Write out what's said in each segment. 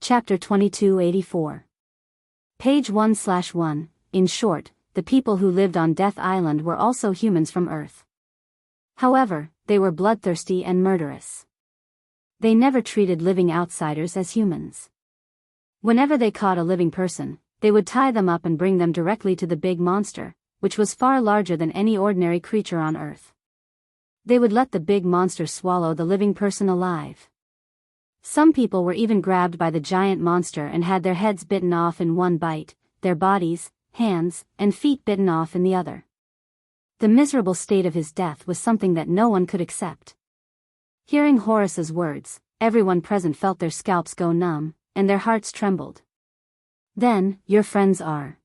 Chapter 2284. Page 1/1. In short, the people who lived on Death Island were also humans from Earth. However, they were bloodthirsty and murderous. They never treated living outsiders as humans. Whenever they caught a living person, they would tie them up and bring them directly to the big monster, which was far larger than any ordinary creature on Earth. They would let the big monster swallow the living person alive. Some people were even grabbed by the giant monster and had their heads bitten off in one bite, their bodies, hands, and feet bitten off in the other. The miserable state of his death was something that no one could accept. Hearing Horace's words, everyone present felt their scalps go numb, and their hearts trembled. Then, your friends are.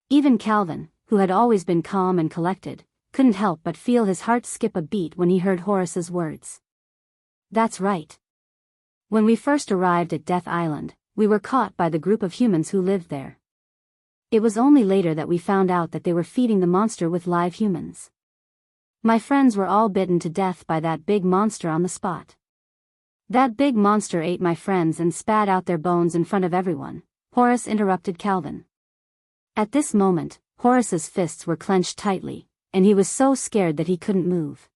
Even Calvin, who had always been calm and collected, couldn't help but feel his heart skip a beat when he heard Horace's words. That's right. When we first arrived at Death Island, we were caught by the group of humans who lived there. It was only later that we found out that they were feeding the monster with live humans. My friends were all bitten to death by that big monster on the spot. That big monster ate my friends and spat out their bones in front of everyone, Horace interrupted Calvin. At this moment, Horace's fists were clenched tightly, and he was so scared that he couldn't move.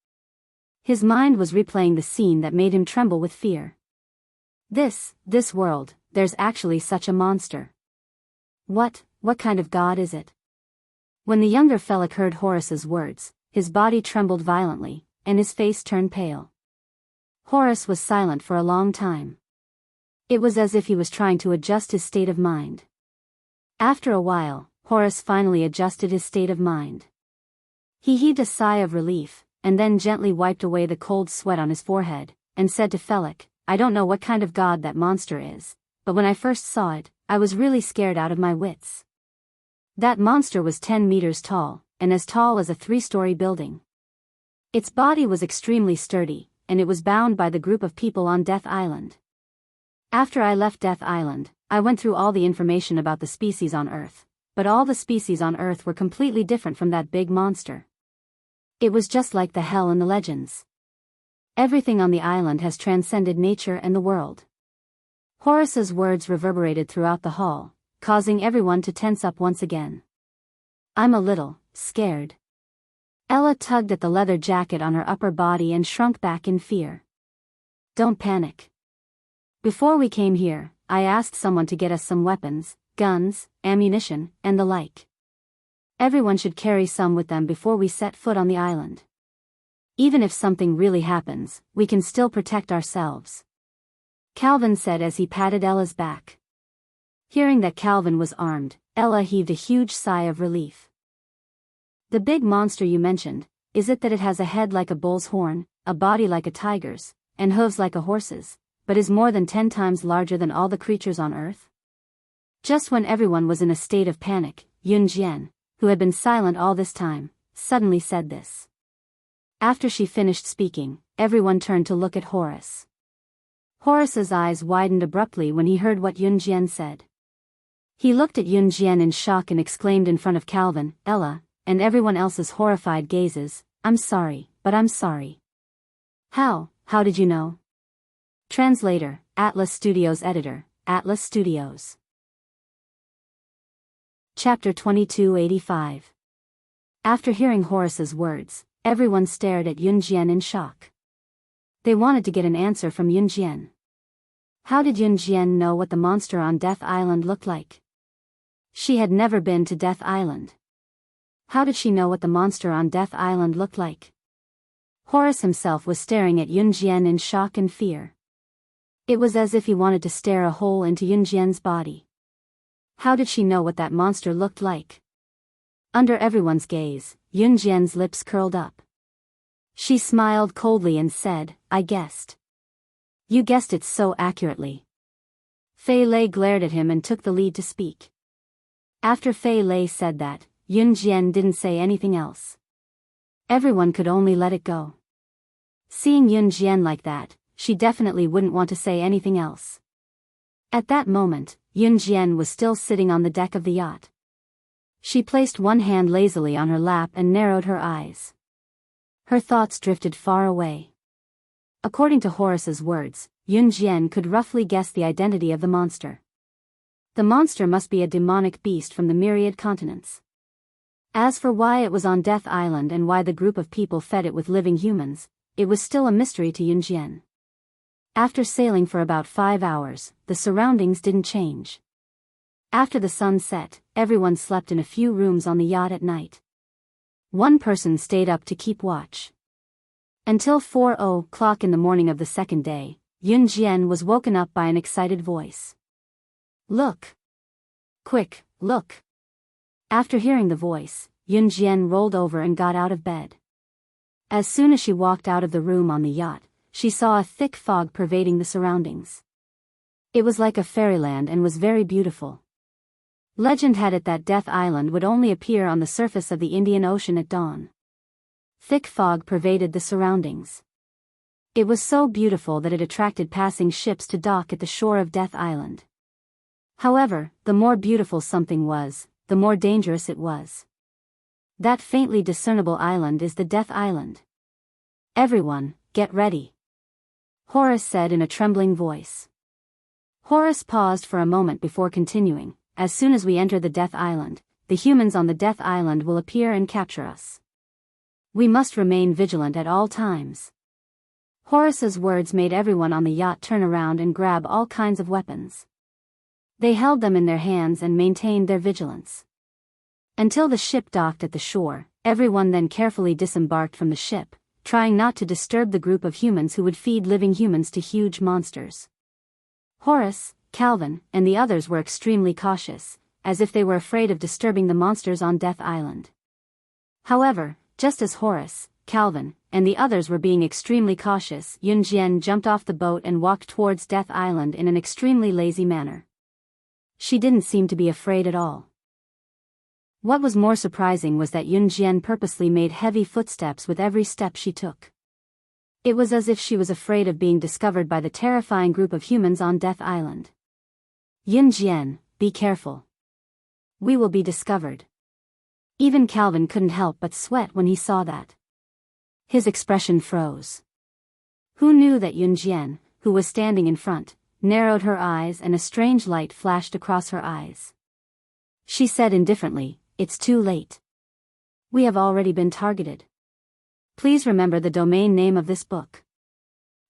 His mind was replaying the scene that made him tremble with fear. This world, there's actually such a monster. What kind of god is it? When the younger Felix heard Horace's words, his body trembled violently, and his face turned pale. Horace was silent for a long time. It was as if he was trying to adjust his state of mind. After a while, Horace finally adjusted his state of mind. He heaved a sigh of relief, and then gently wiped away the cold sweat on his forehead, and said to Felix, I don't know what kind of god that monster is, but when I first saw it, I was really scared out of my wits. That monster was 10 meters tall, and as tall as a 3-story building. Its body was extremely sturdy, and it was bound by the group of people on Death Island. After I left Death Island, I went through all the information about the species on Earth, but all the species on Earth were completely different from that big monster. It was just like the hell in the legends. Everything on the island has transcended nature and the world. Horace's words reverberated throughout the hall, causing everyone to tense up once again. I'm a little scared. Ella tugged at the leather jacket on her upper body and shrunk back in fear. Don't panic. Before we came here, I asked someone to get us some weapons, guns, ammunition, and the like. Everyone should carry some with them before we set foot on the island. Even if something really happens, we can still protect ourselves. Calvin said as he patted Ella's back. Hearing that Calvin was armed, Ella heaved a huge sigh of relief. The big monster you mentioned, is it that it has a head like a bull's horn, a body like a tiger's, and hooves like a horse's, but is more than 10 times larger than all the creatures on Earth? Just when everyone was in a state of panic, Yunjian, who had been silent all this time, suddenly said this. After she finished speaking, everyone turned to look at Horace. Horace's eyes widened abruptly when he heard what Yunjian said. He looked at Yunjian in shock and exclaimed in front of Calvin, Ella, and everyone else's horrified gazes, I'm sorry, but I'm sorry. How did you know? Translator, Atlas Studios Editor, Atlas Studios. Chapter 2285. After hearing Horace's words, everyone stared at Yunjian in shock. They wanted to get an answer from Yunjian. How did Yunjian know what the monster on Death Island looked like? She had never been to Death Island. How did she know what the monster on Death Island looked like? Horace himself was staring at Yunjian in shock and fear. It was as if he wanted to stare a hole into Yunjian's body. How did she know what that monster looked like? Under everyone's gaze, Yunjian's lips curled up. She smiled coldly and said, I guessed. You guessed it so accurately. Fei Lei glared at him and took the lead to speak. After Fei Lei said that, Yunjian didn't say anything else. Everyone could only let it go. Seeing Yunjian like that, she definitely wouldn't want to say anything else. At that moment, Yunjian was still sitting on the deck of the yacht. She placed one hand lazily on her lap and narrowed her eyes. Her thoughts drifted far away. According to Horace's words, Yun Jian could roughly guess the identity of the monster. The monster must be a demonic beast from the myriad continents. As for why it was on Death Island and why the group of people fed it with living humans, it was still a mystery to Yun Jian. After sailing for about 5 hours, the surroundings didn't change. After the sun set, everyone slept in a few rooms on the yacht at night. One person stayed up to keep watch. Until 4:00 in the morning of the second day, Yun Jian was woken up by an excited voice. "Look! Quick, look!" After hearing the voice, Yun Jian rolled over and got out of bed. As soon as she walked out of the room on the yacht, she saw a thick fog pervading the surroundings. It was like a fairyland and was very beautiful. Legend had it that Death Island would only appear on the surface of the Indian Ocean at dawn. Thick fog pervaded the surroundings. It was so beautiful that it attracted passing ships to dock at the shore of Death Island. However, the more beautiful something was, the more dangerous it was. That faintly discernible island is the Death Island. "Everyone, get ready," Horace said in a trembling voice. Horace paused for a moment before continuing. "As soon as we enter the Death Island, the humans on the Death Island will appear and capture us. We must remain vigilant at all times." Horace's words made everyone on the yacht turn around and grab all kinds of weapons. They held them in their hands and maintained their vigilance. Until the ship docked at the shore, everyone then carefully disembarked from the ship, trying not to disturb the group of humans who would feed living humans to huge monsters. Horace, Calvin, and the others were extremely cautious, as if they were afraid of disturbing the monsters on Death Island. However, just as Horace, Calvin, and the others were being extremely cautious, Yun Jian jumped off the boat and walked towards Death Island in an extremely lazy manner. She didn't seem to be afraid at all. What was more surprising was that Yun Jian purposely made heavy footsteps with every step she took. It was as if she was afraid of being discovered by the terrifying group of humans on Death Island. "Yun Jian, be careful. We will be discovered." Even Calvin couldn't help but sweat when he saw that. His expression froze. Who knew that Yun Jian, who was standing in front, narrowed her eyes and a strange light flashed across her eyes. She said indifferently, "It's too late. We have already been targeted. Please remember the domain name of this book."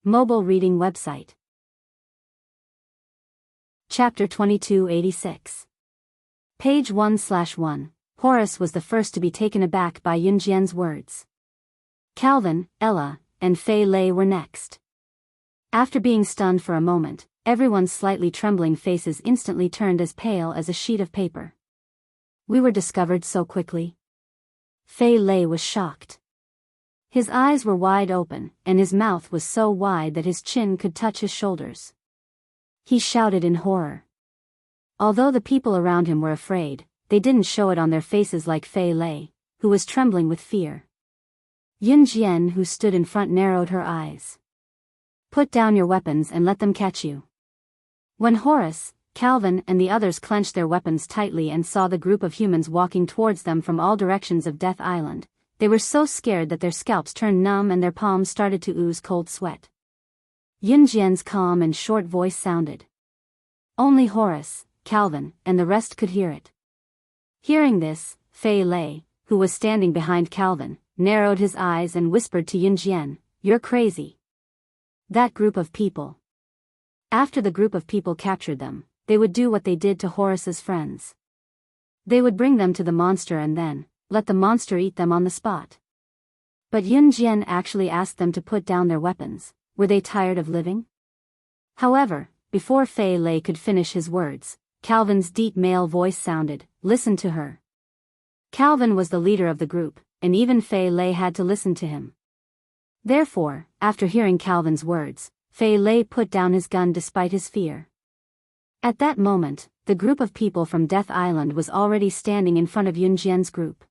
Mobile reading website. Chapter 2286. Page 1/1. Horace was the first to be taken aback by Yun Jian's words. Calvin, Ella, and Fei Lei were next. After being stunned for a moment, everyone's slightly trembling faces instantly turned as pale as a sheet of paper. "We were discovered so quickly?" Fei Lei was shocked. His eyes were wide open, and his mouth was so wide that his chin could touch his shoulders. He shouted in horror. Although the people around him were afraid, they didn't show it on their faces like Fei Lei, who was trembling with fear. Yun Jian, who stood in front, narrowed her eyes. "Put down your weapons and let them catch you." When Horace, Calvin, and the others clenched their weapons tightly and saw the group of humans walking towards them from all directions of Death Island, they were so scared that their scalps turned numb and their palms started to ooze cold sweat. Yun Jian's calm and short voice sounded. Only Horace, Calvin, and the rest could hear it. Hearing this, Fei Lei, who was standing behind Calvin, narrowed his eyes and whispered to Yun Jian, "You're crazy. That group of people. After the group of people captured them, they would do what they did to Horace's friends. They would bring them to the monster and then let the monster eat them on the spot." But Yun Jian actually asked them to put down their weapons. Were they tired of living? However, before Fei Lei could finish his words, Calvin's deep male voice sounded, "Listen to her." Calvin was the leader of the group, and even Fei Lei had to listen to him. Therefore, after hearing Calvin's words, Fei Lei put down his gun despite his fear. At that moment, the group of people from Death Island was already standing in front of Yun Jian's group.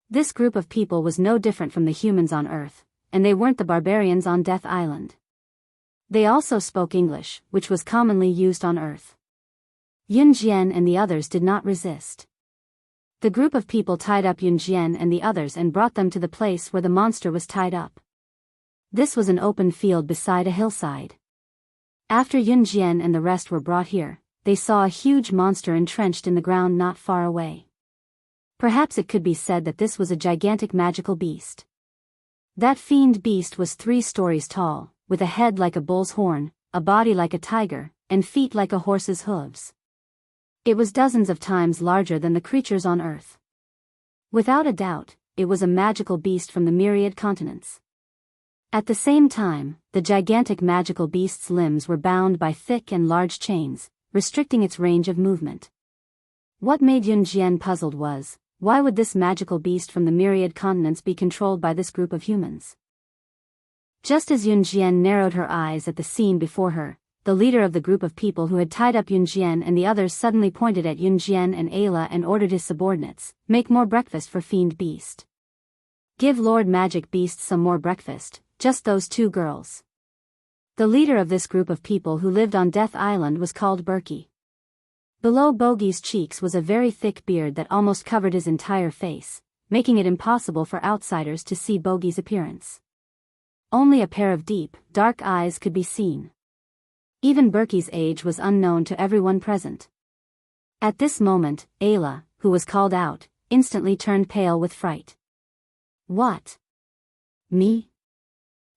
This group of people was no different from the humans on Earth, and they weren't the barbarians on Death Island. They also spoke English, which was commonly used on Earth. Yun Jian and the others did not resist. The group of people tied up Yun Jian and the others and brought them to the place where the monster was tied up. This was an open field beside a hillside. After Yunjian and the rest were brought here, they saw a huge monster entrenched in the ground not far away. Perhaps it could be said that this was a gigantic magical beast. That fiend beast was 3 stories tall, with a head like a bull's horn, a body like a tiger, and feet like a horse's hooves. It was dozens of times larger than the creatures on Earth. Without a doubt, it was a magical beast from the myriad continents. At the same time, the gigantic magical beast's limbs were bound by thick and large chains, restricting its range of movement. What made Yunjian puzzled was, why would this magical beast from the myriad continents be controlled by this group of humans? Just as Yunjian narrowed her eyes at the scene before her, the leader of the group of people who had tied up Yunjian and the others suddenly pointed at Yunjian and Ayla and ordered his subordinates, "Make more breakfast for Fiend Beast. Give Lord Magic Beast some more breakfast, just those 2 girls." The leader of this group of people who lived on Death Island was called Berkey. Below Bogey's cheeks was a very thick beard that almost covered his entire face, making it impossible for outsiders to see Bogey's appearance. Only a pair of deep, dark eyes could be seen. Even Berkey's age was unknown to everyone present. At this moment, Ayla, who was called out, instantly turned pale with fright. "What? Me?"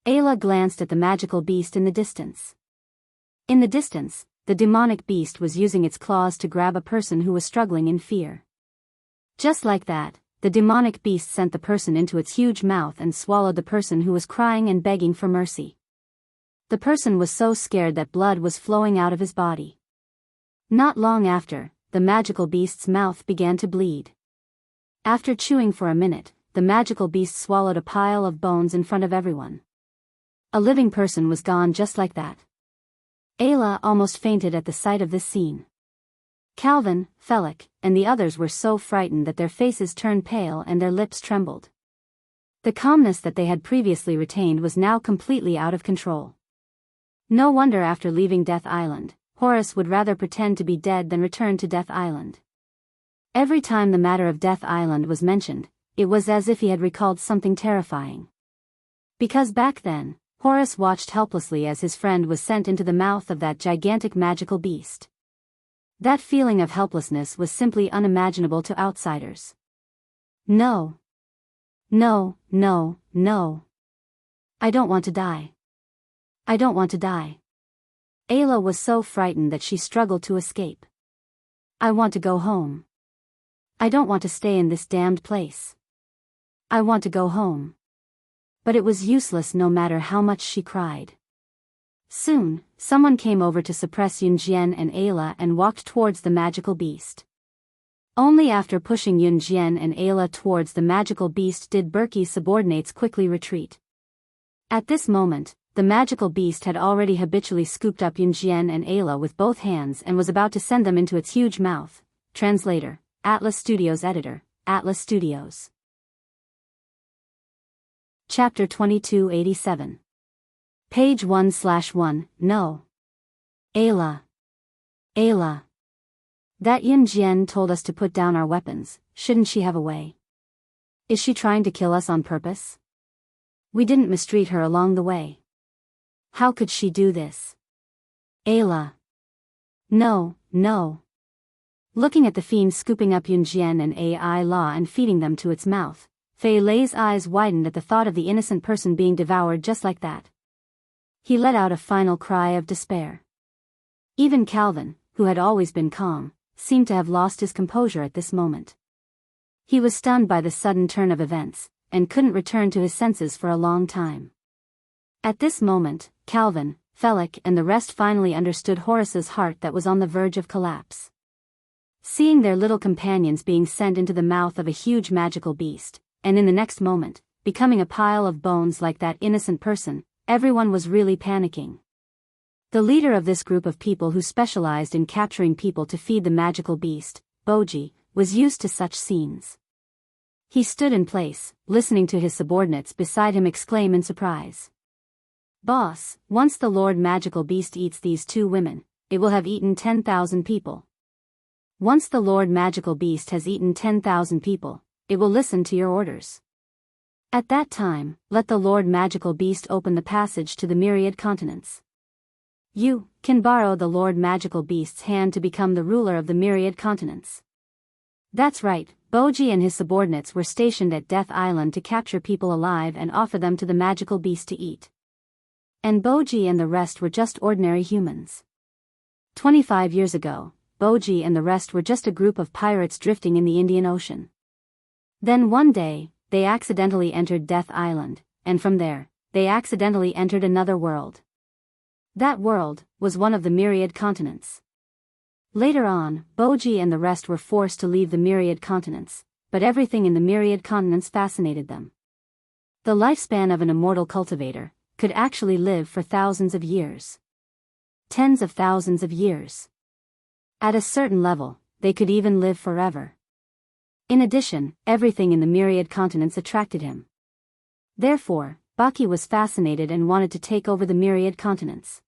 Ayla glanced at the magical beast in the distance. In the distance, the demonic beast was using its claws to grab a person who was struggling in fear. Just like that, the demonic beast sent the person into its huge mouth and swallowed the person who was crying and begging for mercy. The person was so scared that blood was flowing out of his body. Not long after, the magical beast's mouth began to bleed. After chewing for a minute, the magical beast swallowed a pile of bones in front of everyone. A living person was gone just like that. Ayla almost fainted at the sight of this scene. Calvin, Felix, and the others were so frightened that their faces turned pale and their lips trembled. The calmness that they had previously retained was now completely out of control. No wonder after leaving Death Island, Horace would rather pretend to be dead than return to Death Island. Every time the matter of Death Island was mentioned, it was as if he had recalled something terrifying. Because back then, Horace watched helplessly as his friend was sent into the mouth of that gigantic magical beast. That feeling of helplessness was simply unimaginable to outsiders. No. No, no, no. I don't want to die. I don't want to die. Ayla was so frightened that she struggled to escape. I want to go home. I don't want to stay in this damned place. I want to go home. But it was useless no matter how much she cried. Soon, someone came over to suppress Yunjian and Ayla and walked towards the magical beast. Only after pushing Yunjian and Ayla towards the magical beast did Berkey's subordinates quickly retreat. At this moment, the magical beast had already habitually scooped up Yunjian and Ayla with both hands and was about to send them into its huge mouth. Translator, Atlas Studios Editor, Atlas Studios. Chapter 2287. Page 1/1, No. Ayla. Ayla. That Yunjian told us to put down our weapons, shouldn't she have a way? Is she trying to kill us on purpose? We didn't mistreat her along the way. How could she do this? Ayla. No, no. Looking at the fiend scooping up Yunjian and Ayla and feeding them to its mouth, Fei Lei's eyes widened at the thought of the innocent person being devoured just like that. He let out a final cry of despair. Even Calvin, who had always been calm, seemed to have lost his composure at this moment. He was stunned by the sudden turn of events, and couldn't return to his senses for a long time. At this moment, Calvin, Felix and the rest finally understood Horace's heart that was on the verge of collapse. Seeing their little companions being sent into the mouth of a huge magical beast, and in the next moment, becoming a pile of bones like that innocent person, everyone was really panicking. The leader of this group of people who specialized in capturing people to feed the magical beast, Boji, was used to such scenes. He stood in place, listening to his subordinates beside him exclaim in surprise. Boss, once the Lord Magical Beast eats these 2 women, it will have eaten 10,000 people. Once the Lord Magical Beast has eaten 10,000 people, it will listen to your orders. At that time, let the Lord Magical Beast open the passage to the myriad continents. You can borrow the Lord Magical Beast's hand to become the ruler of the myriad continents. That's right, Boji and his subordinates were stationed at Death Island to capture people alive and offer them to the magical beast to eat. And Boji and the rest were just ordinary humans. 25 years ago, Boji and the rest were just a group of pirates drifting in the Indian Ocean. Then one day, they accidentally entered Death Island, and from there, they accidentally entered another world. That world was one of the myriad continents. Later on, Boji and the rest were forced to leave the myriad continents, but everything in the myriad continents fascinated them. The lifespan of an immortal cultivator could actually live for thousands of years. Tens of thousands of years. At a certain level, they could even live forever. In addition, everything in the myriad continents attracted him. Therefore, Baki was fascinated and wanted to take over the myriad continents.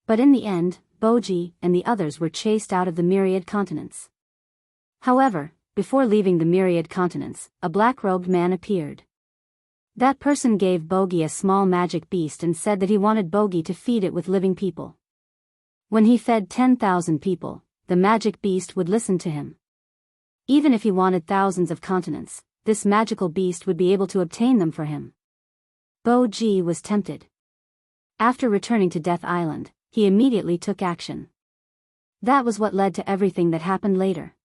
But in the end, Boji and the others were chased out of the myriad continents. However, before leaving the myriad continents, a black-robed man appeared. That person gave Bogi a small magic beast and said that he wanted Bogi to feed it with living people. When he fed 10,000 people, the magic beast would listen to him. Even if he wanted thousands of continents, this magical beast would be able to obtain them for him. Boji was tempted. After returning to Death Island, he immediately took action. That was what led to everything that happened later.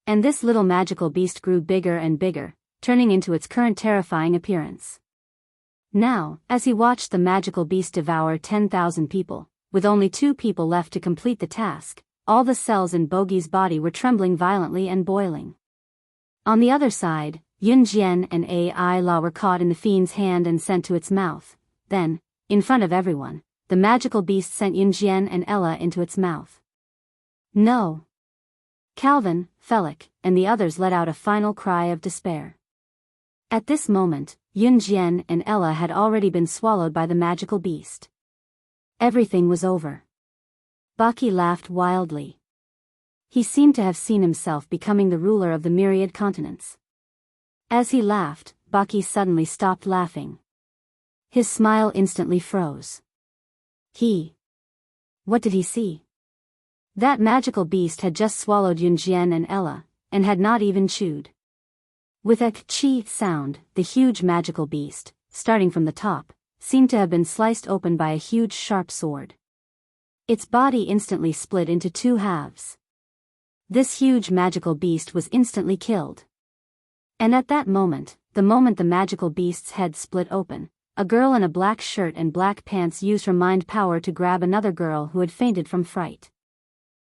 And this little magical beast grew bigger and bigger, turning into its current terrifying appearance. Now, as he watched the magical beast devour 10,000 people, with only 2 people left to complete the task, all the cells in Bogi's body were trembling violently and boiling. On the other side, Yunjian and Ai La were caught in the fiend's hand and sent to its mouth. Then, in front of everyone, the magical beast sent Yunjian and Ella into its mouth. No! Calvin, Felik, and the others let out a final cry of despair. At this moment, Yunjian and Ella had already been swallowed by the magical beast. Everything was over. Baki laughed wildly. He seemed to have seen himself becoming the ruler of the myriad continents. As he laughed, Baki suddenly stopped laughing. His smile instantly froze. What did he see? That magical beast had just swallowed Yunjian and Ella, and had not even chewed. With a chi sound, the huge magical beast, starting from the top, seemed to have been sliced open by a huge sharp sword. Its body instantly split into 2 halves. This huge magical beast was instantly killed. And at that moment, the moment the magical beast's head split open, a girl in a black shirt and black pants used her mind power to grab another girl who had fainted from fright.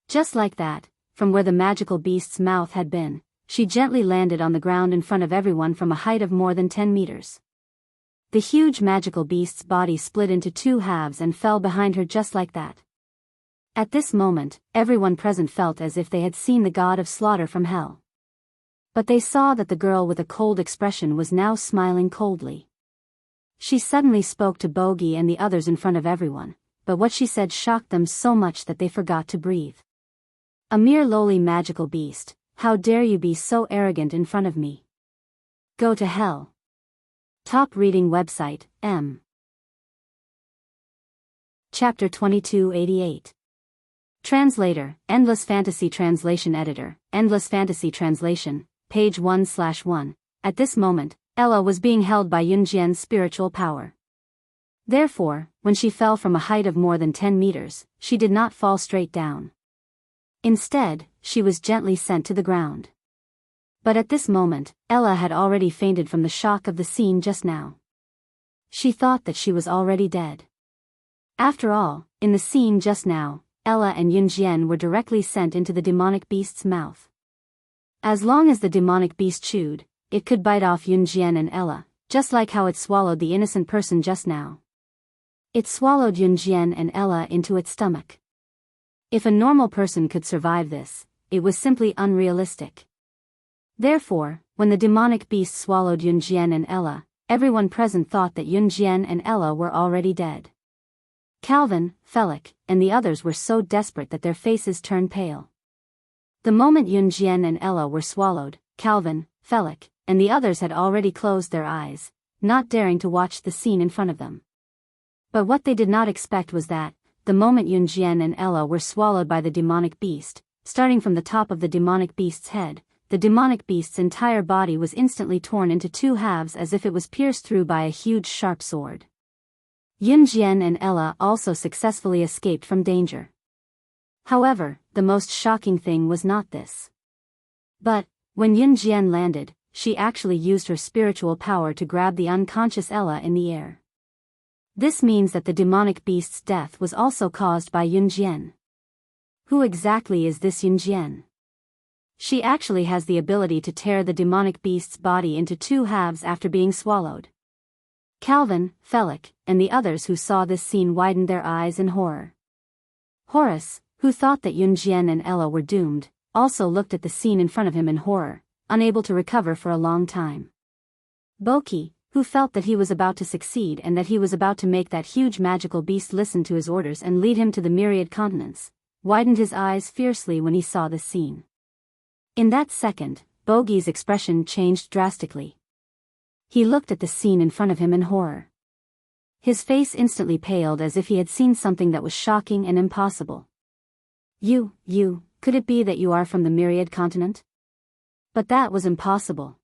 Just like that, from where the magical beast's mouth had been, she gently landed on the ground in front of everyone from a height of more than 10 meters. The huge magical beast's body split into 2 halves and fell behind her just like that. At this moment, everyone present felt as if they had seen the god of slaughter from hell. But they saw that the girl with a cold expression was now smiling coldly. She suddenly spoke to Bogi and the others in front of everyone, but what she said shocked them so much that they forgot to breathe. A mere lowly magical beast, how dare you be so arrogant in front of me? Go to hell. Top reading website, M. Chapter 2288. Translator, Endless Fantasy Translation Editor, Endless Fantasy Translation, page 1/1. At this moment, Ella was being held by Yunjian's spiritual power. Therefore, when she fell from a height of more than 10 meters, she did not fall straight down. Instead, she was gently sent to the ground. But at this moment, Ella had already fainted from the shock of the scene just now. She thought that she was already dead. After all, in the scene just now, Ella and Yunjian were directly sent into the demonic beast's mouth. As long as the demonic beast chewed, it could bite off Yunjian and Ella, just like how it swallowed the innocent person just now. It swallowed Yunjian and Ella into its stomach. If a normal person could survive this, it was simply unrealistic. Therefore, when the demonic beast swallowed Yunjian and Ella, everyone present thought that Yunjian and Ella were already dead. Calvin, Felik, and the others were so desperate that their faces turned pale. The moment Yunjian and Ella were swallowed, Calvin, Felik, and the others had already closed their eyes, not daring to watch the scene in front of them. But what they did not expect was that, the moment Yunjian and Ella were swallowed by the demonic beast, starting from the top of the demonic beast's head, the demonic beast's entire body was instantly torn into two halves as if it was pierced through by a huge sharp sword. Yunjian and Ella also successfully escaped from danger. However, the most shocking thing was not this. But, when Yunjian landed, she actually used her spiritual power to grab the unconscious Ella in the air. This means that the demonic beast's death was also caused by Yunjian. Who exactly is this Yunjian? She actually has the ability to tear the demonic beast's body into two halves after being swallowed. Calvin, Felix, and the others who saw this scene widened their eyes in horror. Horace, who thought that Yunjian and Ella were doomed, also looked at the scene in front of him in horror, unable to recover for a long time. Boki, who felt that he was about to succeed and that he was about to make that huge magical beast listen to his orders and lead him to the myriad continents, widened his eyes fiercely when he saw this scene. In that second, Bogi's expression changed drastically. He looked at the scene in front of him in horror. His face instantly paled as if he had seen something that was shocking and impossible. Could it be that you are from the myriad continent? But that was impossible.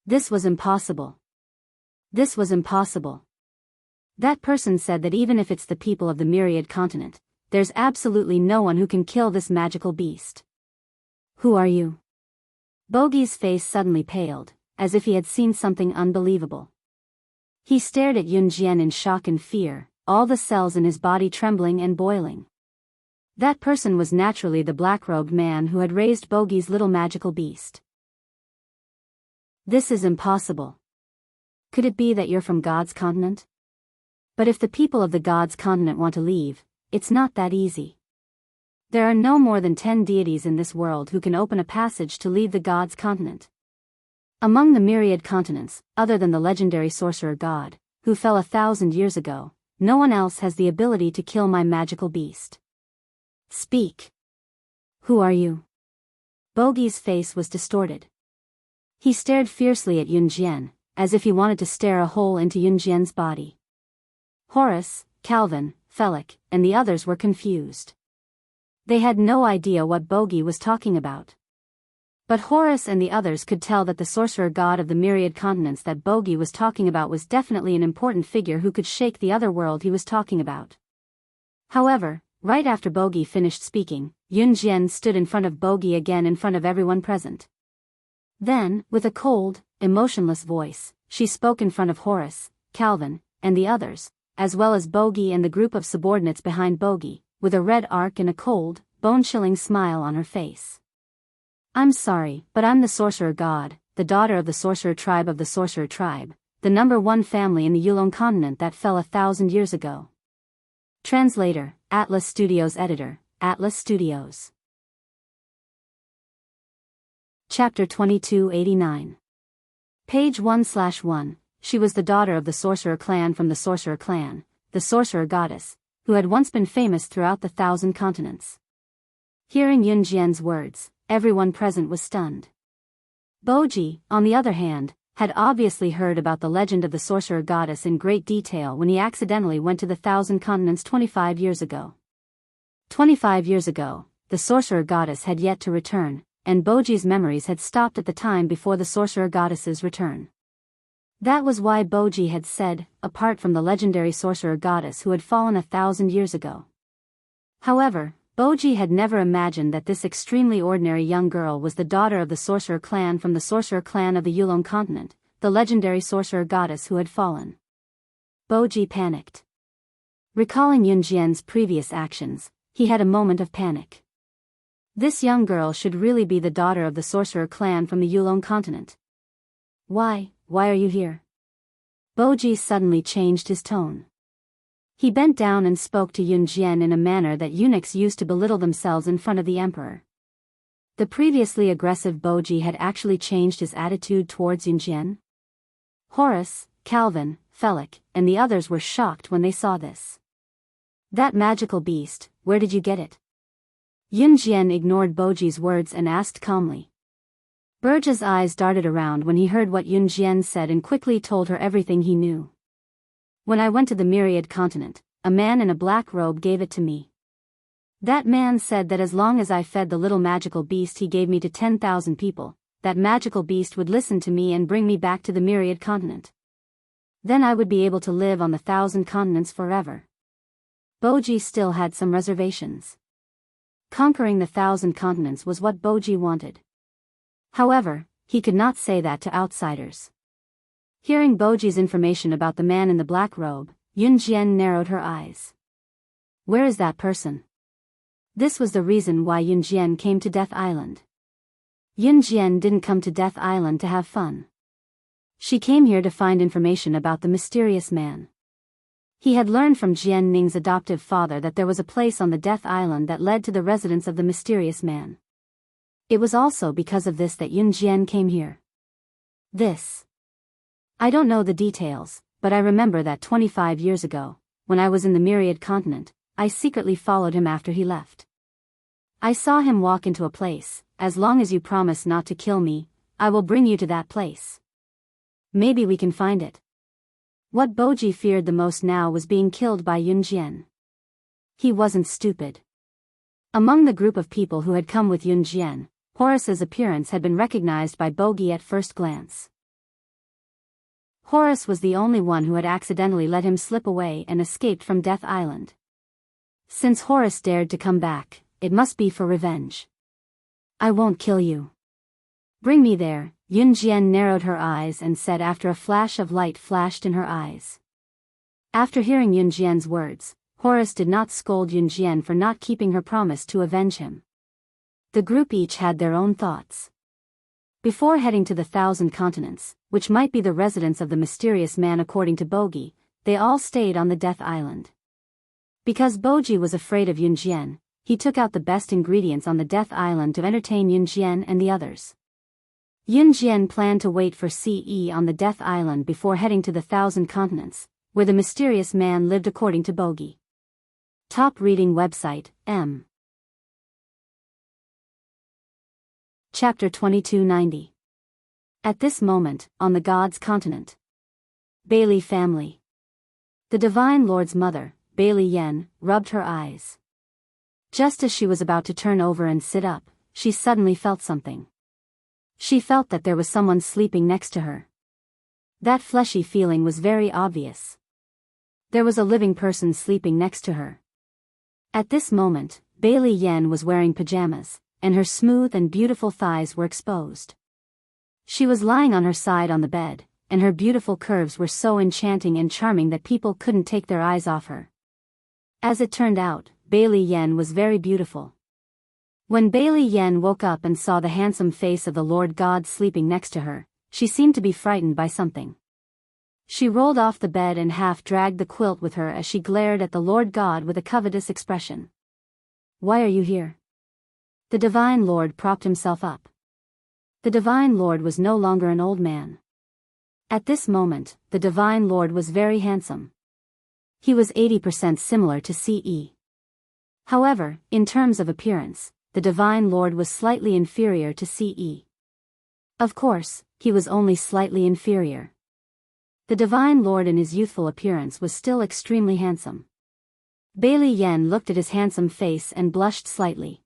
This was impossible. This was impossible. That person said that even if it's the people of the myriad continent, there's absolutely no one who can kill this magical beast. Who are you? Bogi's face suddenly paled, as if he had seen something unbelievable. He stared at Yunjian in shock and fear, all the cells in his body trembling and boiling. That person was naturally the black-robed man who had raised Bogi's little magical beast. This is impossible. Could it be that you're from God's continent? But if the people of the God's continent want to leave, it's not that easy. There are no more than 10 deities in this world who can open a passage to leave the God's continent. Among the myriad continents, other than the legendary sorcerer God, who fell 1,000 years ago, no one else has the ability to kill my magical beast. Speak. Who are you? Bogi's face was distorted. He stared fiercely at Yunjian, as if he wanted to stare a hole into Yunjian's body. Horace, Calvin, Felix, and the others were confused. They had no idea what Bogi was talking about. But Horace and the others could tell that the sorcerer god of the myriad continents that Bogi was talking about was definitely an important figure who could shake the other world he was talking about. However, right after Bogi finished speaking, Yunjian stood in front of Bogi again in front of everyone present. Then, with a cold, emotionless voice, she spoke in front of Horace, Calvin, and the others, as well as Bogi and the group of subordinates behind Bogi, with a red arc and a cold, bone-chilling smile on her face. I'm sorry, but I'm the sorcerer god, the daughter of the sorcerer tribe of the sorcerer tribe, the #1 family in the Yulong continent that fell 1,000 years ago. Translator, Atlas Studios Editor, Atlas Studios. Chapter 2289. Page 1/1. She was the daughter of the sorcerer clan from the sorcerer clan, the sorcerer goddess, who had once been famous throughout the 1,000 continents. Hearing Yunjian's words, everyone present was stunned. Bogi, on the other hand, had obviously heard about the legend of the sorcerer goddess in great detail when he accidentally went to the 1,000 continents 25 years ago. 25 years ago, the sorcerer goddess had yet to return, and Bogi's memories had stopped at the time before the sorcerer goddess's return. That was why Bogi had said, apart from the legendary sorcerer goddess who had fallen 1,000 years ago. However, Bogi had never imagined that this extremely ordinary young girl was the daughter of the sorcerer clan from the sorcerer clan of the Yulong continent, the legendary sorcerer goddess who had fallen. Bogi panicked. Recalling Yunjian's previous actions, he had a moment of panic. This young girl should really be the daughter of the sorcerer clan from the Yulong continent. Why are you here? Bogi suddenly changed his tone. He bent down and spoke to Yunjian in a manner that eunuchs used to belittle themselves in front of the emperor. The previously aggressive Bogi had actually changed his attitude towards Yunjian. Horace, Calvin, Felix, and the others were shocked when they saw this. That magical beast, where did you get it? Yunjian ignored Bogi's words and asked calmly. Burja's eyes darted around when he heard what Yunjian said and quickly told her everything he knew. When I went to the myriad continent, a man in a black robe gave it to me. That man said that as long as I fed the little magical beast he gave me to 10,000 people, that magical beast would listen to me and bring me back to the myriad continent. Then I would be able to live on the 1,000 continents forever. Boji still had some reservations. Conquering the 1,000 continents was what Boji wanted. However, he could not say that to outsiders. Hearing Boji's information about the man in the black robe, Yunjian narrowed her eyes. Where is that person? This was the reason why Yunjian came to Death Island. Yunjian didn't come to Death Island to have fun. She came here to find information about the mysterious man. He had learned from Jian Ning's adoptive father that there was a place on the Death Island that led to the residence of the mysterious man. It was also because of this that Yunjian came here. I don't know the details, but I remember that 25 years ago, when I was in the myriad continent, I secretly followed him after he left. I saw him walk into a place. As long as you promise not to kill me, I will bring you to that place. Maybe we can find it. What Boji feared the most now was being killed by Yunjian. He wasn't stupid. Among the group of people who had come with Yunjian, Horace's appearance had been recognized by Bogi at first glance. Horace was the only one who had accidentally let him slip away and escaped from Death Island. Since Horace dared to come back, it must be for revenge. I won't kill you. Bring me there, Yunjian narrowed her eyes and said after a flash of light flashed in her eyes. After hearing Yunjian's words, Horace did not scold Yunjian for not keeping her promise to avenge him. The group each had their own thoughts. Before heading to the 1,000 continents, which might be the residence of the mysterious man according to Bogi, they all stayed on the Death Island. Because Boji was afraid of Yunjian, he took out the best ingredients on the Death Island to entertain Yunjian and the others. Yunjian planned to wait for CE on the Death Island before heading to the 1,000 continents, where the mysterious man lived according to Bogi. Top reading website, M. Chapter 2290. At this moment, on the God's continent. Bailey family. The Divine Lord's mother, Bailey Yen, rubbed her eyes. Just as she was about to turn over and sit up, she suddenly felt something. She felt that there was someone sleeping next to her. That fleshy feeling was very obvious. There was a living person sleeping next to her. At this moment, Bailey Yen was wearing pajamas, and her smooth and beautiful thighs were exposed. She was lying on her side on the bed, and her beautiful curves were so enchanting and charming that people couldn't take their eyes off her. As it turned out, Bailey Yen was very beautiful. When Bailey Yen woke up and saw the handsome face of the Lord God sleeping next to her, she seemed to be frightened by something. She rolled off the bed and half dragged the quilt with her as she glared at the Lord God with a covetous expression. Why are you here? The Divine Lord propped himself up. The Divine Lord was no longer an old man. At this moment, the Divine Lord was very handsome. He was 80% similar to CE. However, in terms of appearance, the Divine Lord was slightly inferior to CE. Of course, he was only slightly inferior. The Divine Lord in his youthful appearance was still extremely handsome. Bailey Yen looked at his handsome face and blushed slightly.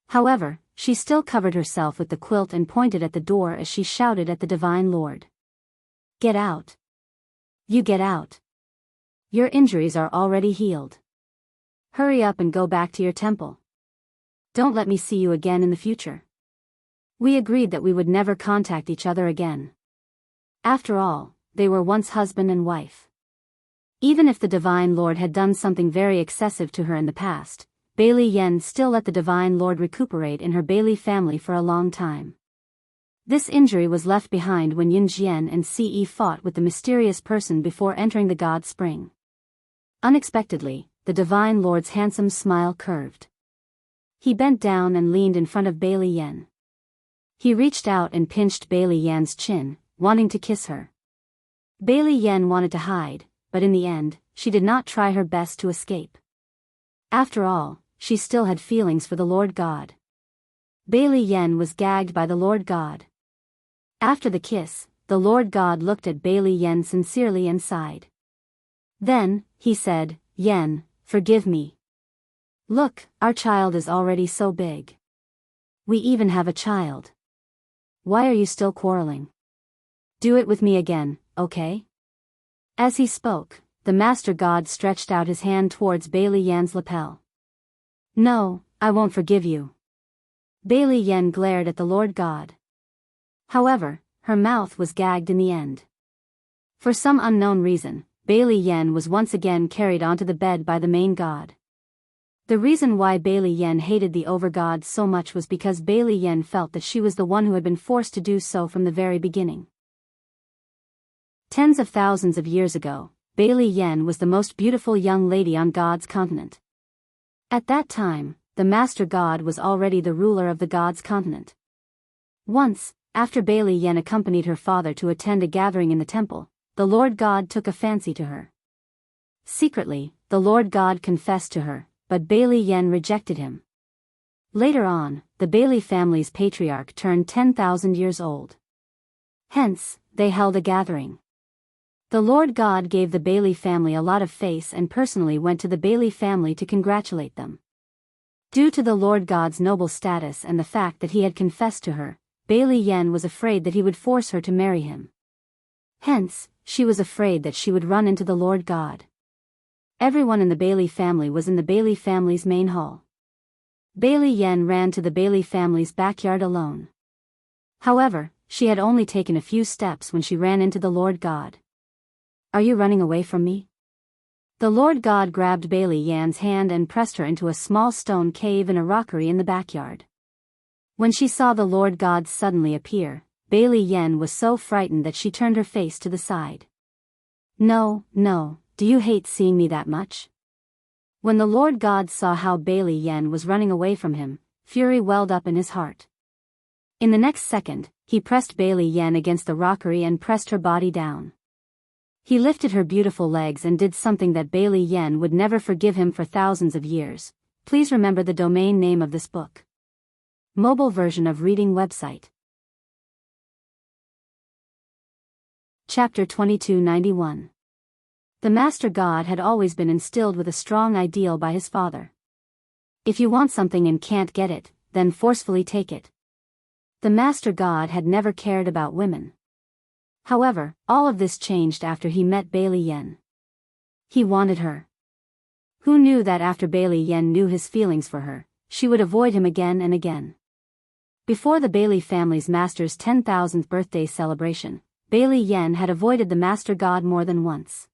However, she still covered herself with the quilt and pointed at the door as she shouted at the Divine Lord. Get out. You get out. Your injuries are already healed. Hurry up and go back to your temple. Don't let me see you again in the future. We agreed that we would never contact each other again. After all, they were once husband and wife. Even if the Divine Lord had done something very excessive to her in the past, Bailey Yen still let the Divine Lord recuperate in her Bailey family for a long time. This injury was left behind when Yunjian and Ce fought with the mysterious person before entering the God Spring. Unexpectedly, the Divine Lord's handsome smile curved. He bent down and leaned in front of Bailey Yen. He reached out and pinched Bailey Yen's chin, wanting to kiss her. Bailey Yen wanted to hide, but in the end, she did not try her best to escape. After all, she still had feelings for the Lord God. Bailey Yen was gagged by the Lord God. After the kiss, the Lord God looked at Bailey Yen sincerely and sighed. Then, he said, Yen, forgive me. Look, our child is already so big. We even have a child. Why are you still quarreling? Do it with me again, okay? As he spoke, the Master God stretched out his hand towards Bailey Yan's lapel. No, I won't forgive you. Bailey Yan glared at the Lord God. However, her mouth was gagged in the end. For some unknown reason, Bailey Yan was once again carried onto the bed by the main god. The reason why Bailey Yan hated the overgod so much was because Bailey Yan felt that she was the one who had been forced to do so from the very beginning. Tens of thousands of years ago, Bailey Yan was the most beautiful young lady on God's continent. At that time, the Master God was already the ruler of the God's continent. Once, after Bailey Yan accompanied her father to attend a gathering in the temple, the Lord God took a fancy to her. Secretly, the Lord God confessed to her, but Bailey Yan rejected him. Later on, the Bailey family's patriarch turned 10,000 years old. Hence, they held a gathering. The Lord God gave the Bailey family a lot of face and personally went to the Bailey family to congratulate them. Due to the Lord God's noble status and the fact that he had confessed to her, Bailey Yan was afraid that he would force her to marry him. Hence, she was afraid that she would run into the Lord God. Everyone in the Bailey family was in the Bailey family's main hall. Bailey Yan ran to the Bailey family's backyard alone. However, she had only taken a few steps when she ran into the Lord God. Are you running away from me? The Lord God grabbed Bailey Yan's hand and pressed her into a small stone cave in a rockery in the backyard. When she saw the Lord God suddenly appear, Bailey Yan was so frightened that she turned her face to the side. No, do you hate seeing me that much? When the Lord God saw how Bailey Yan was running away from him, fury welled up in his heart. In the next second, he pressed Bailey Yan against the rockery and pressed her body down. He lifted her beautiful legs and did something that Bailey Yan would never forgive him for thousands of years. Please remember the domain name of this book. Mobile version of reading website. Chapter 2291. The Master God had always been instilled with a strong ideal by his father. If you want something and can't get it, then forcefully take it. The Master God had never cared about women. However, all of this changed after he met Bailey Yan. He wanted her. Who knew that after Bailey Yan knew his feelings for her, she would avoid him again and again. Before the Bailey family's master's 10,000th birthday celebration, Bailey Yan had avoided the Master God more than once.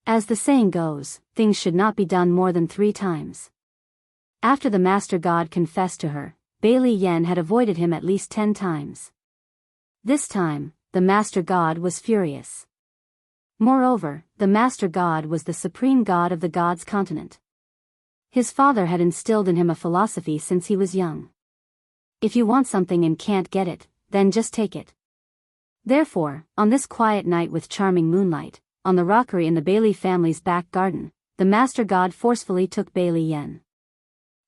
As the saying goes, things should not be done more than 3 times. After the Master God confessed to her, Bailey Yan had avoided him at least 10 times. This time, the Master God was furious. Moreover, the Master God was the supreme god of the God's continent. His father had instilled in him a philosophy since he was young. If you want something and can't get it, then just take it. Therefore, on this quiet night with charming moonlight, on the rockery in the Bailey family's back garden, the Master God forcefully took Bailey Yan.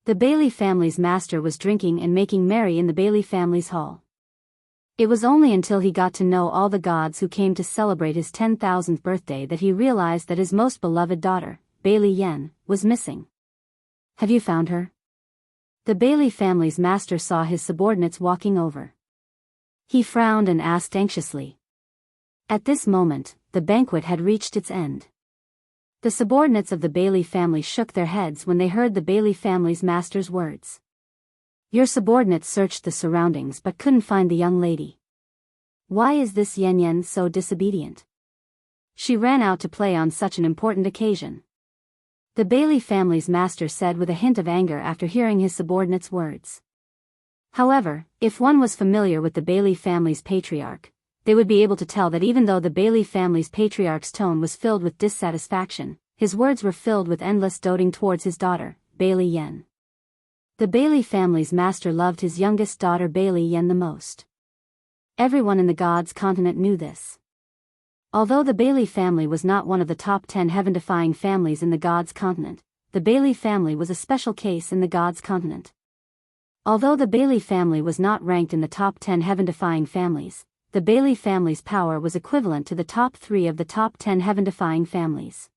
The Bailey family's master was drinking and making merry in the Bailey family's hall. It was only until he got to know all the gods who came to celebrate his 10,000th birthday that he realized that his most beloved daughter, Bailey Yan, was missing. Have you found her? The Bailey family's master saw his subordinates walking over. He frowned and asked anxiously. At this moment, the banquet had reached its end. The subordinates of the Bailey family shook their heads when they heard the Bailey family's master's words. Your subordinates searched the surroundings but couldn't find the young lady. Why is this Yan Yan so disobedient? She ran out to play on such an important occasion. The Bailey family's master said with a hint of anger after hearing his subordinates' words. However, if one was familiar with the Bailey family's patriarch, they would be able to tell that even though the Bailey family's patriarch's tone was filled with dissatisfaction, his words were filled with endless doting towards his daughter, Bailey Yan. The Bailey family's master loved his youngest daughter Bailey Yan the most. Everyone in the God's continent knew this. Although the Bailey family was not one of the top 10 heaven-defying families in the God's continent, the Bailey family was a special case in the God's continent. Although the Bailey family was not ranked in the top 10 heaven-defying families, the Bailey family's power was equivalent to the top 3 of the top 10 heaven-defying families.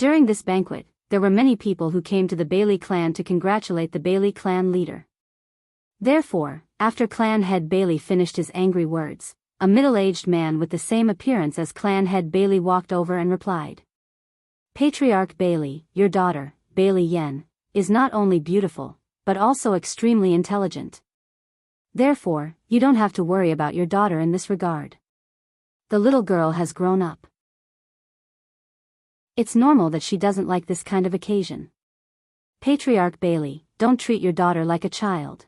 During this banquet, there were many people who came to the Bailey clan to congratulate the Bailey clan leader. Therefore, after clan head Bailey finished his angry words, a middle-aged man with the same appearance as clan head Bailey walked over and replied. Patriarch Bailey, your daughter, Bailey Yen, is not only beautiful, but also extremely intelligent. Therefore, you don't have to worry about your daughter in this regard. The little girl has grown up. It's normal that she doesn't like this kind of occasion. Patriarch Bailey, don't treat your daughter like a child.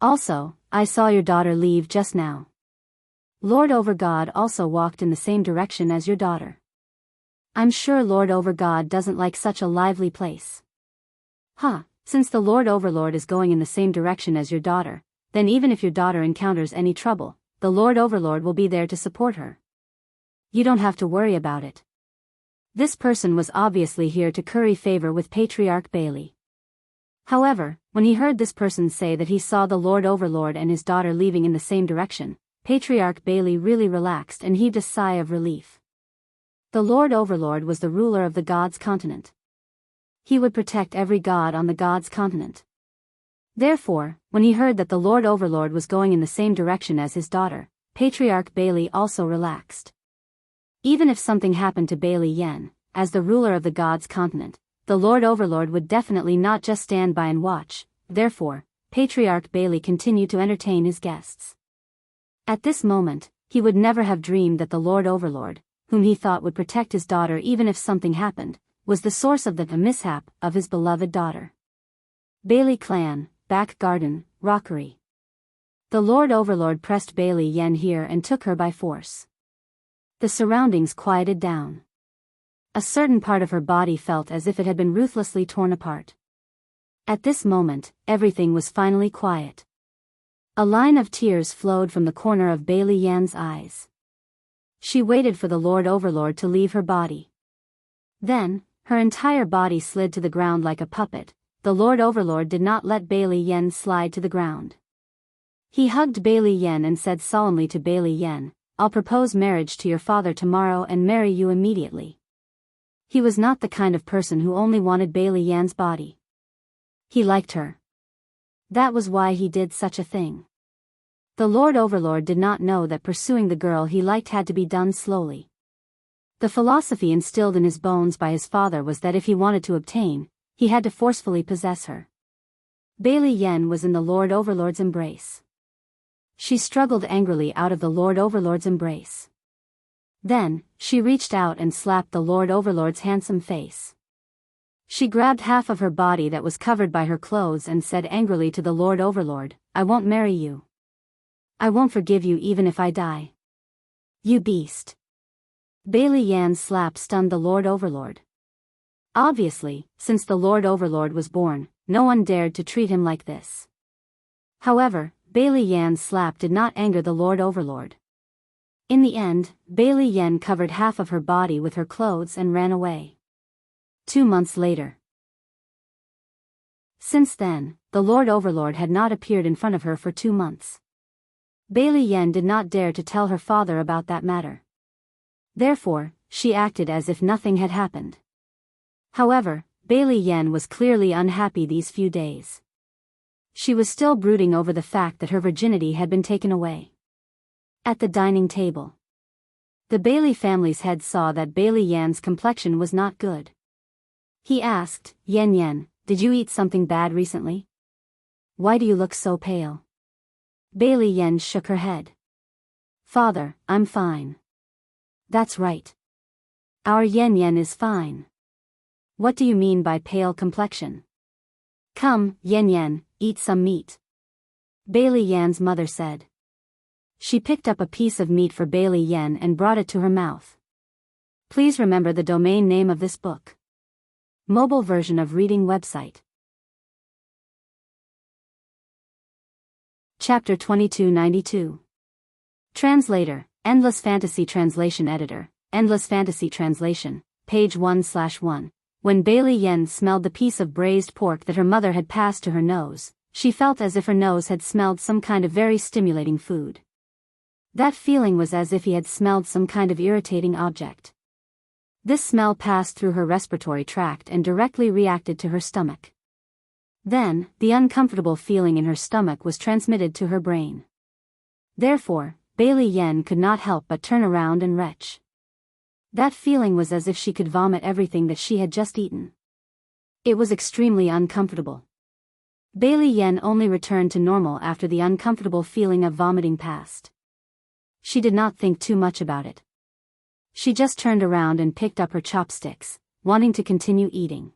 Also, I saw your daughter leave just now. Lord Overgod also walked in the same direction as your daughter. I'm sure Lord Overgod doesn't like such a lively place. Since the Lord Overlord is going in the same direction as your daughter, then even if your daughter encounters any trouble, the Lord Overlord will be there to support her. You don't have to worry about it. This person was obviously here to curry favor with Patriarch Bailey. However, when he heard this person say that he saw the Lord Overlord and his daughter leaving in the same direction, Patriarch Bailey really relaxed and heaved a sigh of relief. The Lord Overlord was the ruler of the Gods' continent. He would protect every god on the Gods' continent. Therefore, when he heard that the Lord Overlord was going in the same direction as his daughter, Patriarch Bailey also relaxed. Even if something happened to Bailey Yen, as the ruler of the Gods' continent, the Lord Overlord would definitely not just stand by and watch. Therefore, Patriarch Bailey continued to entertain his guests. At this moment, he would never have dreamed that the Lord Overlord, whom he thought would protect his daughter even if something happened, was the source of the mishap of his beloved daughter. Bailey Clan, Back Garden, Rockery. The Lord Overlord pressed Bailey Yen here and took her by force. The surroundings quieted down. A certain part of her body felt as if it had been ruthlessly torn apart. At this moment, everything was finally quiet. A line of tears flowed from the corner of Bailey Yen's eyes. She waited for the Lord Overlord to leave her body. Then, her entire body slid to the ground like a puppet. The Lord Overlord did not let Bailey Yen slide to the ground. He hugged Bailey Yen and said solemnly to Bailey Yen, I'll propose marriage to your father tomorrow and marry you immediately. He was not the kind of person who only wanted Bailey Yan's body. He liked her. That was why he did such a thing. The Lord Overlord did not know that pursuing the girl he liked had to be done slowly. The philosophy instilled in his bones by his father was that if he wanted to obtain, he had to forcefully possess her. Bailey Yen was in the Lord Overlord's embrace. She struggled angrily out of the Lord Overlord's embrace. Then, she reached out and slapped the Lord Overlord's handsome face. She grabbed half of her body that was covered by her clothes and said angrily to the Lord Overlord, I won't marry you. I won't forgive you even if I die. You beast. Bailey Yan's slap stunned the Lord Overlord. Obviously, since the Lord Overlord was born, no one dared to treat him like this. However, Bailey Yan's slap did not anger the Lord Overlord. In the end, Bailey Yen covered half of her body with her clothes and ran away. 2 months later. Since then, the Lord Overlord had not appeared in front of her for 2 months. Bailey Yen did not dare to tell her father about that matter. Therefore, she acted as if nothing had happened. However, Bailey Yen was clearly unhappy these few days. She was still brooding over the fact that her virginity had been taken away. At the dining table, the Bailey family's head saw that Bailey Yan's complexion was not good. He asked, Yen Yen, did you eat something bad recently? Why do you look so pale? Bailey Yen shook her head. Father, I'm fine. That's right. Our Yen Yen is fine. What do you mean by pale complexion? Come, Yen Yen, eat some meat. Bailey Yan's mother said. She picked up a piece of meat for Bailey Yen and brought it to her mouth. Please remember the domain name of this book. Mobile version of reading website. Chapter 2292. Translator, Endless Fantasy Translation Editor, Endless Fantasy Translation, page 1/1. When Bailey Yen smelled the piece of braised pork that her mother had passed to her nose, she felt as if her nose had smelled some kind of very stimulating food. That feeling was as if he had smelled some kind of irritating object. This smell passed through her respiratory tract and directly reacted to her stomach. Then, the uncomfortable feeling in her stomach was transmitted to her brain. Therefore, Bailey Yen could not help but turn around and retch. That feeling was as if she could vomit everything that she had just eaten. It was extremely uncomfortable. Bailey Yen only returned to normal after the uncomfortable feeling of vomiting passed. She did not think too much about it. She just turned around and picked up her chopsticks, wanting to continue eating.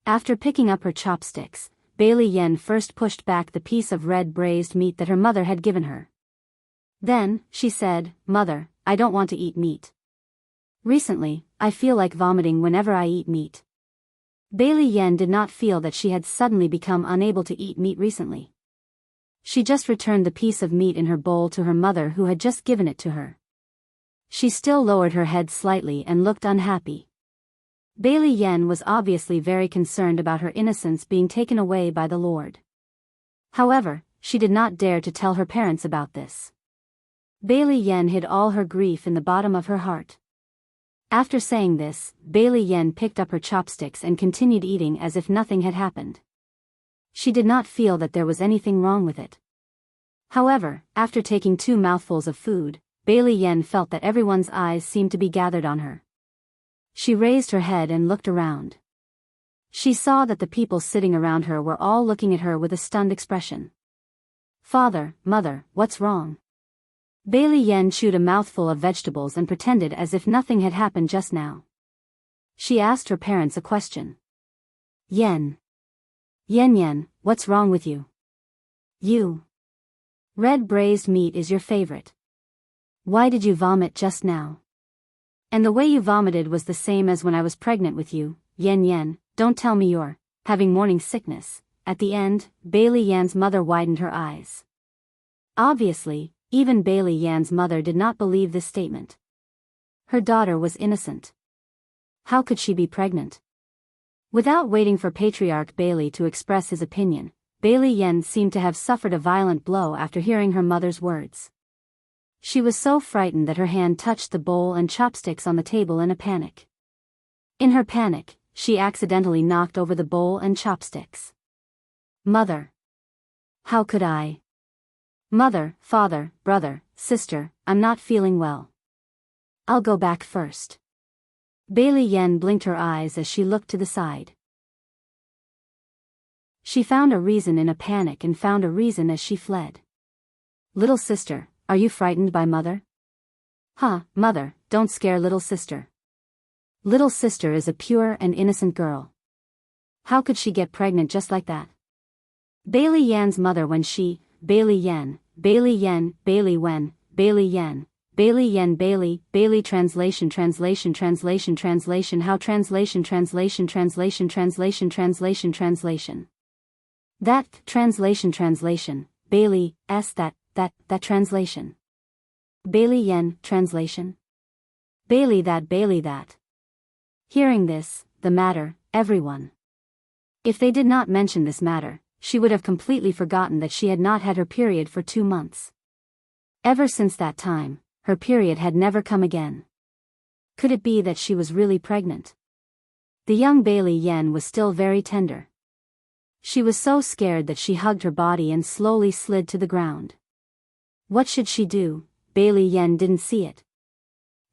After picking up her chopsticks, Bailey Yen first pushed back the piece of red braised meat that her mother had given her. Then, she said, "Mother, I don't want to eat meat. Recently, I feel like vomiting whenever I eat meat." Bailey Yen did not feel that she had suddenly become unable to eat meat recently. She just returned the piece of meat in her bowl to her mother who had just given it to her. She still lowered her head slightly and looked unhappy. Bailey Yen was obviously very concerned about her innocence being taken away by the Lord. However, she did not dare to tell her parents about this. Bailey Yen hid all her grief in the bottom of her heart. After saying this, Bailey Yen picked up her chopsticks and continued eating as if nothing had happened. She did not feel that there was anything wrong with it. However, after taking 2 mouthfuls of food, Bailey Yen felt that everyone's eyes seemed to be gathered on her. She raised her head and looked around. She saw that the people sitting around her were all looking at her with a stunned expression. "Father, Mother, what's wrong?" Bailey Yen chewed a mouthful of vegetables and pretended as if nothing had happened just now. She asked her parents a question. Yen, what's wrong with you? You. Red braised meat is your favorite. Why did you vomit just now? And the way you vomited was the same as when I was pregnant with you, Yen, don't tell me you're having morning sickness." At the end, Bailey Yan's mother widened her eyes. Obviously, even Bailey Yan's mother did not believe this statement. Her daughter was innocent. How could she be pregnant? Without waiting for Patriarch Bailey to express his opinion, Bailey Yen seemed to have suffered a violent blow after hearing her mother's words. She was so frightened that her hand touched the bowl and chopsticks on the table in a panic. In her panic, she accidentally knocked over the bowl and chopsticks. "Mother! How could I? Mother, father, brother, sister, I'm not feeling well. I'll go back first." Bailey Yen blinked her eyes as she looked to the side. She found a reason in a panic and found a reason as she fled. "Little sister, are you frightened by Mother?" "Huh, Mother, don't scare little sister. Little sister is a pure and innocent girl. How could she get pregnant just like that?" Bailey Yan's mother when she, Bailey Yen, Bailey Yen, Bailey Wen, Bailey Yen, Bailey Yen Bailey translation how translation That translation Bailey s that translation. Bailey Yen translation. Bailey that. Hearing this, the matter, everyone. If they did not mention this matter, she would have completely forgotten that she had not had her period for 2 months. Ever since that time, her period had never come again. Could it be that she was really pregnant? The young Bailey Yen was still very tender. She was so scared that she hugged her body and slowly slid to the ground. What should she do? Bailey Yen didn't see it.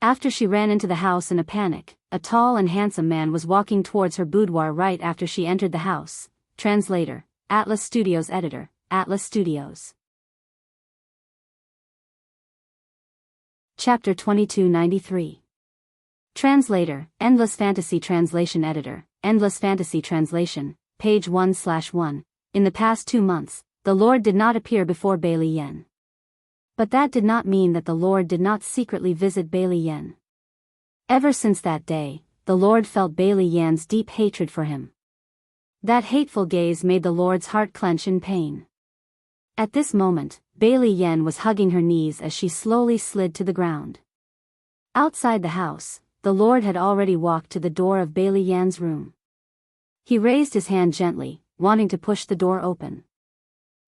After she ran into the house in a panic, a tall and handsome man was walking towards her boudoir right after she entered the house. Translator, Atlas Studios Editor, Atlas Studios. Chapter 2293. Translator, Endless Fantasy Translation Editor, Endless Fantasy Translation, page 1/1. In the past 2 months, the Lord did not appear before Bailey Yen. But that did not mean that the Lord did not secretly visit Bailey Yen. Ever since that day, the Lord felt Bailey Yan's deep hatred for him. That hateful gaze made the Lord's heart clench in pain. At this moment, Bailey Yen was hugging her knees as she slowly slid to the ground. Outside the house, the Lord had already walked to the door of Bailey Yan's room. He raised his hand gently, wanting to push the door open.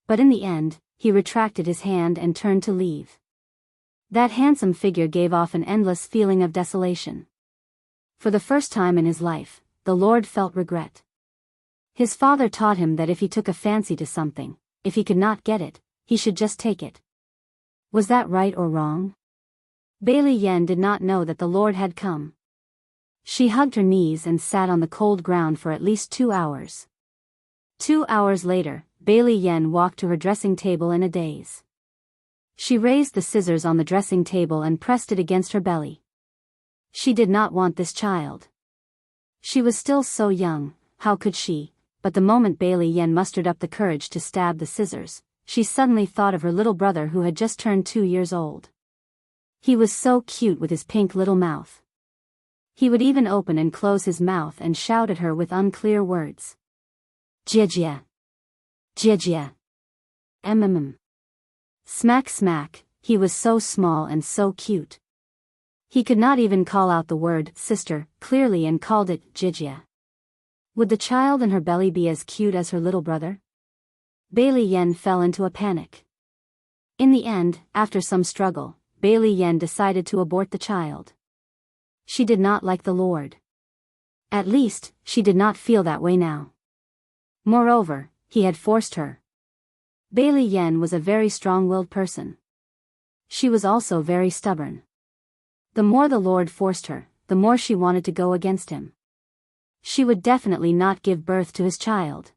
But in the end, he retracted his hand and turned to leave. That handsome figure gave off an endless feeling of desolation. For the first time in his life, the Lord felt regret. His father taught him that if he took a fancy to something, if he could not get it, he should just take it. Was that right or wrong? Bailey Yen did not know that the Lord had come. She hugged her knees and sat on the cold ground for at least 2 hours. 2 hours later, Bailey Yen walked to her dressing table in a daze. She raised the scissors on the dressing table and pressed it against her belly. She did not want this child. She was still so young, how could she? But the moment Bailey Yen mustered up the courage to stab the scissors, she suddenly thought of her little brother who had just turned 2 years old. He was so cute with his pink little mouth. He would even open and close his mouth and shout at her with unclear words. Jijia. Jijia. Smack smack, he was so small and so cute. He could not even call out the word sister clearly and called it Jijia. Would the child in her belly be as cute as her little brother? Bailey Yen fell into a panic. In the end, after some struggle, Bailey Yen decided to abort the child. She did not like the Lord. At least, she did not feel that way now. Moreover, he had forced her. Bailey Yen was a very strong-willed person. She was also very stubborn. The more the Lord forced her, the more she wanted to go against him. She would definitely not give birth to his child.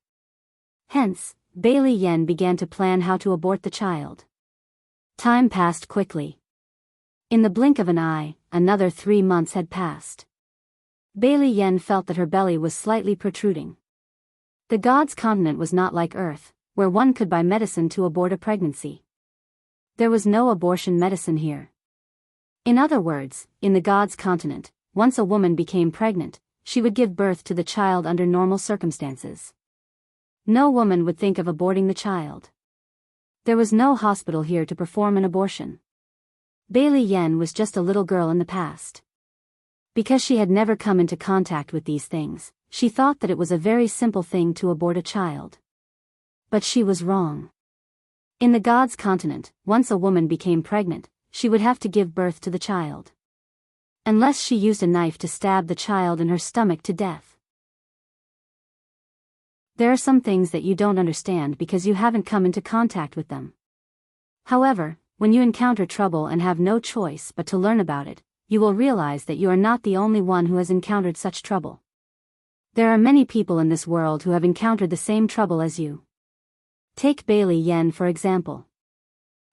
Hence, Bailey Yen began to plan how to abort the child. Time passed quickly. In the blink of an eye, another 3 months had passed. Bailey Yen felt that her belly was slightly protruding. The God's continent was not like Earth, where one could buy medicine to abort a pregnancy. There was no abortion medicine here. In other words, in the God's continent, once a woman became pregnant, she would give birth to the child under normal circumstances. No woman would think of aborting the child. There was no hospital here to perform an abortion. Bailey Yen was just a little girl in the past. Because she had never come into contact with these things, she thought that it was a very simple thing to abort a child. But she was wrong. In the God's continent, once a woman became pregnant, she would have to give birth to the child. Unless she used a knife to stab the child in her stomach to death. There are some things that you don't understand because you haven't come into contact with them. However, when you encounter trouble and have no choice but to learn about it, you will realize that you are not the only one who has encountered such trouble. There are many people in this world who have encountered the same trouble as you. Take Bailey Yen for example.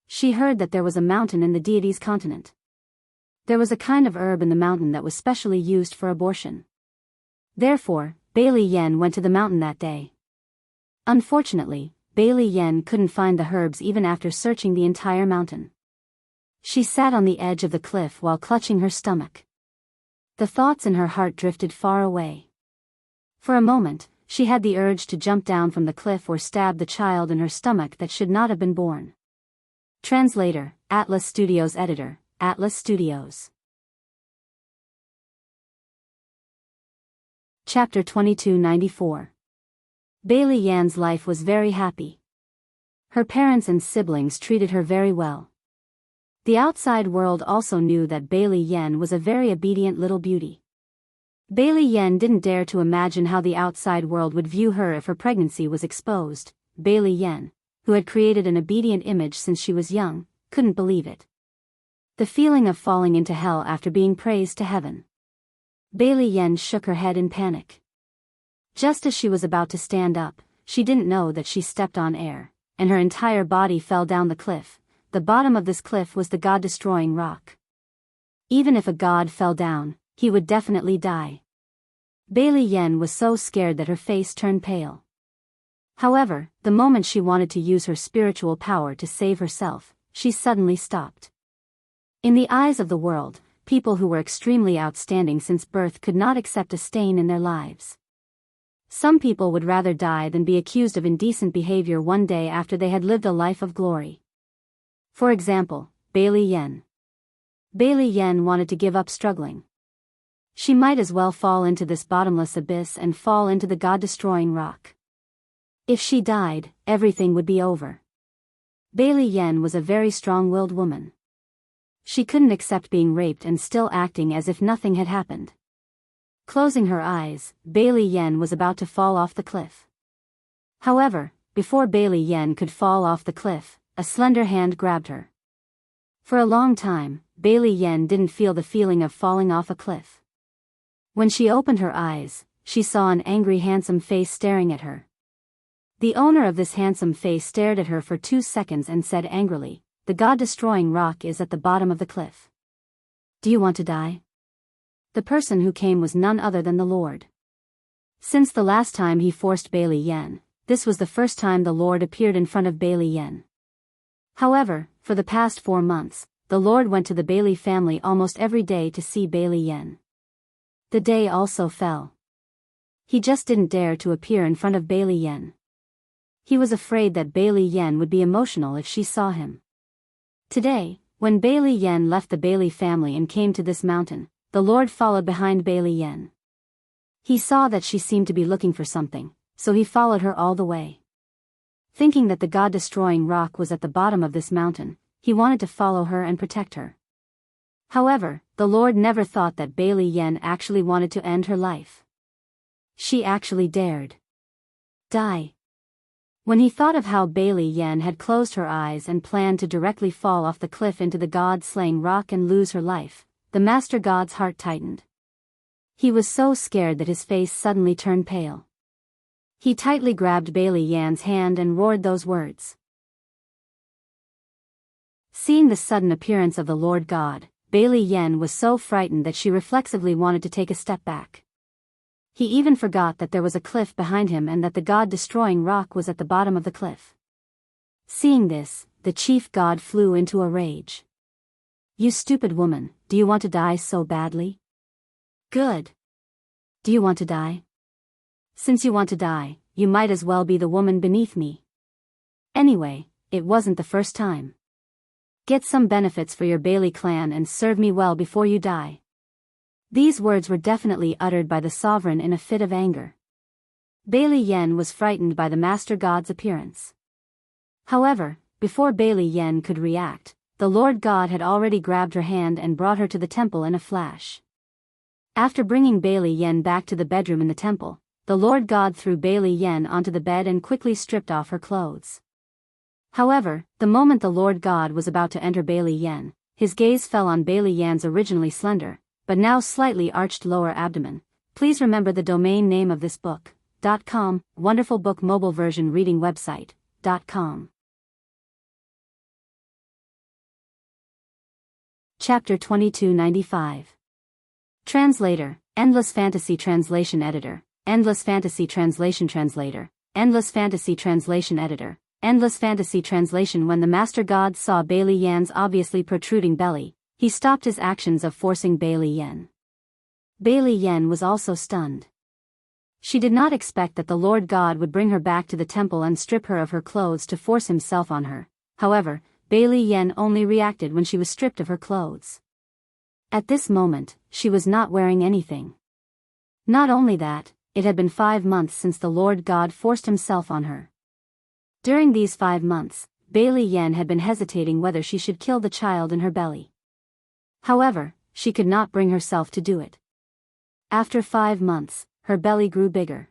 She heard that there was a mountain in the deity's continent. There was a kind of herb in the mountain that was specially used for abortion. Therefore, Bailey Yen went to the mountain that day. Unfortunately, Bailey Yen couldn't find the herbs even after searching the entire mountain. She sat on the edge of the cliff while clutching her stomach. The thoughts in her heart drifted far away. For a moment, she had the urge to jump down from the cliff or stab the child in her stomach that should not have been born. Translator, Atlas Studios Editor, Atlas Studios. Chapter 2294. Bailey Yan's life was very happy. Her parents and siblings treated her very well. The outside world also knew that Bailey Yen was a very obedient little beauty. Bailey Yen didn't dare to imagine how the outside world would view her if her pregnancy was exposed. Bailey Yen, who had created an obedient image since she was young, couldn't believe it. The feeling of falling into hell after being praised to heaven. Bailey Yen shook her head in panic. Just as she was about to stand up, she didn't know that she stepped on air, and her entire body fell down the cliff. The bottom of this cliff was the god-destroying rock. Even if a god fell down, he would definitely die. Bailey Yen was so scared that her face turned pale. However, the moment she wanted to use her spiritual power to save herself, she suddenly stopped. In the eyes of the world, people who were extremely outstanding since birth could not accept a stain in their lives. Some people would rather die than be accused of indecent behavior one day after they had lived a life of glory. For example, Bailey Yen. Bailey Yen wanted to give up struggling. She might as well fall into this bottomless abyss and fall into the god-destroying rock. If she died, everything would be over. Bailey Yen was a very strong-willed woman. She couldn't accept being raped and still acting as if nothing had happened. Closing her eyes, Bailey Yen was about to fall off the cliff. However, before Bailey Yen could fall off the cliff, a slender hand grabbed her. For a long time, Bailey Yen didn't feel the feeling of falling off a cliff. When she opened her eyes, she saw an angry handsome face staring at her. The owner of this handsome face stared at her for 2 seconds and said angrily, "The God-destroying rock is at the bottom of the cliff. Do you want to die?" The person who came was none other than the Lord. Since the last time he forced Bailey Yen, this was the first time the Lord appeared in front of Bailey Yen. However, for the past 4 months, the Lord went to the Bailey family almost every day to see Bailey Yen. The day also fell. He just didn't dare to appear in front of Bailey Yen. He was afraid that Bailey Yen would be emotional if she saw him. Today, when Bailey Yen left the Bailey family and came to this mountain, the Lord followed behind Bailey Yen. He saw that she seemed to be looking for something, so he followed her all the way. Thinking that the God-destroying rock was at the bottom of this mountain, he wanted to follow her and protect her. However, the Lord never thought that Bailey Yen actually wanted to end her life. She actually dared die. When he thought of how Bailey Yen had closed her eyes and planned to directly fall off the cliff into the God-slaying rock and lose her life, the Master God's heart tightened. He was so scared that his face suddenly turned pale. He tightly grabbed Bailey Yan's hand and roared those words. Seeing the sudden appearance of the Lord God, Bailey Yen was so frightened that she reflexively wanted to take a step back. He even forgot that there was a cliff behind him and that the God-destroying rock was at the bottom of the cliff. Seeing this, the chief god flew into a rage. "You stupid woman, do you want to die so badly? Good. Do you want to die? Since you want to die, you might as well be the woman beneath me. Anyway, it wasn't the first time. Get some benefits for your Bailey clan and serve me well before you die." These words were definitely uttered by the sovereign in a fit of anger. Bailey Yen was frightened by the Master God's appearance. However, before Bailey Yen could react, the Lord God had already grabbed her hand and brought her to the temple in a flash. After bringing Bailey Yen back to the bedroom in the temple, the Lord God threw Bailey Yen onto the bed and quickly stripped off her clothes. However, the moment the Lord God was about to enter Bailey Yen, his gaze fell on Bailey Yen's originally slender, but now slightly arched lower abdomen. Please remember the domain name of this book, .com, Wonderful Book Mobile Version Reading Website, .com. Chapter 2295. Translator, Endless Fantasy Translation Editor, Endless Fantasy Translation Translator, Endless Fantasy Translation Editor, Endless Fantasy Translation. When the Master God saw Bailey Yan's obviously protruding belly, he stopped his actions of forcing Bailey Yen. Bailey Yen was also stunned. She did not expect that the Lord God would bring her back to the temple and strip her of her clothes to force himself on her. However, Bailey Yen only reacted when she was stripped of her clothes. At this moment, she was not wearing anything. Not only that, it had been 5 months since the Lord God forced himself on her. During these 5 months, Bailey Yen had been hesitating whether she should kill the child in her belly. However, she could not bring herself to do it. After 5 months, her belly grew bigger.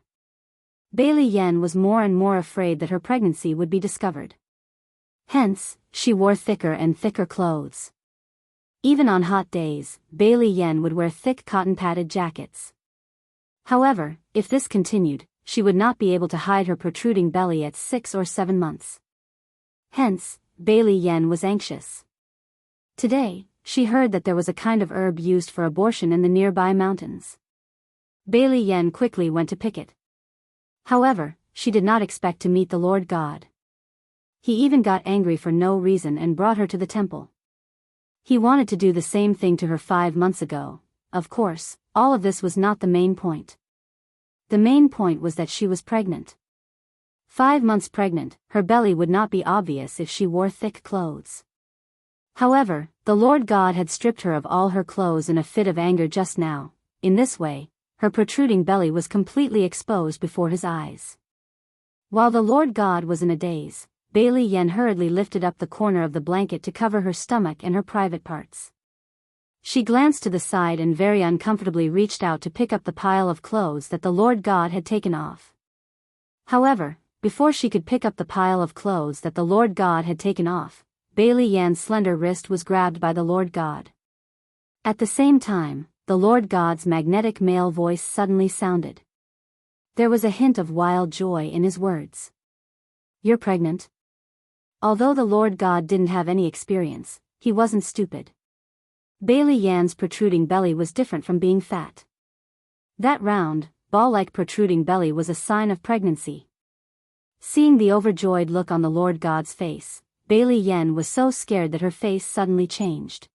Bailey Yen was more and more afraid that her pregnancy would be discovered. Hence, she wore thicker and thicker clothes. Even on hot days, Bailey Yen would wear thick cotton-padded jackets. However, if this continued, she would not be able to hide her protruding belly at 6 or 7 months. Hence, Bailey Yen was anxious. Today, she heard that there was a kind of herb used for abortion in the nearby mountains. Bailey Yen quickly went to pick it. However, she did not expect to meet the Lord God. He even got angry for no reason and brought her to the temple. He wanted to do the same thing to her 5 months ago. Of course, all of this was not the main point. The main point was that she was pregnant. 5 months pregnant, her belly would not be obvious if she wore thick clothes. However, the Lord God had stripped her of all her clothes in a fit of anger just now. In this way, her protruding belly was completely exposed before his eyes. While the Lord God was in a daze, Bailey Yen hurriedly lifted up the corner of the blanket to cover her stomach and her private parts. She glanced to the side and very uncomfortably reached out to pick up the pile of clothes that the Lord God had taken off. However, before she could pick up the pile of clothes that the Lord God had taken off, Bailey Yan's slender wrist was grabbed by the Lord God. At the same time, the Lord God's magnetic male voice suddenly sounded. There was a hint of wild joy in his words. "You're pregnant?" Although the Lord God didn't have any experience, he wasn't stupid. Bailey Yan's protruding belly was different from being fat. That round, ball-like protruding belly was a sign of pregnancy. Seeing the overjoyed look on the Lord God's face, Bailey Yan was so scared that her face suddenly changed.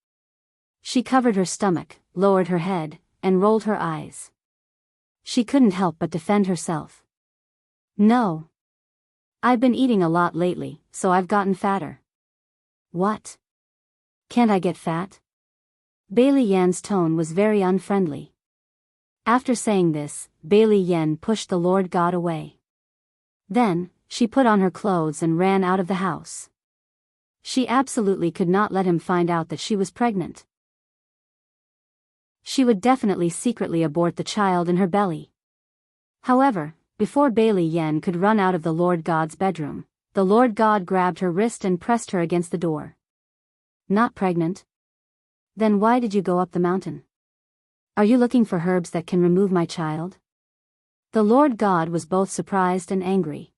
She covered her stomach, lowered her head, and rolled her eyes. She couldn't help but defend herself. "No. I've been eating a lot lately, so I've gotten fatter." "What? Can't I get fat?" Bailey Yan's tone was very unfriendly. After saying this, Bailey Yan pushed the Lord God away. Then, she put on her clothes and ran out of the house. She absolutely could not let him find out that she was pregnant. She would definitely secretly abort the child in her belly. However, before Bailey Yan could run out of the Lord God's bedroom, the Lord God grabbed her wrist and pressed her against the door. "Not pregnant? Then why did you go up the mountain? Are you looking for herbs that can remove my child?" The Lord God was both surprised and angry.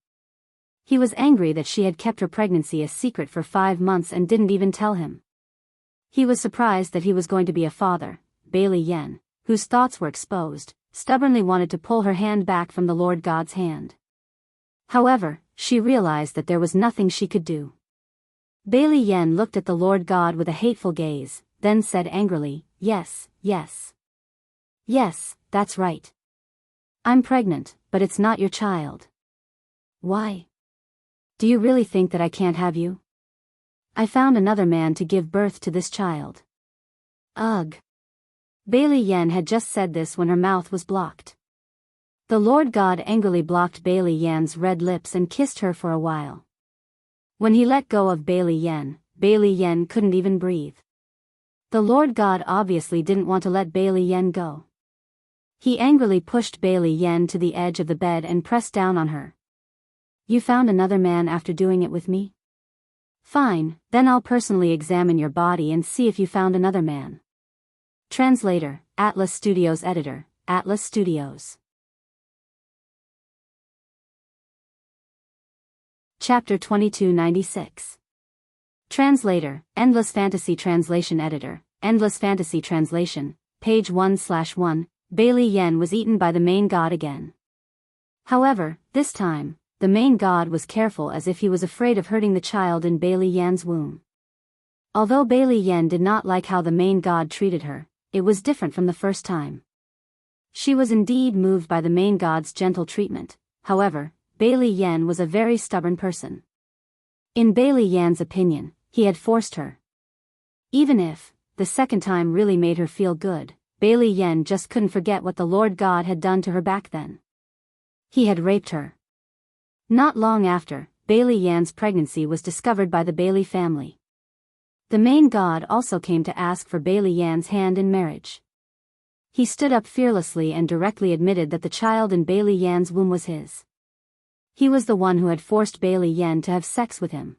He was angry that she had kept her pregnancy a secret for 5 months and didn't even tell him. He was surprised that he was going to be a father. Bailey Yan, whose thoughts were exposed, stubbornly wanted to pull her hand back from the Lord God's hand. However, she realized that there was nothing she could do. Bailey Yan looked at the Lord God with a hateful gaze, then said angrily, "Yes, yes. Yes, that's right. I'm pregnant, but it's not your child." "Why? Do you really think that I can't have you? I found another man to give birth to this child." "Ugh." Bailey Yan had just said this when her mouth was blocked. The Lord God angrily blocked Bailey Yan's red lips and kissed her for a while. When he let go of Bailey Yan couldn't even breathe. The Lord God obviously didn't want to let Bailey Yan go. He angrily pushed Bailey Yan to the edge of the bed and pressed down on her. "You found another man after doing it with me? Fine, then I'll personally examine your body and see if you found another man." Translator, Atlas Studios Editor, Atlas Studios. Chapter 2296. Translator, Endless Fantasy Translation Editor, Endless Fantasy Translation, page 1/1. Bailey Yan was eaten by the main god again. However, this time, the main god was careful as if he was afraid of hurting the child in Bailey Yan's womb. Although Bailey Yan did not like how the main god treated her, it was different from the first time. She was indeed moved by the main god's gentle treatment. However, Bailey Yan was a very stubborn person. In Bailey Yan's opinion, he had forced her. Even if, the second time really made her feel good, Bailey Yan just couldn't forget what the Lord God had done to her back then. He had raped her. Not long after, Bailey Yan's pregnancy was discovered by the Bailey family. The main god also came to ask for Bailey Yan's hand in marriage. He stood up fearlessly and directly admitted that the child in Bailey Yan's womb was his. He was the one who had forced Bailey Yan to have sex with him.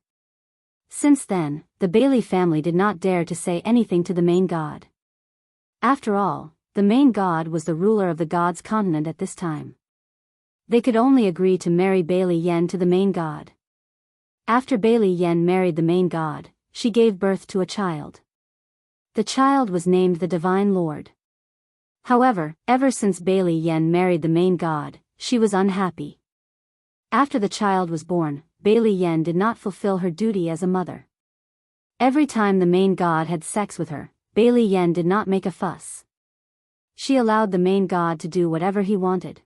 Since then, the Bailey family did not dare to say anything to the main god. After all, the main god was the ruler of the gods' continent at this time. They could only agree to marry Bailey Yan to the main god. After Bailey Yan married the main god, she gave birth to a child. The child was named the Divine Lord. However, ever since Bailey Yan married the main god, she was unhappy. After the child was born, Bailey Yan did not fulfill her duty as a mother. Every time the main god had sex with her, Bailey Yan did not make a fuss. She allowed the main god to do whatever he wanted.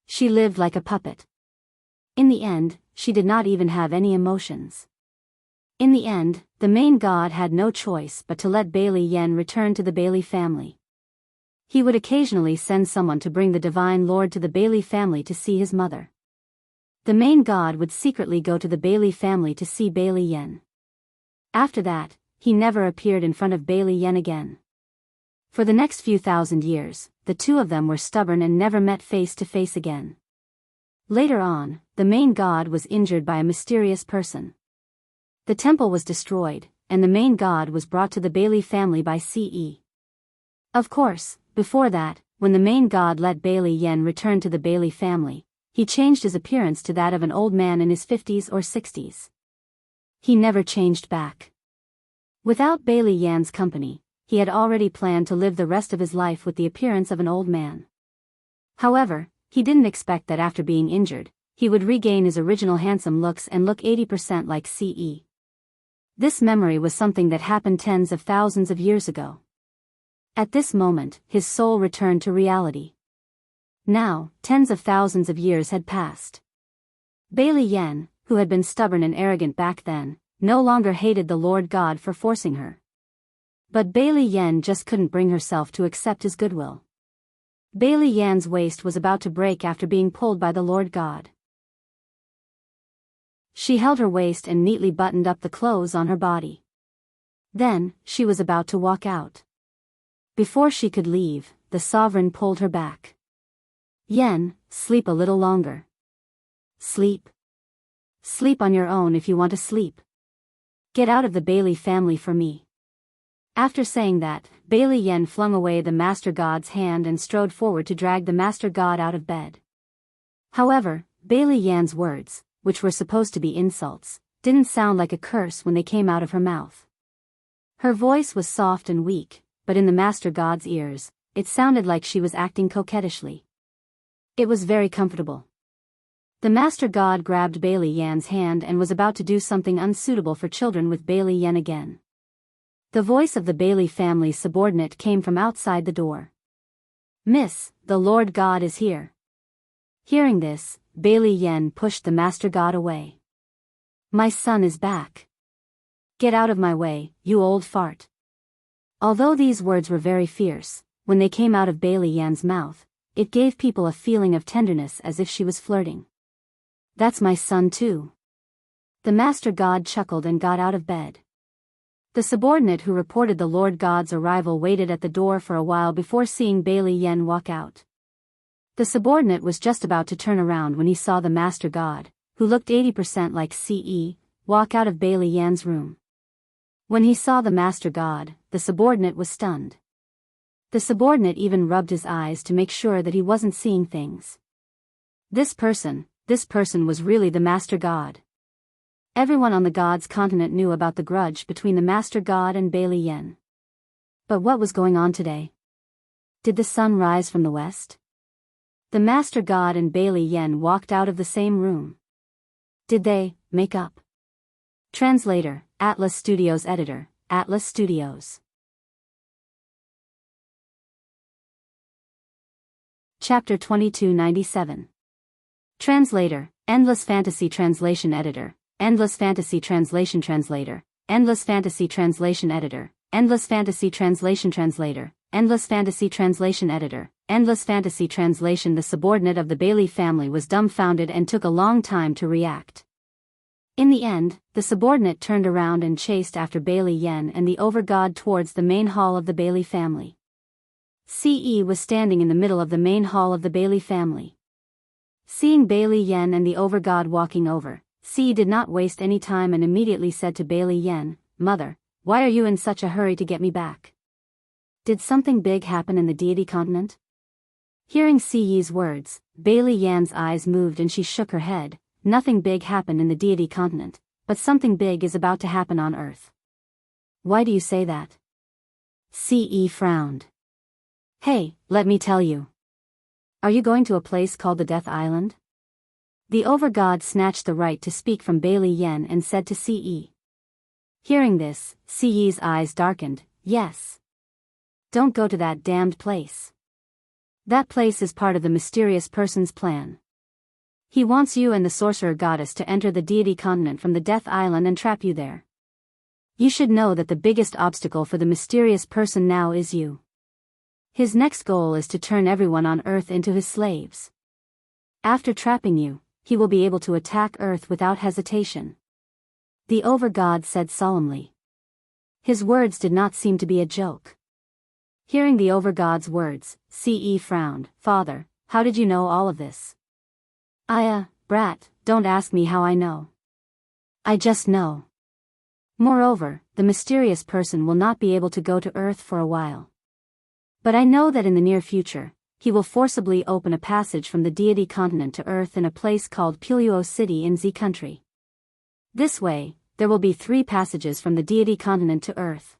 She lived like a puppet. In the end, she did not even have any emotions. In the end, the main god had no choice but to let Bailey Yan return to the Bailey family. He would occasionally send someone to bring the Divine Lord to the Bailey family to see his mother. The main god would secretly go to the Bailey family to see Bailey Yan. After that, he never appeared in front of Bailey Yan again. For the next few thousand years, the two of them were stubborn and never met face to face again. Later on, the main god was injured by a mysterious person. The temple was destroyed, and the main god was brought to the Bailey family by Ce. Of course, before that, when the main god let Bailey Yen return to the Bailey family, he changed his appearance to that of an old man in his 50s or 60s. He never changed back. Without Bailey Yan's company, he had already planned to live the rest of his life with the appearance of an old man. However, he didn't expect that after being injured, he would regain his original handsome looks and look 80% like Ce. This memory was something that happened tens of thousands of years ago. At this moment, his soul returned to reality. Now, tens of thousands of years had passed. Bailey Yen, who had been stubborn and arrogant back then, no longer hated the Lord God for forcing her. But Bailey Yen just couldn't bring herself to accept his goodwill. Bailey Yan's waist was about to break after being pulled by the Lord God. She held her waist and neatly buttoned up the clothes on her body. Then, she was about to walk out. Before she could leave, the sovereign pulled her back. Yen, sleep a little longer. Sleep. Sleep on your own if you want to sleep. Get out of the Bailey family for me. After saying that, Bailey Yen flung away the Master God's hand and strode forward to drag the Master God out of bed. However, Bailey Yan's words, which were supposed to be insults, didn't sound like a curse when they came out of her mouth. Her voice was soft and weak, but in the Master God's ears, it sounded like she was acting coquettishly. It was very comfortable. The Master God grabbed Bailey Yan's hand and was about to do something unsuitable for children with Bailey Yan again. The voice of the Bailey family subordinate came from outside the door. "Miss, the Lord God is here." Hearing this, Bailey Yen pushed the Master God away. "My son is back. Get out of my way, you old fart." Although these words were very fierce, when they came out of Bailey Yan's mouth, it gave people a feeling of tenderness as if she was flirting. "That's my son too." The Master God chuckled and got out of bed. The subordinate who reported the Lord God's arrival waited at the door for a while before seeing Bailey Yen walk out. The subordinate was just about to turn around when he saw the Master God, who looked 80% like Ce, walk out of Bailey Yan's room. When he saw the Master God, the subordinate was stunned. The subordinate even rubbed his eyes to make sure that he wasn't seeing things. This person was really the Master God. Everyone on the God's continent knew about the grudge between the Master God and Bailey Yen. But what was going on today? Did the sun rise from the west? The Master God and Bailey Yen walked out of the same room. Did they make up? Translator, Atlas Studios Editor, Atlas Studios. Chapter 2297. Translator, Endless Fantasy Translation Editor, Endless Fantasy Translation Translator, Endless Fantasy Translation Editor, Endless Fantasy Translation Translator, Endless Fantasy Translation Editor, Endless Fantasy Translation. The subordinate of the Bailey family was dumbfounded and took a long time to react. In the end, the subordinate turned around and chased after Bailey Yen and the overgod towards the main hall of the Bailey family. Ce was standing in the middle of the main hall of the Bailey family. Seeing Bailey Yen and the overgod walking over, Ce did not waste any time and immediately said to Bailey Yen, "Mother, why are you in such a hurry to get me back? Did something big happen in the deity continent?" Hearing Ce's words, Bailey Yan's eyes moved and she shook her head. "Nothing big happened in the deity continent, but something big is about to happen on Earth." "Why do you say that?" Ce frowned. "Hey, let me tell you. Are you going to a place called the Death Island?" The overgod snatched the right to speak from Bailey Yen and said to Ce. Hearing this, Ce's eyes darkened. "Yes. Don't go to that damned place. That place is part of the mysterious person's plan. He wants you and the sorcerer goddess to enter the deity continent from the Death Island and trap you there. You should know that the biggest obstacle for the mysterious person now is you. His next goal is to turn everyone on Earth into his slaves. After trapping you, he will be able to attack Earth without hesitation." The overgod said solemnly. His words did not seem to be a joke. Hearing the overgod's words, Ce frowned. Father, how did you know all of this? Brat, don't ask me how I know. I just know. Moreover, the mysterious person will not be able to go to Earth for a while. But I know that in the near future, he will forcibly open a passage from the deity continent to Earth in a place called Biyao City in Z country. This way, there will be 3 passages from the deity continent to Earth.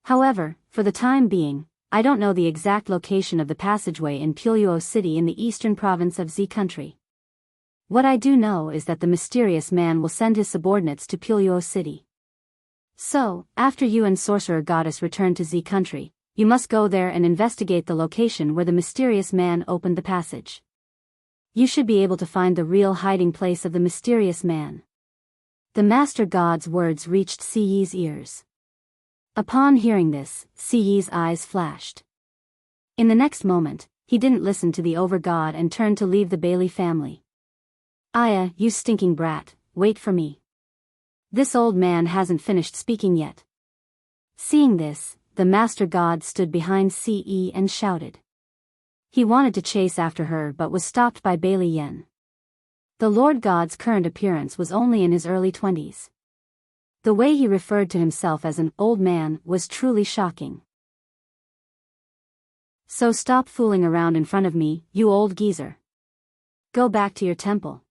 However, for the time being, I don't know the exact location of the passageway in Biyao City in the eastern province of Z country. What I do know is that the mysterious man will send his subordinates to Biyao City. So, after you and Sorcerer Goddess return to Z country, you must go there and investigate the location where the mysterious man opened the passage. You should be able to find the real hiding place of the mysterious man. The Master God's words reached Ce's ears. Upon hearing this, Ce's eyes flashed. In the next moment, he didn't listen to the overgod and turned to leave the Bailey family. You stinking brat, wait for me. This old man hasn't finished speaking yet. Seeing this, the Master God stood behind Ce and shouted. He wanted to chase after her but was stopped by Bailey Yen. The Lord God's current appearance was only in his early 20s. The way he referred to himself as an old man was truly shocking. So stop fooling around in front of me, you old geezer. Go back to your temple.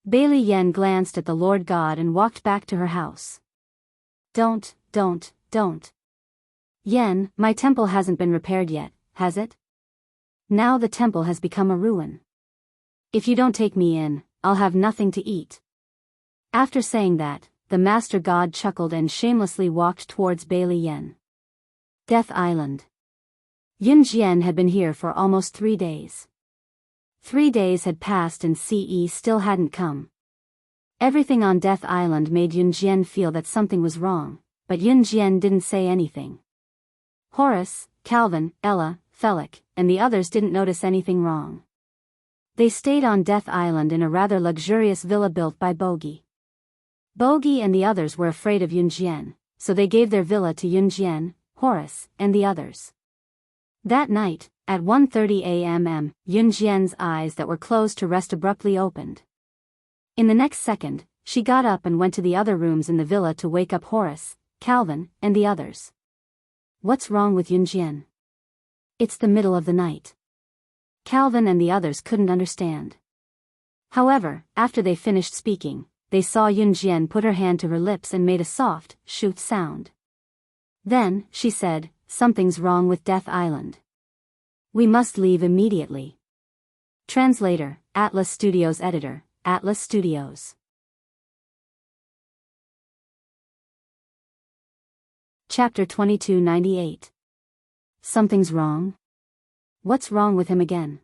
Bailey Yen glanced at the Lord God and walked back to her house. Don't. Yen, my temple hasn't been repaired yet, has it? Now the temple has become a ruin. If you don't take me in, I'll have nothing to eat. After saying that, the Master God chuckled and shamelessly walked towards Bailey Yen. Death Island. Yun Jian had been here for almost 3 days. 3 days had passed and Ce still hadn't come. Everything on Death Island made Yun Jian feel that something was wrong, but Yun Jian didn't say anything. Horace, Calvin, Ella, Felic, and the others didn't notice anything wrong. They stayed on Death Island in a rather luxurious villa built by Bogey. Bogey and the others were afraid of Yun Jian, so they gave their villa to Yun Jian, Horace, and the others. That night, at 1:30 a.m. Yun Jian's eyes that were closed to rest abruptly opened. In the next second, she got up and went to the other rooms in the villa to wake up Horace, Calvin, and the others. What's wrong with Yun Jian? It's the middle of the night. Calvin and the others couldn't understand. However, after they finished speaking, they saw Yun Jian put her hand to her lips and made a soft, shoot sound. Then, she said, something's wrong with Death Island. We must leave immediately. Translator, Atlas Studios Editor, Atlas Studios. Chapter 2298. Something's wrong? What's wrong with him again?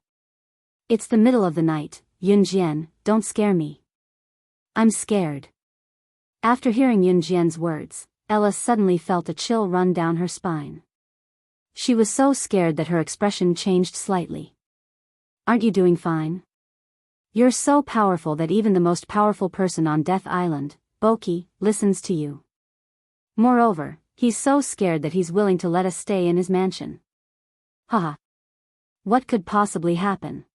It's the middle of the night, Yun Jian, don't scare me. I'm scared. After hearing Yun Jian's words, Ella suddenly felt a chill run down her spine. She was so scared that her expression changed slightly. Aren't you doing fine? You're so powerful that even the most powerful person on Death Island, Boki, listens to you. Moreover, he's so scared that he's willing to let us stay in his mansion. Haha. What could possibly happen?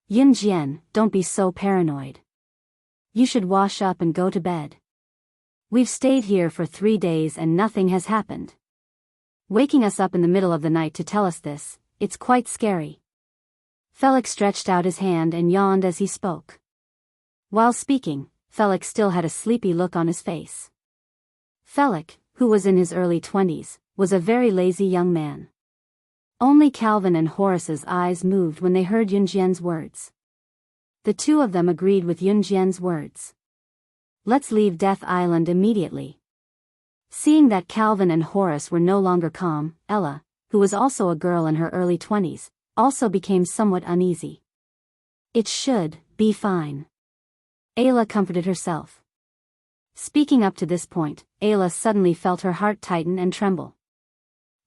Yun Jian, don't be so paranoid. You should wash up and go to bed. We've stayed here for 3 days and nothing has happened. Waking us up in the middle of the night to tell us this, it's quite scary. Felic stretched out his hand and yawned as he spoke. While speaking, Felic still had a sleepy look on his face. Felic, who was in his early 20s, was a very lazy young man. Only Calvin and Horace's eyes moved when they heard Yun Jian's words. The 2 of them agreed with Yun Jian's words. Let's leave Death Island immediately. Seeing that Calvin and Horace were no longer calm, Ella, who was also a girl in her early 20s, also became somewhat uneasy. It should be fine. Ayla comforted herself. Speaking up to this point, Ayla suddenly felt her heart tighten and tremble.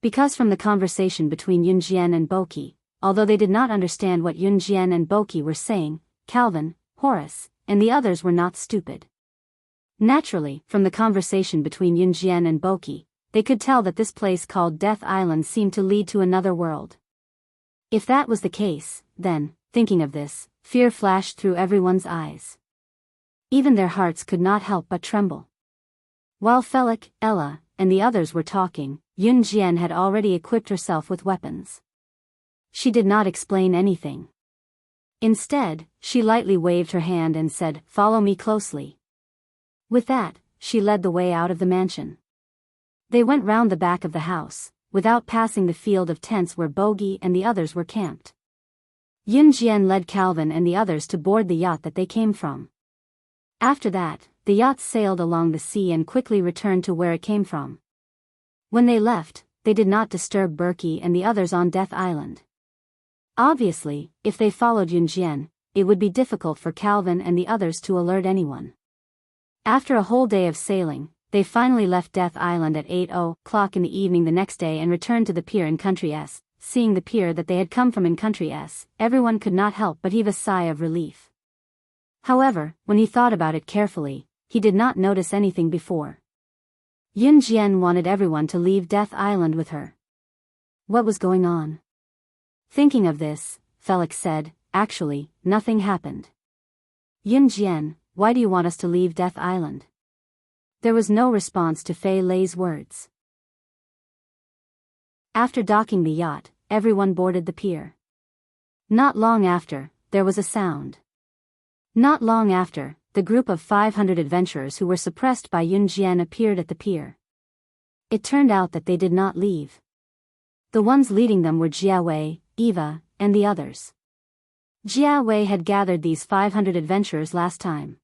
Because from the conversation between Yun Jian and Boki, although they did not understand what Yun Jian and Boki were saying, Calvin, Horace, and the others were not stupid. Naturally, from the conversation between Yun Jian and Boki, they could tell that this place called Death Island seemed to lead to another world. If that was the case, then, thinking of this, fear flashed through everyone's eyes. Even their hearts could not help but tremble. While Felix, Ella, and the others were talking, Yun Jian had already equipped herself with weapons. She did not explain anything. Instead, she lightly waved her hand and said, "Follow me closely." With that, she led the way out of the mansion. They went round the back of the house, without passing the field of tents where Bogey and the others were camped. Yun Jian led Calvin and the others to board the yacht that they came from. After that, the yacht sailed along the sea and quickly returned to where it came from. When they left, they did not disturb Berkey and the others on Death Island. Obviously, if they followed Yun Jian, it would be difficult for Calvin and the others to alert anyone. After a whole day of sailing, they finally left Death Island at 8:00 in the evening the next day and returned to the pier in Country S. Seeing the pier that they had come from in Country S, everyone could not help but heave a sigh of relief. However, when he thought about it carefully, he did not notice anything before. Yun Jian wanted everyone to leave Death Island with her. What was going on? Thinking of this, Felix said, "Actually, nothing happened." "Yun Jian, why do you want us to leave Death Island?" There was no response to Fei Lei's words. After docking the yacht, everyone boarded the pier. Not long after, there was a sound. Not long after, the group of 500 adventurers who were suppressed by Yun Jian appeared at the pier. It turned out that they did not leave. The ones leading them were Jia Wei, Eva, and the others. Jia Wei had gathered these 500 adventurers last time.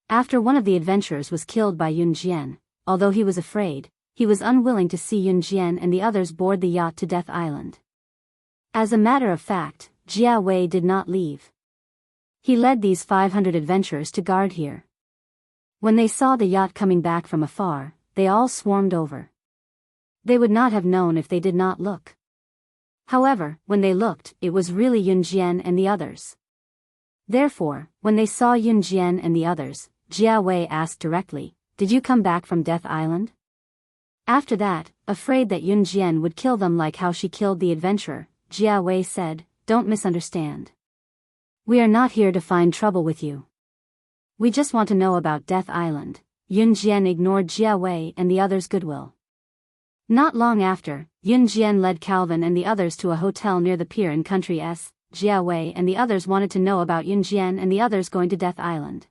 After one of the adventurers was killed by Yun Jian, although he was afraid, he was unwilling to see Yun Jian and the others board the yacht to Death Island. As a matter of fact, Jia Wei did not leave. He led these 500 adventurers to guard here. When they saw the yacht coming back from afar, they all swarmed over. They would not have known if they did not look. However, when they looked, it was really Yun Jian and the others. Therefore, when they saw Yun Jian and the others, Jia Wei asked directly, "Did you come back from Death Island?" After that, afraid that Yun Jian would kill them like how she killed the adventurer, Jia Wei said, "Don't misunderstand. We are not here to find trouble with you. We just want to know about Death Island." Yun Jian ignored Jia Wei and the others' goodwill. Not long after, Yun Jian led Calvin and the others to a hotel near the pier in Country S. Jia Wei and the others wanted to know about Yun Jian and the others going to Death Island.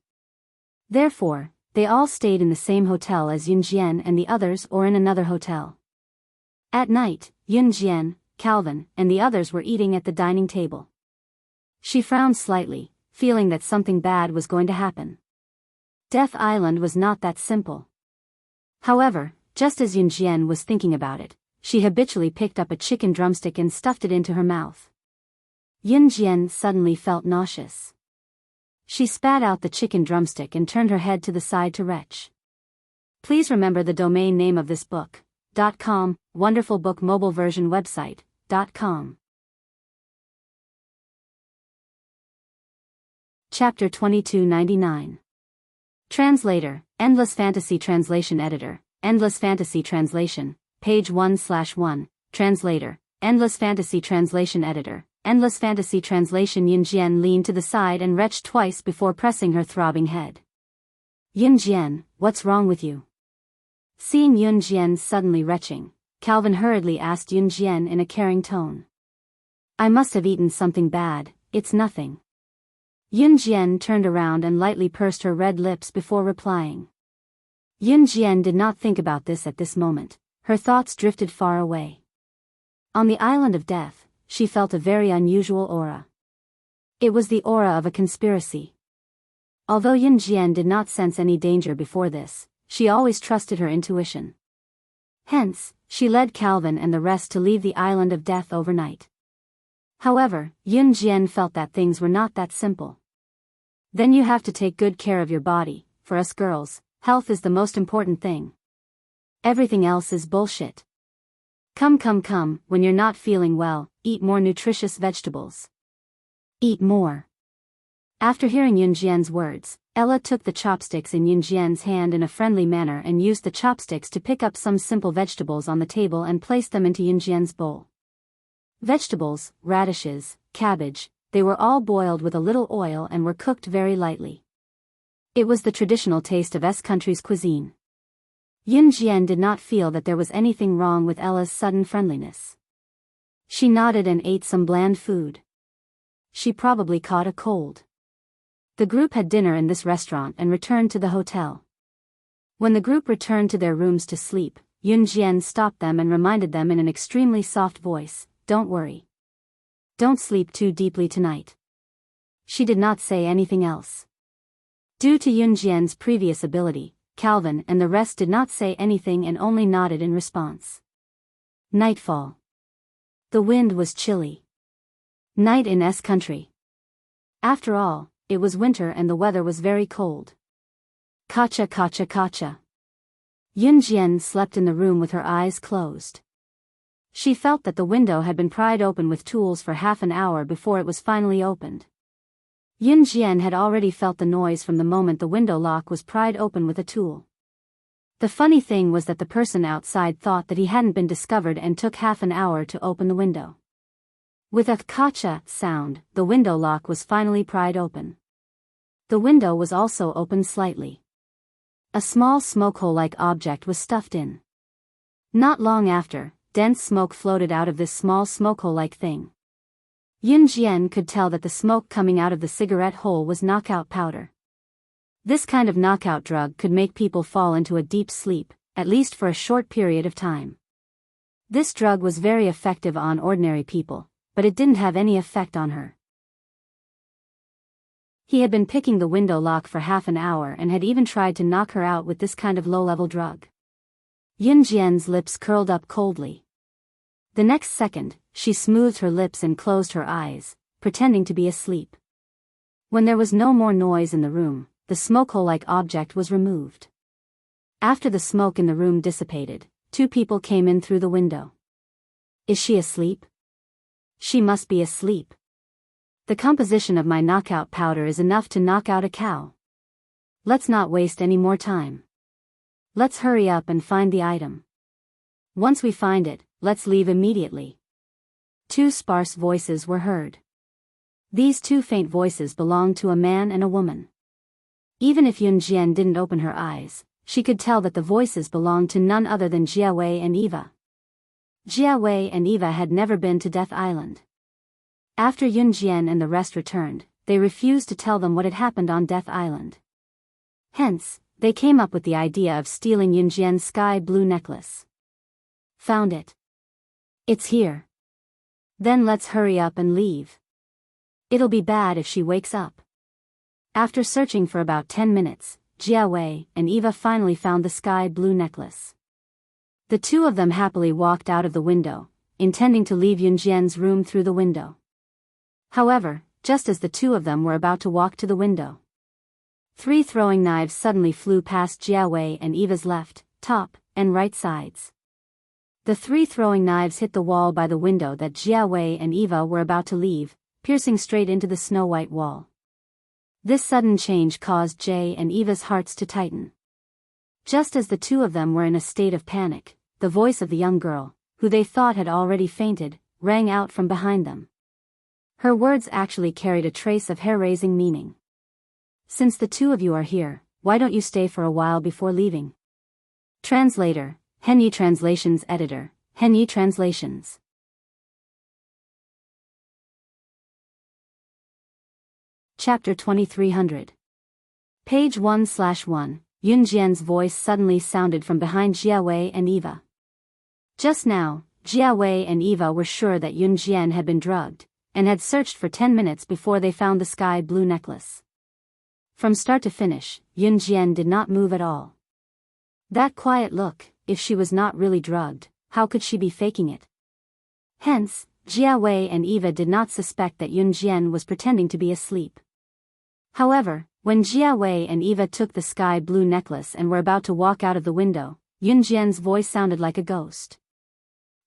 Therefore, they all stayed in the same hotel as Yun Jian and the others or in another hotel. At night, Yun Jian, Calvin, and the others were eating at the dining table. She frowned slightly, feeling that something bad was going to happen. Death Island was not that simple. However, just as Yun Jian was thinking about it, she habitually picked up a chicken drumstick and stuffed it into her mouth. Yun Jian suddenly felt nauseous. She spat out the chicken drumstick and turned her head to the side to retch. Please remember the domain name of this book, .com, Wonderful Book Mobile Version Website, .com. Chapter 2299. Translator, Endless Fantasy Translation Editor, Endless Fantasy Translation, page 1/1, Translator, Endless Fantasy Translation Editor, Endless Fantasy Translation. Yun Jian leaned to the side and retched twice before pressing her throbbing head. "Yun Jian, what's wrong with you?" Seeing Yun Jian suddenly retching, Calvin hurriedly asked Yun Jian in a caring tone. "I must have eaten something bad, it's nothing." Yun Jian turned around and lightly pursed her red lips before replying. Yun Jian did not think about this at this moment, her thoughts drifted far away. On the island of death, she felt a very unusual aura. It was the aura of a conspiracy. Although Yun Jian did not sense any danger before this, she always trusted her intuition. Hence, she led Calvin and the rest to leave the island of death overnight. However, Yun Jian felt that things were not that simple. Then you have to take good care of your body. For us girls, health is the most important thing. Everything else is bullshit. Come, when you're not feeling well, eat more nutritious vegetables. Eat more. After hearing Yun Jian's words, Ella took the chopsticks in Yunjian's hand in a friendly manner and used the chopsticks to pick up some simple vegetables on the table and place them into Yunjian's bowl. Vegetables, radishes, cabbage, they were all boiled with a little oil and were cooked very lightly. It was the traditional taste of S country's cuisine. Yunjian did not feel that there was anything wrong with Ella's sudden friendliness. She nodded and ate some bland food. She probably caught a cold. The group had dinner in this restaurant and returned to the hotel. When the group returned to their rooms to sleep, Yunjian stopped them and reminded them in an extremely soft voice, "Don't worry. Don't sleep too deeply tonight." She did not say anything else. Due to Yunjian's previous ability, Calvin and the rest did not say anything and only nodded in response. Nightfall. The wind was chilly. Night in S country. After all, it was winter and the weather was very cold. Kacha kacha kacha. Yunjian slept in the room with her eyes closed. She felt that the window had been pried open with tools for half an hour before it was finally opened. Yunjian had already felt the noise from the moment the window lock was pried open with a tool. The funny thing was that the person outside thought that he hadn't been discovered and took half an hour to open the window. With a kacha sound, the window lock was finally pried open. The window was also opened slightly. A small smoke-hole-like object was stuffed in. Not long after, dense smoke floated out of this small smoke-hole-like thing. Yunjian could tell that the smoke coming out of the cigarette hole was knockout powder. This kind of knockout drug could make people fall into a deep sleep, at least for a short period of time. This drug was very effective on ordinary people, but it didn't have any effect on her. He had been picking the window lock for half an hour and had even tried to knock her out with this kind of low-level drug. Yunjian's lips curled up coldly. The next second, she smoothed her lips and closed her eyes, pretending to be asleep. When there was no more noise in the room, the smoke-hole-like object was removed. After the smoke in the room dissipated, two people came in through the window. "Is she asleep?" "She must be asleep. The composition of my knockout powder is enough to knock out a cow. Let's not waste any more time. Let's hurry up and find the item. Once we find it, let's leave immediately." Two sparse voices were heard. These two faint voices belonged to a man and a woman. Even if Yunjian didn't open her eyes, she could tell that the voices belonged to none other than Jiawei and Eva. Jiawei and Eva had never been to Death Island. After Yunjian and the rest returned, they refused to tell them what had happened on Death Island. Hence, they came up with the idea of stealing Yunjian's sky blue necklace. "Found it. It's here. Then let's hurry up and leave. It'll be bad if she wakes up." After searching for about 10 minutes, Jiawei and Eva finally found the sky blue necklace. The two of them happily walked out of the window, intending to leave Yunjian's room through the window. However, just as the two of them were about to walk to the window, 3 throwing knives suddenly flew past Jiawei and Eva's left, top, and right sides. The 3 throwing knives hit the wall by the window that Jiawei and Eva were about to leave, piercing straight into the snow-white wall. This sudden change caused Jay and Eva's hearts to tighten. Just as the two of them were in a state of panic, the voice of the young girl, who they thought had already fainted, rang out from behind them. Her words actually carried a trace of hair-raising meaning. "Since the two of you are here, why don't you stay for a while before leaving?" Translator, Henyi Translations Editor, Henyi Translations. Chapter 2300. Page 1/1. Yunjian's voice suddenly sounded from behind Jiawei and Eva. Just now, Jiawei and Eva were sure that Yunjian had been drugged, and had searched for 10 minutes before they found the sky blue necklace. From start to finish, Yunjian did not move at all. That quiet look, if she was not really drugged, how could she be faking it? Hence, Jiawei and Eva did not suspect that Yunjian was pretending to be asleep. However, when Jiawei and Eva took the sky blue necklace and were about to walk out of the window, Yunjian's voice sounded like a ghost.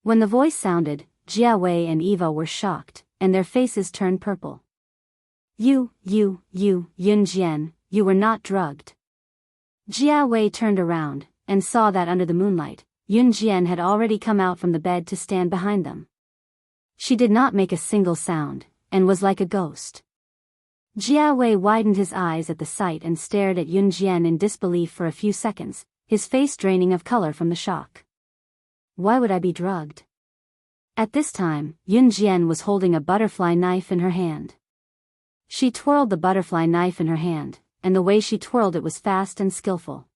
When the voice sounded, Jiawei and Eva were shocked, and their faces turned purple. You, Yunjian, you were not drugged. Jia Wei turned around, and saw that under the moonlight, Yun Jian had already come out from the bed to stand behind them. She did not make a single sound, and was like a ghost. Jia Wei widened his eyes at the sight and stared at Yun Jian in disbelief for a few seconds, his face draining of color from the shock. Why would I be drugged? At this time, Yun Jian was holding a butterfly knife in her hand. She twirled the butterfly knife in her hand, and the way she twirled it was fast and skillful.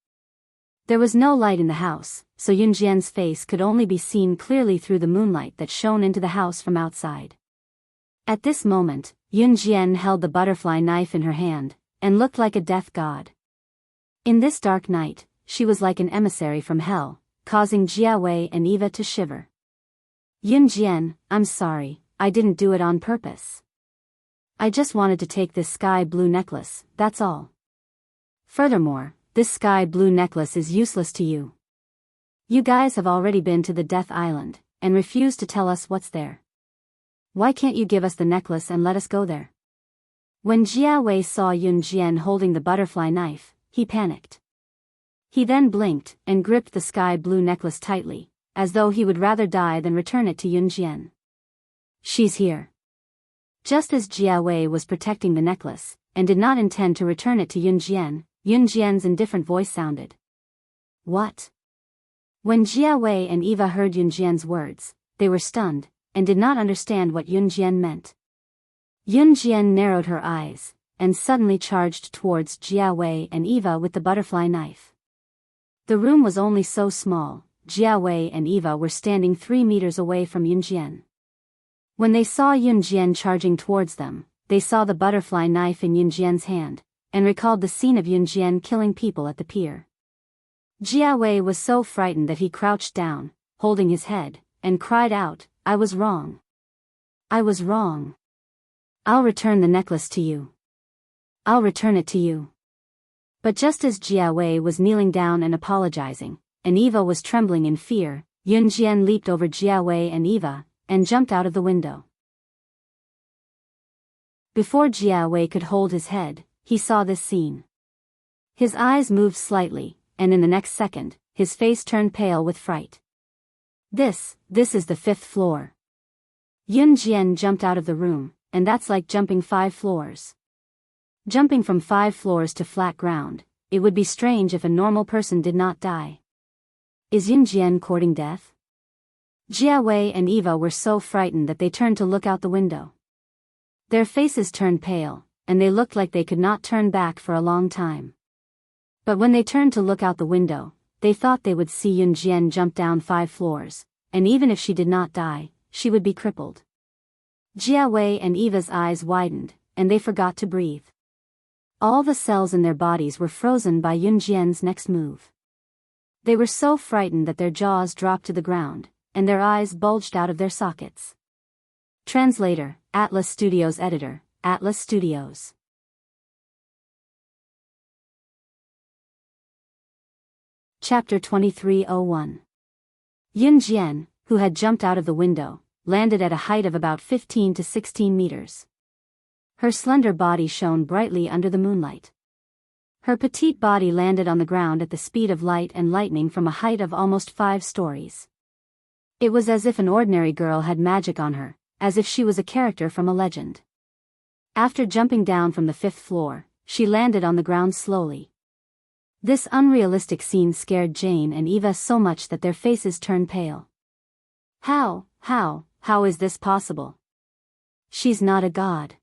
There was no light in the house, so Yun Jian's face could only be seen clearly through the moonlight that shone into the house from outside. At this moment, Yun Jian held the butterfly knife in her hand, and looked like a death god. In this dark night, she was like an emissary from hell, causing Jia Wei and Eva to shiver. Yun Jian, I'm sorry, I didn't do it on purpose. I just wanted to take this sky blue necklace, that's all. Furthermore, this sky blue necklace is useless to you. You guys have already been to the Death Island, and refused to tell us what's there. Why can't you give us the necklace and let us go there? When Jia Wei saw Yun Jian holding the butterfly knife, he panicked. He then blinked and gripped the sky blue necklace tightly, as though he would rather die than return it to Yun Jian. She's here. Just as Jia Wei was protecting the necklace, and did not intend to return it to Yun Jian's indifferent voice sounded. What? When Jia Wei and Eva heard Yun Jian's words, they were stunned, and did not understand what Yun Jian meant. Yun Jian narrowed her eyes, and suddenly charged towards Jia Wei and Eva with the butterfly knife. The room was only so small, Jia Wei and Eva were standing 3 meters away from Yun Jian. When they saw Yun Jian charging towards them, they saw the butterfly knife in Yun Jian's hand, and recalled the scene of Yun Jian killing people at the pier. Jia Wei was so frightened that he crouched down, holding his head, and cried out, I was wrong. I was wrong. I'll return the necklace to you. I'll return it to you. But just as Jia Wei was kneeling down and apologizing, and Eva was trembling in fear, Yun Jian leaped over Jia Wei and Eva, and jumped out of the window. Before Jia Wei could hold his head, he saw this scene. His eyes moved slightly, and in the next second, his face turned pale with fright. This is the 5th floor. Yun Jian jumped out of the room, and that's like jumping 5 floors. Jumping from 5 floors to flat ground, it would be strange if a normal person did not die. Is Yun Jian courting death? Jia Wei and Eva were so frightened that they turned to look out the window. Their faces turned pale, and they looked like they could not turn back for a long time. But when they turned to look out the window, they thought they would see Yun Jian jump down 5 floors, and even if she did not die, she would be crippled. Jia Wei and Eva's eyes widened, and they forgot to breathe. All the cells in their bodies were frozen by Yun Jian's next move. They were so frightened that their jaws dropped to the ground, and their eyes bulged out of their sockets. Translator, Atlas Studios Editor, Atlas Studios. Chapter 2301. Yun Jian, who had jumped out of the window, landed at a height of about 15 to 16 meters. Her slender body shone brightly under the moonlight. Her petite body landed on the ground at the speed of light and lightning from a height of almost 5 stories. It was as if an ordinary girl had magic on her, as if she was a character from a legend. After jumping down from the 5th floor, she landed on the ground slowly. This unrealistic scene scared Jane and Eva so much that their faces turned pale. How is this possible? She's not a god.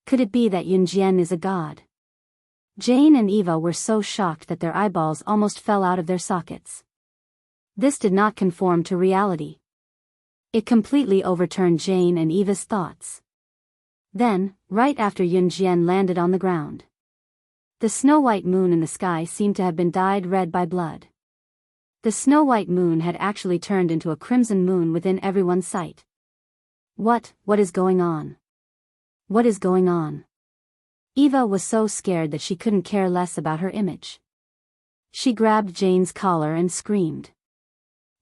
Could it be that Yun Jian is a god? Jane and Eva were so shocked that their eyeballs almost fell out of their sockets. This did not conform to reality. It completely overturned Jane and Eva's thoughts. Then, right after Yun Jian landed on the ground, the snow-white moon in the sky seemed to have been dyed red by blood. The snow-white moon had actually turned into a crimson moon within everyone's sight. What is going on? What is going on? Eva was so scared that she couldn't care less about her image. She grabbed Jane's collar and screamed.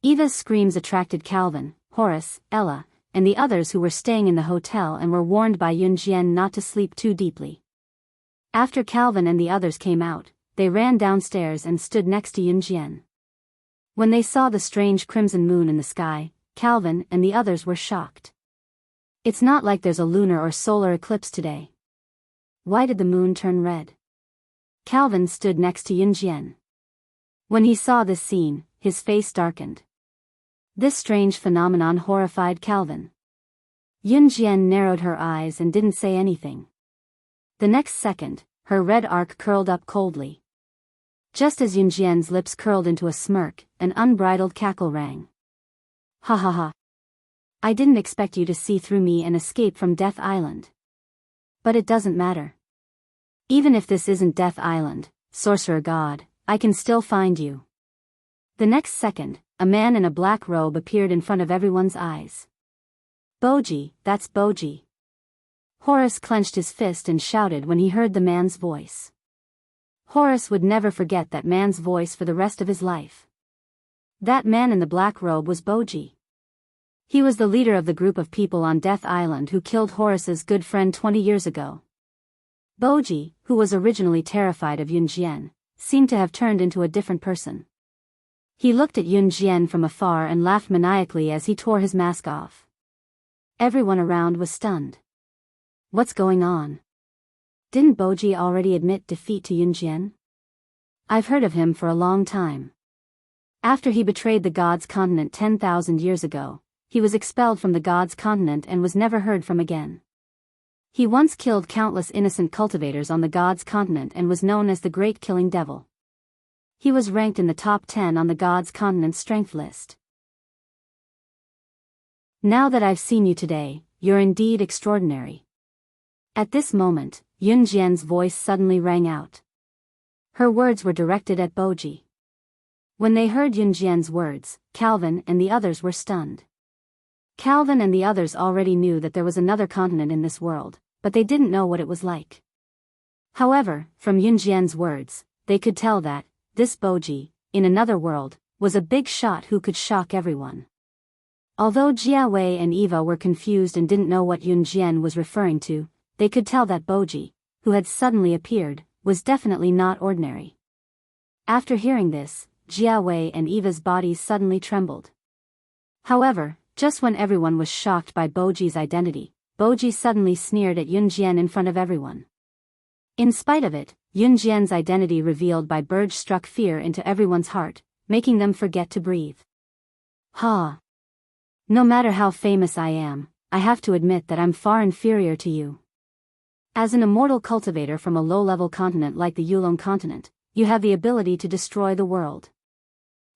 Eva's screams attracted Calvin, Horace, Ella, and the others who were staying in the hotel and were warned by Yun Jian not to sleep too deeply. After Calvin and the others came out, they ran downstairs and stood next to Yunjian. When they saw the strange crimson moon in the sky, Calvin and the others were shocked. It's not like there's a lunar or solar eclipse today. Why did the moon turn red? Calvin stood next to Yunjian. When he saw this scene, his face darkened. This strange phenomenon horrified Calvin. Yunjian narrowed her eyes and didn't say anything. The next second, her red arc curled up coldly. Just as Yunjian's lips curled into a smirk, an unbridled cackle rang. Ha ha ha. I didn't expect you to see through me and escape from Death Island. But it doesn't matter. Even if this isn't Death Island, Sorcerer God, I can still find you. The next second, a man in a black robe appeared in front of everyone's eyes. Boji, that's Boji. Horace clenched his fist and shouted when he heard the man's voice. Horace would never forget that man's voice for the rest of his life. That man in the black robe was Boji. He was the leader of the group of people on Death Island who killed Horace's good friend 20 years ago. Boji, who was originally terrified of Yunjian, seemed to have turned into a different person. He looked at Yunjian from afar and laughed maniacally as he tore his mask off. Everyone around was stunned. What's going on? Didn't Boji already admit defeat to Yunjian? I've heard of him for a long time. After he betrayed the God's continent 10,000 years ago, he was expelled from the God's continent and was never heard from again. He once killed countless innocent cultivators on the God's continent and was known as the Great Killing Devil. He was ranked in the top 10 on the God's continent's strength list. Now that I've seen you today, you're indeed extraordinary. At this moment, Yunjian's voice suddenly rang out. Her words were directed at Boji. When they heard Yunjian's words, Calvin and the others were stunned. Calvin and the others already knew that there was another continent in this world, but they didn't know what it was like. However, from Yunjian's words, they could tell that, this Boji, in another world, was a big shot who could shock everyone. Although Jiawei and Eva were confused and didn't know what Yunjian was referring to, they could tell that Boji, who had suddenly appeared, was definitely not ordinary. After hearing this, Jiawei and Eva's bodies suddenly trembled. However, just when everyone was shocked by Boji's identity, Boji suddenly sneered at Yunjian in front of everyone. In spite of it, Yunjian's identity revealed by Burge struck fear into everyone's heart, making them forget to breathe. Ha! No matter how famous I am, I have to admit that I'm far inferior to you. As an immortal cultivator from a low-level continent like the Yulong continent, you have the ability to destroy the world.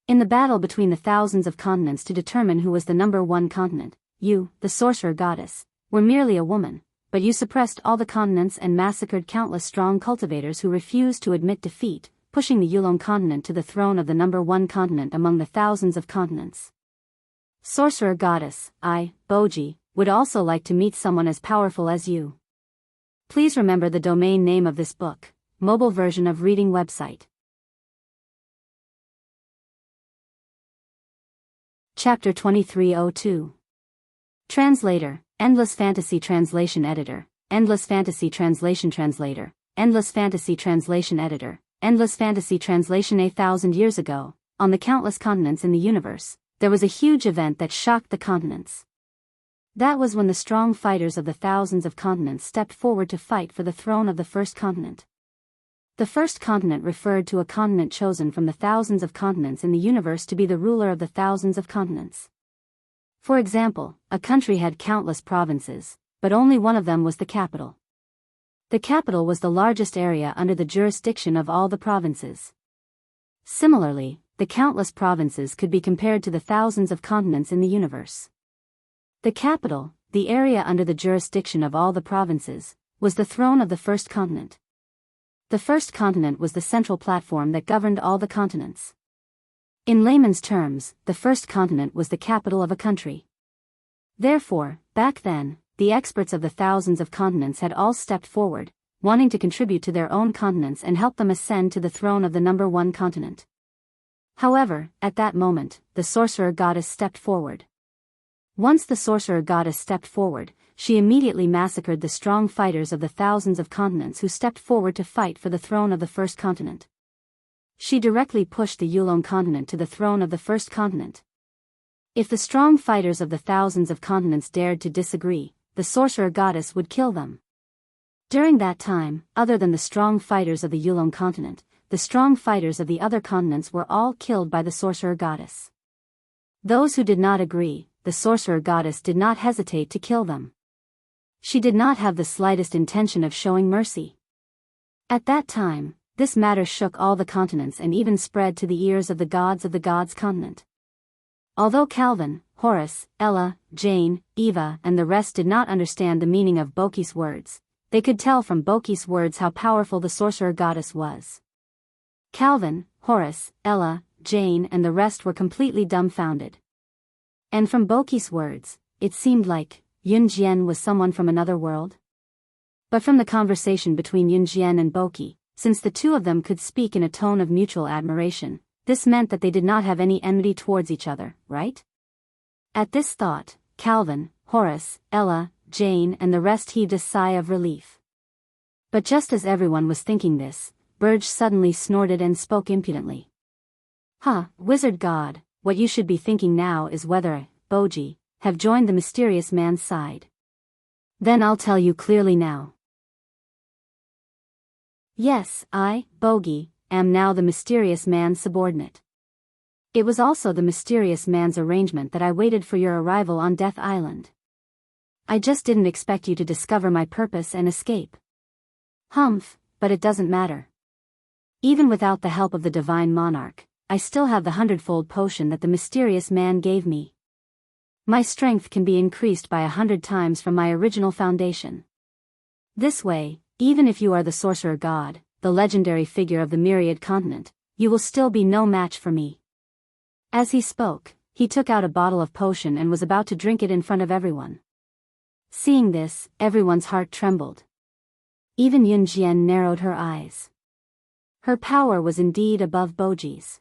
In the battle between the thousands of continents to determine who was the number one continent, you, the sorcerer goddess, were merely a woman, but you suppressed all the continents and massacred countless strong cultivators who refused to admit defeat, pushing the Yulong continent to the throne of the number one continent among the thousands of continents. Sorcerer goddess, I, Boji, would also like to meet someone as powerful as you. Please remember the domain name of this book, mobile version of reading website. Chapter 2302. Translator, Endless Fantasy Translation Editor, Endless Fantasy Translation Translator, Endless Fantasy Translation Editor, Endless Fantasy Translation. 1,000 years ago, on the countless continents in the universe, there was a huge event that shocked the continents. That was when the strong fighters of the thousands of continents stepped forward to fight for the throne of the first continent. The first continent referred to a continent chosen from the thousands of continents in the universe to be the ruler of the thousands of continents. For example, a country had countless provinces, but only one of them was the capital. The capital was the largest area under the jurisdiction of all the provinces. Similarly, the countless provinces could be compared to the thousands of continents in the universe. The capital, the area under the jurisdiction of all the provinces, was the throne of the first continent. The first continent was the central platform that governed all the continents. In layman's terms, the first continent was the capital of a country. Therefore, back then, the experts of the thousands of continents had all stepped forward, wanting to contribute to their own continents and help them ascend to the throne of the number one continent. However, at that moment, the sorcerer goddess stepped forward. Once the sorcerer goddess stepped forward, she immediately massacred the strong fighters of the thousands of continents who stepped forward to fight for the throne of the first continent. She directly pushed the Yulong continent to the throne of the first continent. If the strong fighters of the thousands of continents dared to disagree, the sorcerer goddess would kill them. During that time, other than the strong fighters of the Yulong continent, the strong fighters of the other continents were all killed by the sorcerer goddess. Those who did not agree, the sorcerer goddess did not hesitate to kill them. She did not have the slightest intention of showing mercy. At that time, this matter shook all the continents and even spread to the ears of the gods continent. Although Calvin, Horace, Ella, Jane, Eva and the rest did not understand the meaning of Boki's words, they could tell from Boki's words how powerful the sorcerer goddess was. Calvin, Horace, Ella, Jane and the rest were completely dumbfounded. And from Boki's words, it seemed like Yunjian was someone from another world. But from the conversation between Yunjian and Boki, since the two of them could speak in a tone of mutual admiration, this meant that they did not have any enmity towards each other, right? At this thought, Calvin, Horace, Ella, Jane and the rest heaved a sigh of relief. But just as everyone was thinking this, Burge suddenly snorted and spoke impudently. Wizard god, what you should be thinking now is whether I, Boji, have joined the mysterious man's side. Then I'll tell you clearly now. Yes, I, Bogi, am now the mysterious man's subordinate. It was also the mysterious man's arrangement that I waited for your arrival on Death Island. I just didn't expect you to discover my purpose and escape. Humph, but it doesn't matter. Even without the help of the divine monarch, I still have the 100-fold potion that the mysterious man gave me. My strength can be increased by 100 times from my original foundation. This way, even if you are the sorcerer god, the legendary figure of the myriad continent, you will still be no match for me. As he spoke, he took out a bottle of potion and was about to drink it in front of everyone. Seeing this, everyone's heart trembled. Even Yunjian narrowed her eyes. Her power was indeed above Boji's.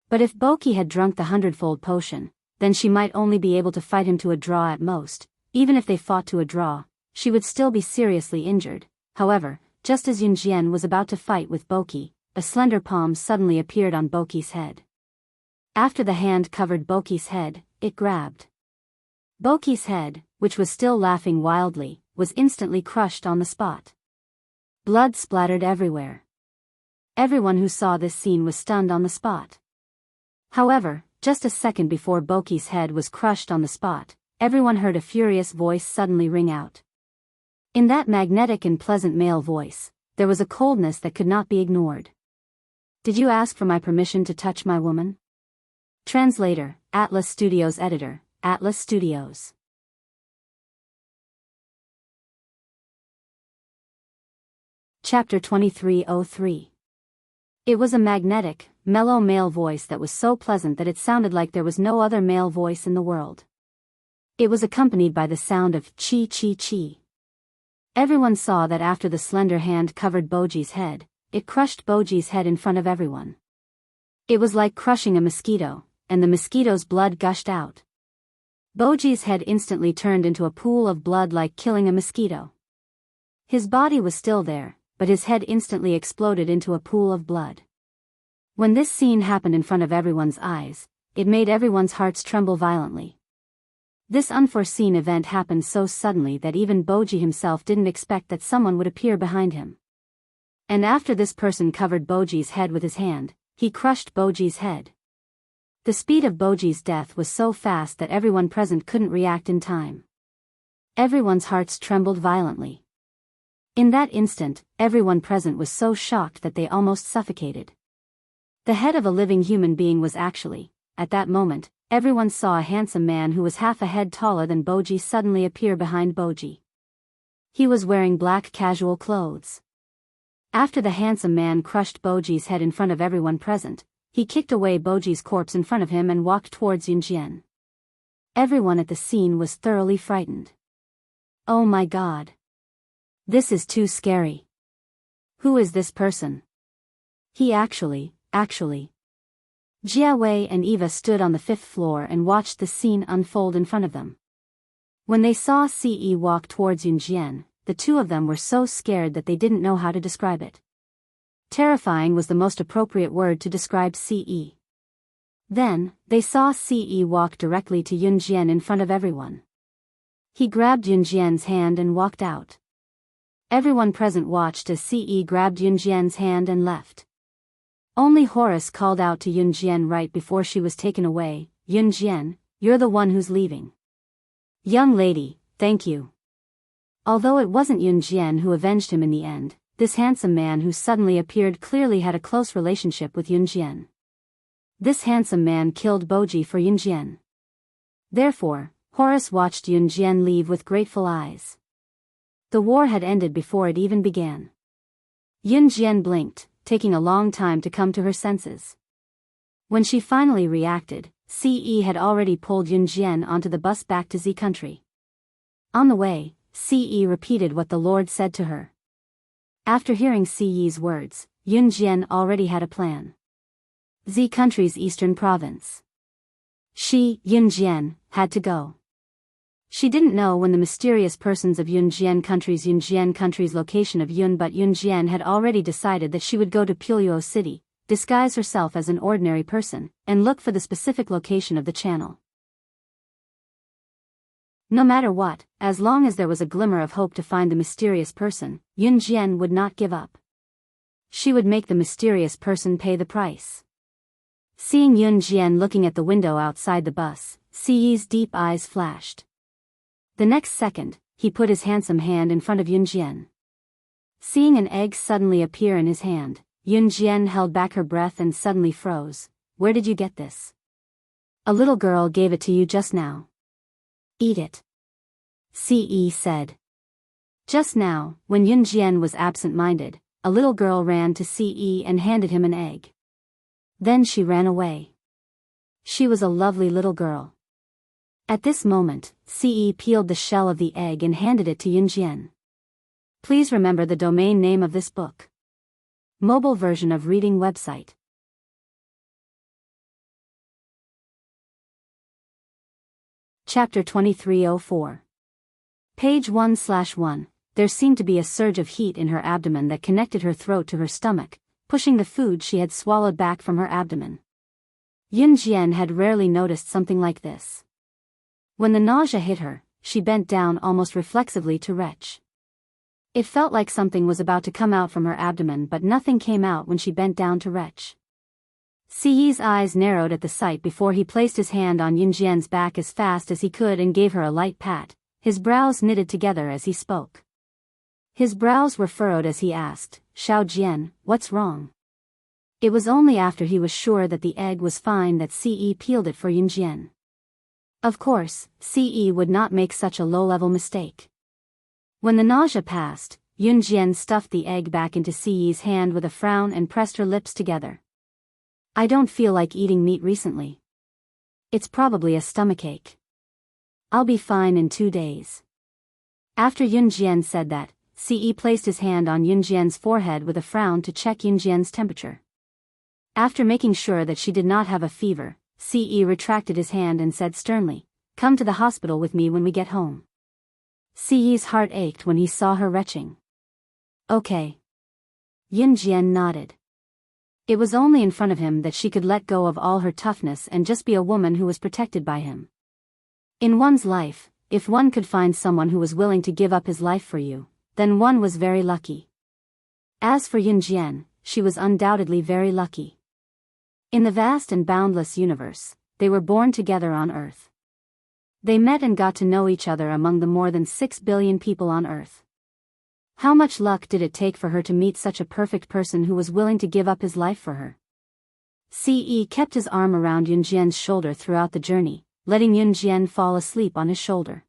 But if Boki had drunk the 100-fold potion, then she might only be able to fight him to a draw at most. Even if they fought to a draw, she would still be seriously injured. However, just as Yunjian was about to fight with Boki, a slender palm suddenly appeared on Boki's head. After the hand covered Boki's head, it grabbed. Boki's head, which was still laughing wildly, was instantly crushed on the spot. Blood splattered everywhere. Everyone who saw this scene was stunned on the spot. However, just a second before Boki's head was crushed on the spot, everyone heard a furious voice suddenly ring out. In that magnetic and pleasant male voice, there was a coldness that could not be ignored. Did you ask for my permission to touch my woman? Translator, Atlas Studios Editor, Atlas Studios. Chapter 2303. It was a magnetic, mellow male voice that was so pleasant that it sounded like there was no other male voice in the world. It was accompanied by the sound of chi chi chi. Everyone saw that after the slender hand covered Boji's head, it crushed Boji's head in front of everyone. It was like crushing a mosquito, and the mosquito's blood gushed out. Boji's head instantly turned into a pool of blood like killing a mosquito. His body was still there, but his head instantly exploded into a pool of blood. When this scene happened in front of everyone's eyes, it made everyone's hearts tremble violently. This unforeseen event happened so suddenly that even Boji himself didn't expect that someone would appear behind him. And after this person covered Boji's head with his hand, he crushed Boji's head. The speed of Boji's death was so fast that everyone present couldn't react in time. Everyone's hearts trembled violently. In that instant, everyone present was so shocked that they almost suffocated. The head of a living human being was actually, at that moment, everyone saw a handsome man who was half a head taller than Boji suddenly appear behind Boji. He was wearing black casual clothes. After the handsome man crushed Boji's head in front of everyone present, he kicked away Boji's corpse in front of him and walked towards Yunjian. Everyone at the scene was thoroughly frightened. Oh my god. This is too scary. Who is this person? He actually. Jia Wei and Eva stood on the 5th floor and watched the scene unfold in front of them. When they saw Ce walk towards Yunjian, the two of them were so scared that they didn't know how to describe it. Terrifying was the most appropriate word to describe Ce. Then, they saw Ce walk directly to Yunjian in front of everyone. He grabbed Yunjian's hand and walked out. Everyone present watched as Ce grabbed Yunjian's hand and left. Only Horace called out to Yunjian right before she was taken away, "Yunjian, you're the one who's leaving." "Young lady, thank you." Although it wasn't Yunjian who avenged him in the end, this handsome man who suddenly appeared clearly had a close relationship with Yunjian. This handsome man killed Boji for Yunjian. Therefore, Horace watched Yunjian leave with grateful eyes. The war had ended before it even began. Yunjian blinked, taking a long time to come to her senses. When she finally reacted, Ce had already pulled Yunjian onto the bus back to Z country. On the way, Ce repeated what the Lord said to her. After hearing Ce's words, Yunjian already had a plan. Z country's eastern province. She, Yunjian, had to go. She didn't know when the mysterious persons of Yunjian country's location of Yun, but Yunjian had already decided that she would go to Biyao city, disguise herself as an ordinary person, and look for the specific location of the channel. No matter what, as long as there was a glimmer of hope to find the mysterious person, Yunjian would not give up. She would make the mysterious person pay the price. Seeing Yunjian looking at the window outside the bus, Ce's deep eyes flashed. The next second, he put his handsome hand in front of Yunjian. Seeing an egg suddenly appear in his hand, Yunjian held back her breath and suddenly froze. "Where did you get this?" "A little girl gave it to you just now." "Eat it," Ce said. Just now, when Yunjian was absent-minded, a little girl ran to Ce and handed him an egg. Then she ran away. She was a lovely little girl. At this moment, Ce peeled the shell of the egg and handed it to Yunjian. Please remember the domain name of this book. Mobile version of reading website. Chapter 2304. Page 1/1. There seemed to be a surge of heat in her abdomen that connected her throat to her stomach, pushing the food she had swallowed back from her abdomen. Yunjian had rarely noticed something like this. When the nausea hit her, she bent down almost reflexively to retch. It felt like something was about to come out from her abdomen, but nothing came out when she bent down to retch. Ce's eyes narrowed at the sight before he placed his hand on Yunjian's back as fast as he could and gave her a light pat, his brows knitted together as he spoke. His brows were furrowed as he asked, "Xiao Jian, what's wrong?" It was only after he was sure that the egg was fine that Ce peeled it for Yunjian. Of course, Ce would not make such a low-level mistake. When the nausea passed, Yunjian stuffed the egg back into Ce's hand with a frown and pressed her lips together. "I don't feel like eating meat recently. It's probably a stomachache. I'll be fine in 2 days." After Yunjian said that, Ce placed his hand on Yunjian's forehead with a frown to check Yunjian's temperature. After making sure that she did not have a fever, Ce retracted his hand and said sternly, "Come to the hospital with me when we get home." Ce's heart ached when he saw her retching. "Okay." Yunjian nodded. It was only in front of him that she could let go of all her toughness and just be a woman who was protected by him. In one's life, if one could find someone who was willing to give up his life for you, then one was very lucky. As for Yunjian, she was undoubtedly very lucky. In the vast and boundless universe, they were born together on Earth. They met and got to know each other among the more than 6 billion people on Earth. How much luck did it take for her to meet such a perfect person who was willing to give up his life for her? Ce kept his arm around Yunjian's shoulder throughout the journey, letting Yunjian fall asleep on his shoulder.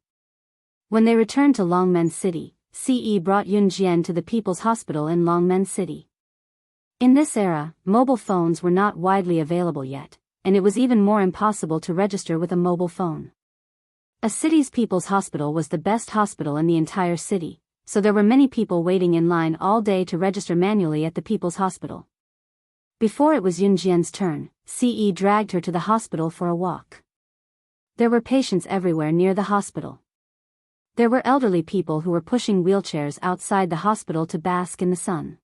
When they returned to Longmen City, Ce brought Yunjian to the People's Hospital in Longmen City. In this era, mobile phones were not widely available yet, and it was even more impossible to register with a mobile phone. A city's People's Hospital was the best hospital in the entire city, so there were many people waiting in line all day to register manually at the People's Hospital. Before it was Yunjian's turn, Ce dragged her to the hospital for a walk. There were patients everywhere near the hospital. There were elderly people who were pushing wheelchairs outside the hospital to bask in the sun.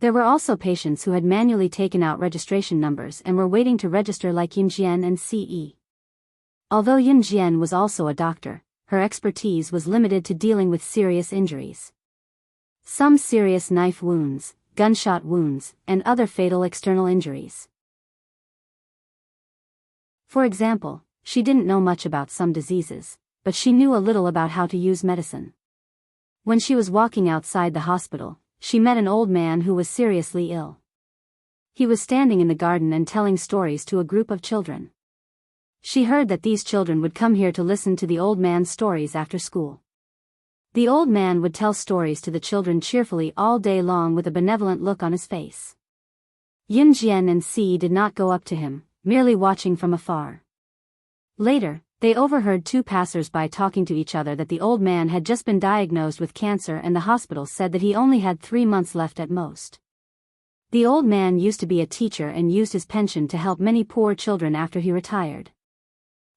There were also patients who had manually taken out registration numbers and were waiting to register like Yunjian and Ce. Although Yunjian was also a doctor, her expertise was limited to dealing with serious injuries. Some serious knife wounds, gunshot wounds, and other fatal external injuries. For example, she didn't know much about some diseases, but she knew a little about how to use medicine. When she was walking outside the hospital, she met an old man who was seriously ill. He was standing in the garden and telling stories to a group of children. She heard that these children would come here to listen to the old man's stories after school. The old man would tell stories to the children cheerfully all day long with a benevolent look on his face. Yunjian and Ce did not go up to him, merely watching from afar. Later, they overheard two passers-by talking to each other that the old man had just been diagnosed with cancer and the hospital said that he only had 3 months left at most. The old man used to be a teacher and used his pension to help many poor children after he retired.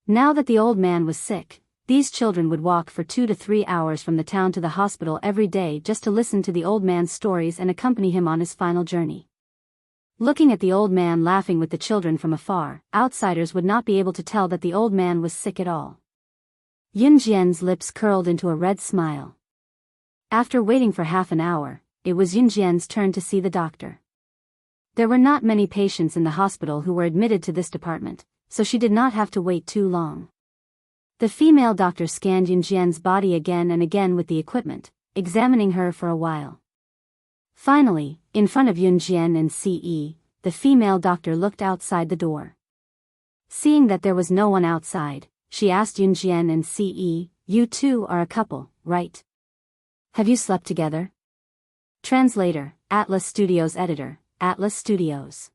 Now that the old man was sick, these children would walk for 2 to 3 hours from the town to the hospital every day just to listen to the old man's stories and accompany him on his final journey. Looking at the old man laughing with the children from afar, outsiders would not be able to tell that the old man was sick at all. Yunjian's lips curled into a red smile. After waiting for half an hour, it was Yunjian's turn to see the doctor. There were not many patients in the hospital who were admitted to this department, so she did not have to wait too long. The female doctor scanned Yunjian's body again and again with the equipment, examining her for a while. Finally, in front of Yunjian and Ce, the female doctor looked outside the door. Seeing that there was no one outside, she asked Yunjian and Ce, "You two are a couple, right? Have you slept together?" Translator, Atlas Studios Editor, Atlas Studios.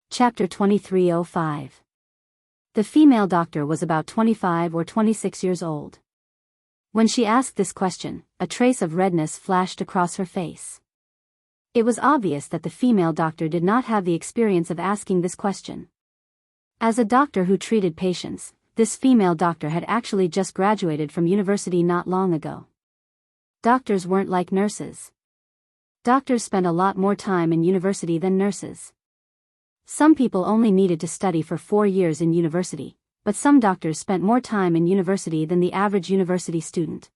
Chapter 2305. The female doctor was about 25 or 26 years old. When she asked this question, a trace of redness flashed across her face. It was obvious that the female doctor did not have the experience of asking this question. As a doctor who treated patients, this female doctor had actually just graduated from university not long ago. Doctors weren't like nurses. Doctors spent a lot more time in university than nurses. Some people only needed to study for 4 years in university, but some doctors spent more time in university than the average university student.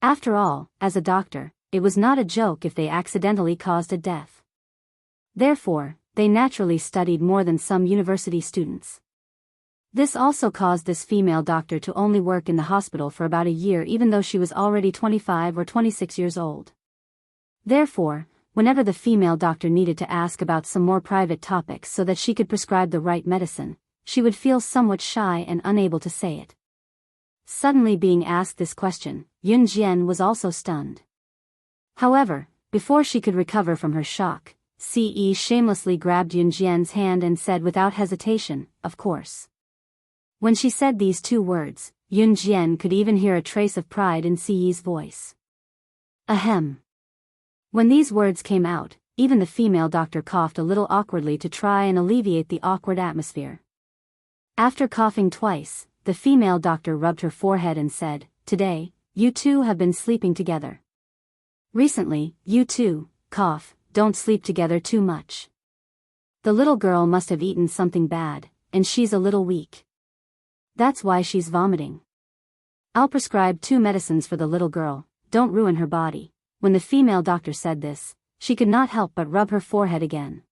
After all, as a doctor, it was not a joke if they accidentally caused a death. Therefore, they naturally studied more than some university students. This also caused this female doctor to only work in the hospital for about a year even though she was already 25 or 26 years old. Therefore, whenever the female doctor needed to ask about some more private topics so that she could prescribe the right medicine, she would feel somewhat shy and unable to say it. Suddenly being asked this question, Yunjian was also stunned. However, before she could recover from her shock, Ce shamelessly grabbed Yunjian's hand and said without hesitation, "Of course." When she said these 2 words, Yunjian could even hear a trace of pride in Ce's voice. Ahem. When these words came out, even the female doctor coughed a little awkwardly to try and alleviate the awkward atmosphere. After coughing twice, the female doctor rubbed her forehead and said, "Today, you two have been sleeping together. Recently, you two, don't sleep together too much. The little girl must have eaten something bad, and she's a little weak. That's why she's vomiting. I'll prescribe 2 medicines for the little girl, don't ruin her body." When the female doctor said this, she could not help but rub her forehead again.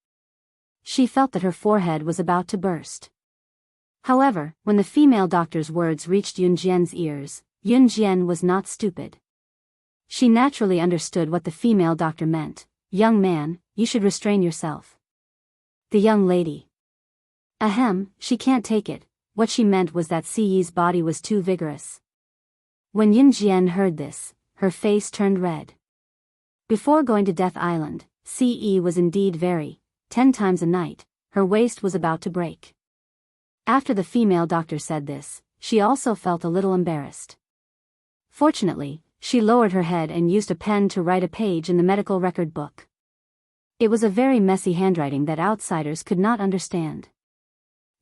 She felt that her forehead was about to burst. However, when the female doctor's words reached Yunjian's ears, Yunjian was not stupid. She naturally understood what the female doctor meant. "Young man, you should restrain yourself." The young lady. Ahem, she can't take it. What she meant was that Ce's body was too vigorous. When Yunjian heard this, her face turned red. Before going to Death Island, Ce was indeed 10 times a night, her waist was about to break. After the female doctor said this, she also felt a little embarrassed. Fortunately, she lowered her head and used a pen to write a page in the medical record book. It was a very messy handwriting that outsiders could not understand.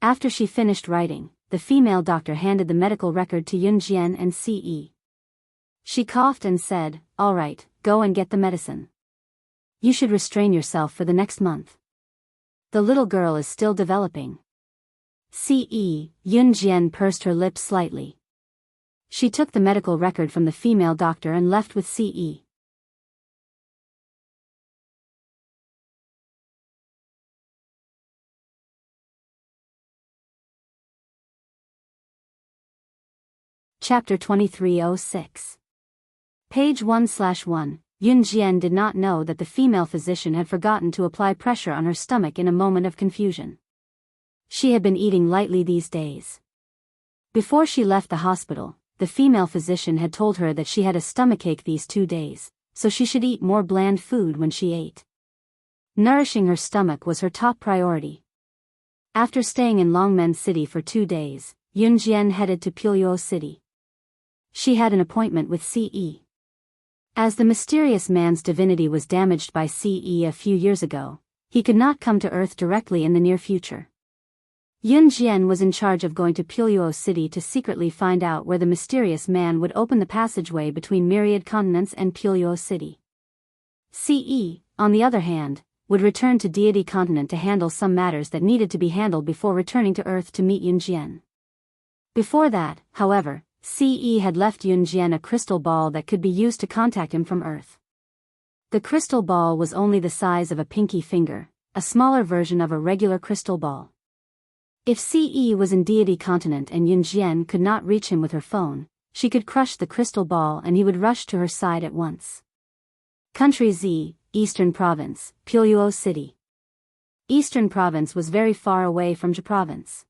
After she finished writing, the female doctor handed the medical record to Yunjian and Ce. She coughed and said, "All right, go and get the medicine. You should restrain yourself for the next month. The little girl is still developing." Yunjian pursed her lips slightly. She took the medical record from the female doctor and left with Ce. Chapter 2306. Page 1/1. Yunjian did not know that the female physician had forgotten to apply pressure on her stomach in a moment of confusion. She had been eating lightly these days. Before she left the hospital, the female physician had told her that she had a stomachache these 2 days, so she should eat more bland food when she ate. Nourishing her stomach was her top priority. After staying in Longmen City for 2 days, Yunjian headed to Biyao City. She had an appointment with Ce. As the mysterious man's divinity was damaged by Ce a few years ago, he could not come to Earth directly in the near future. Yunjian was in charge of going to Biyao City to secretly find out where the mysterious man would open the passageway between myriad continents and Biyao City. Ce, on the other hand, would return to Deity Continent to handle some matters that needed to be handled before returning to Earth to meet Yunjian. Before that, however, Ce had left Yunjian a crystal ball that could be used to contact him from Earth. The crystal ball was only the size of a pinky finger, a smaller version of a regular crystal ball. If Ce was in Deity Continent and Yunjian could not reach him with her phone, she could crush the crystal ball and he would rush to her side at once. Country Z, Eastern Province, Biyao City. Eastern Province was very far away from Zhe Province.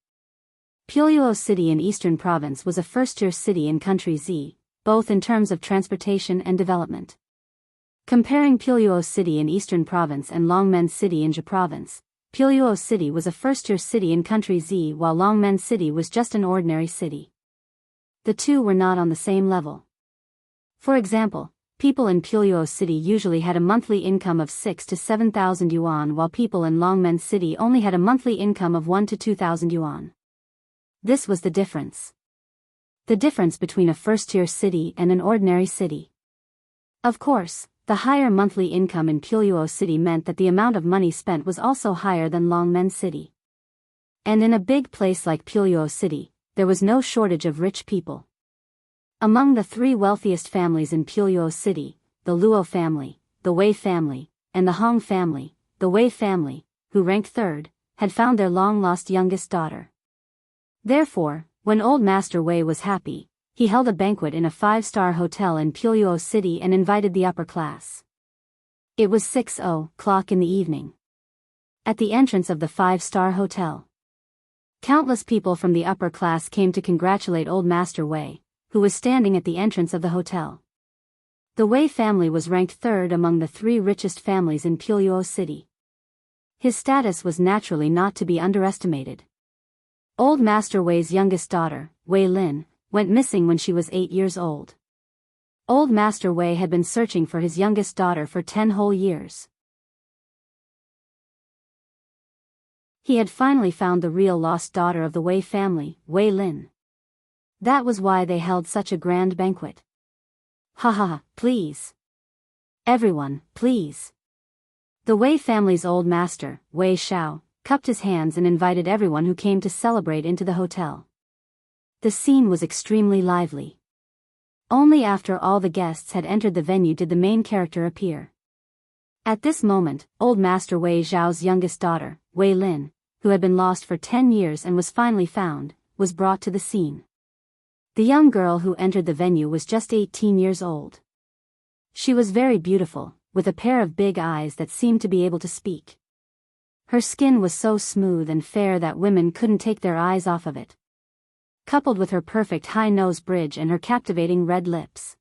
Biyao City in Eastern Province was a first-tier city in Country Z, both in terms of transportation and development. Comparing Biyao City in Eastern Province and Longmen City in Zhe Province, Biyao City was a first-tier city in Country Z while Longmen City was just an ordinary city. The two were not on the same level. For example, people in Biyao City usually had a monthly income of 6,000 to 7,000 yuan while people in Longmen City only had a monthly income of 1,000 to 2,000 yuan. This was the difference. The difference between a first-tier city and an ordinary city. Of course, the higher monthly income in Biyao City meant that the amount of money spent was also higher than Longmen City. And in a big place like Biyao City, there was no shortage of rich people. Among the 3 wealthiest families in Biyao City, the Luo family, the Wei family, and the Hong family, the Wei family, who ranked 3rd, had found their long-lost youngest daughter. Therefore, when Old Master Wei was happy, he held a banquet in a 5-star hotel in Biyao City and invited the upper class. It was 6:00 in the evening. At the entrance of the 5-star hotel, countless people from the upper class came to congratulate Old Master Wei, who was standing at the entrance of the hotel. The Wei family was ranked 3rd among the 3 richest families in Biyao City. His status was naturally not to be underestimated. Old Master Wei's youngest daughter, Wei Lin, went missing when she was 8 years old. Old Master Wei had been searching for his youngest daughter for 10 whole years. He had finally found the real lost daughter of the Wei family, Wei Lin. That was why they held such a grand banquet. Ha ha ha, please. Everyone, please. The Wei family's old master, Wei Xiao, cupped his hands and invited everyone who came to celebrate into the hotel. The scene was extremely lively. Only after all the guests had entered the venue did the main character appear. At this moment, Old Master Wei Xiao's youngest daughter, Wei Lin, who had been lost for 10 years and was finally found, was brought to the scene. The young girl who entered the venue was just 18 years old. She was very beautiful, with a pair of big eyes that seemed to be able to speak. Her skin was so smooth and fair that women couldn't take their eyes off of it. Coupled with her perfect high nose bridge and her captivating red lips.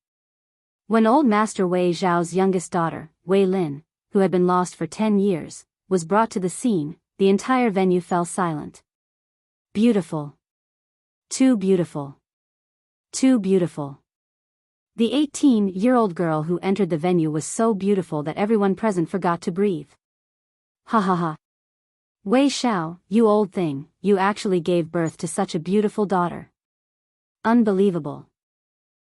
When Old Master Wei Xiao's youngest daughter, Wei Lin, who had been lost for 10 years, was brought to the scene, the entire venue fell silent. Beautiful. Too beautiful. Too beautiful. The 18-year-old girl who entered the venue was so beautiful that everyone present forgot to breathe. Ha ha ha. Wei Xiao, you old thing, you actually gave birth to such a beautiful daughter. Unbelievable.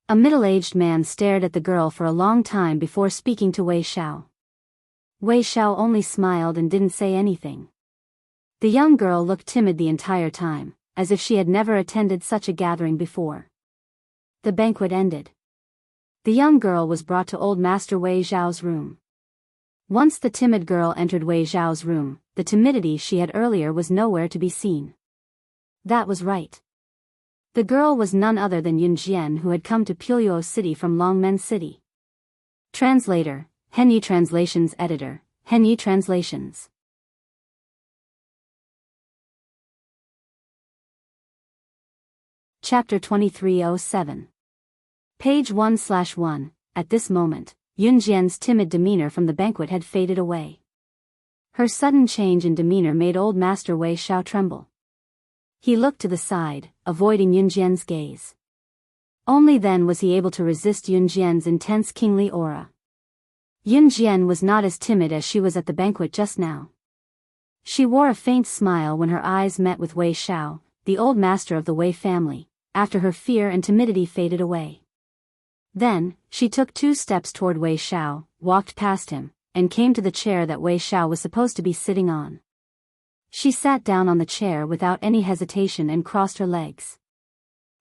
A middle-aged man stared at the girl for a long time before speaking to Wei Xiao. Wei Xiao only smiled and didn't say anything. The young girl looked timid the entire time, as if she had never attended such a gathering before. The banquet ended. The young girl was brought to old Master Wei Xiao's room. Once the timid girl entered Wei Xiao's room, the timidity she had earlier was nowhere to be seen. That was right. The girl was none other than Yun Jian, who had come to Biyao City from Longmen City. Translator, Henyi Translations Editor, Henyi Translations. Chapter 2307. Page 1/1. At this moment, Yun Jian's timid demeanor from the banquet had faded away. Her sudden change in demeanor made old Master Wei Xiao tremble. He looked to the side, avoiding Yun Jian's gaze. Only then was he able to resist Yun Jian's intense kingly aura. Yun Jian was not as timid as she was at the banquet just now. She wore a faint smile when her eyes met with Wei Xiao, the old master of the Wei family, after her fear and timidity faded away. Then, she took 2 steps toward Wei Xiao, walked past him, and came to the chair that Wei Xiao was supposed to be sitting on. She sat down on the chair without any hesitation and crossed her legs.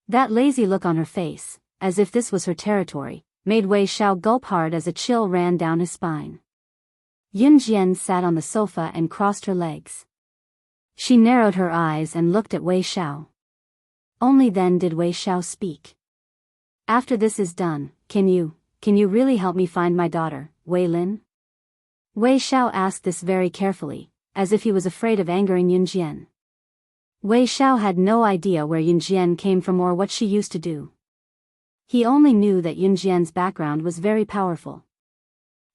That lazy look on her face, as if this was her territory, made Wei Xiao gulp hard as a chill ran down his spine. Yun Jian sat on the sofa and crossed her legs. She narrowed her eyes and looked at Wei Xiao. Only then did Wei Xiao speak. After this is done, can you really help me find my daughter, Wei Lin? Wei Xiao asked this very carefully, as if he was afraid of angering Yun Jian. Wei Xiao had no idea where Yun Jian came from or what she used to do. He only knew that Yun Jian's background was very powerful.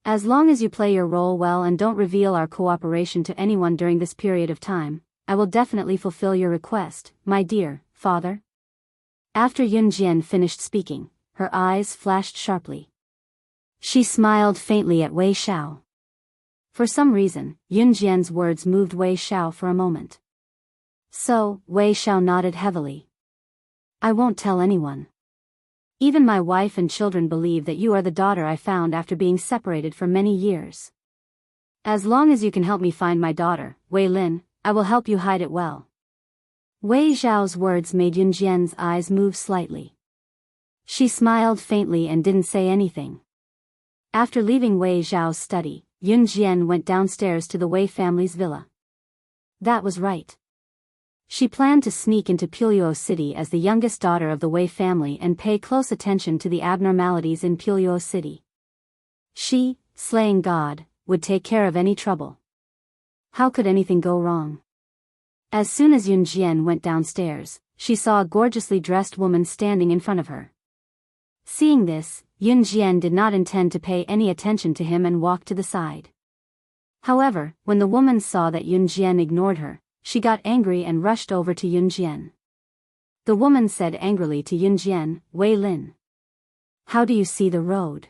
As long as you play your role well and don't reveal our cooperation to anyone during this period of time, I will definitely fulfill your request, my dear father. After Yun Jian finished speaking, her eyes flashed sharply. She smiled faintly at Wei Xiao. For some reason, Yun Jian's words moved Wei Xiao for a moment. So, Wei Xiao nodded heavily. I won't tell anyone. Even my wife and children believe that you are the daughter I found after being separated for many years. As long as you can help me find my daughter, Wei Lin, I will help you hide it well. Wei Xiao's words made Yun Jian's eyes move slightly. She smiled faintly and didn't say anything. After leaving Wei Xiao's study, Yun Jian went downstairs to the Wei family's villa. That was right. She planned to sneak into Biyao City as the youngest daughter of the Wei family and pay close attention to the abnormalities in Biyao City. She, slaying God, would take care of any trouble. How could anything go wrong? As soon as Yun Jian went downstairs, she saw a gorgeously dressed woman standing in front of her. Seeing this, Yun Jian did not intend to pay any attention to him and walked to the side. However, when the woman saw that Yun Jian ignored her, she got angry and rushed over to Yun Jian. The woman said angrily to Yun Jian, Wei Lin. How do you see the road?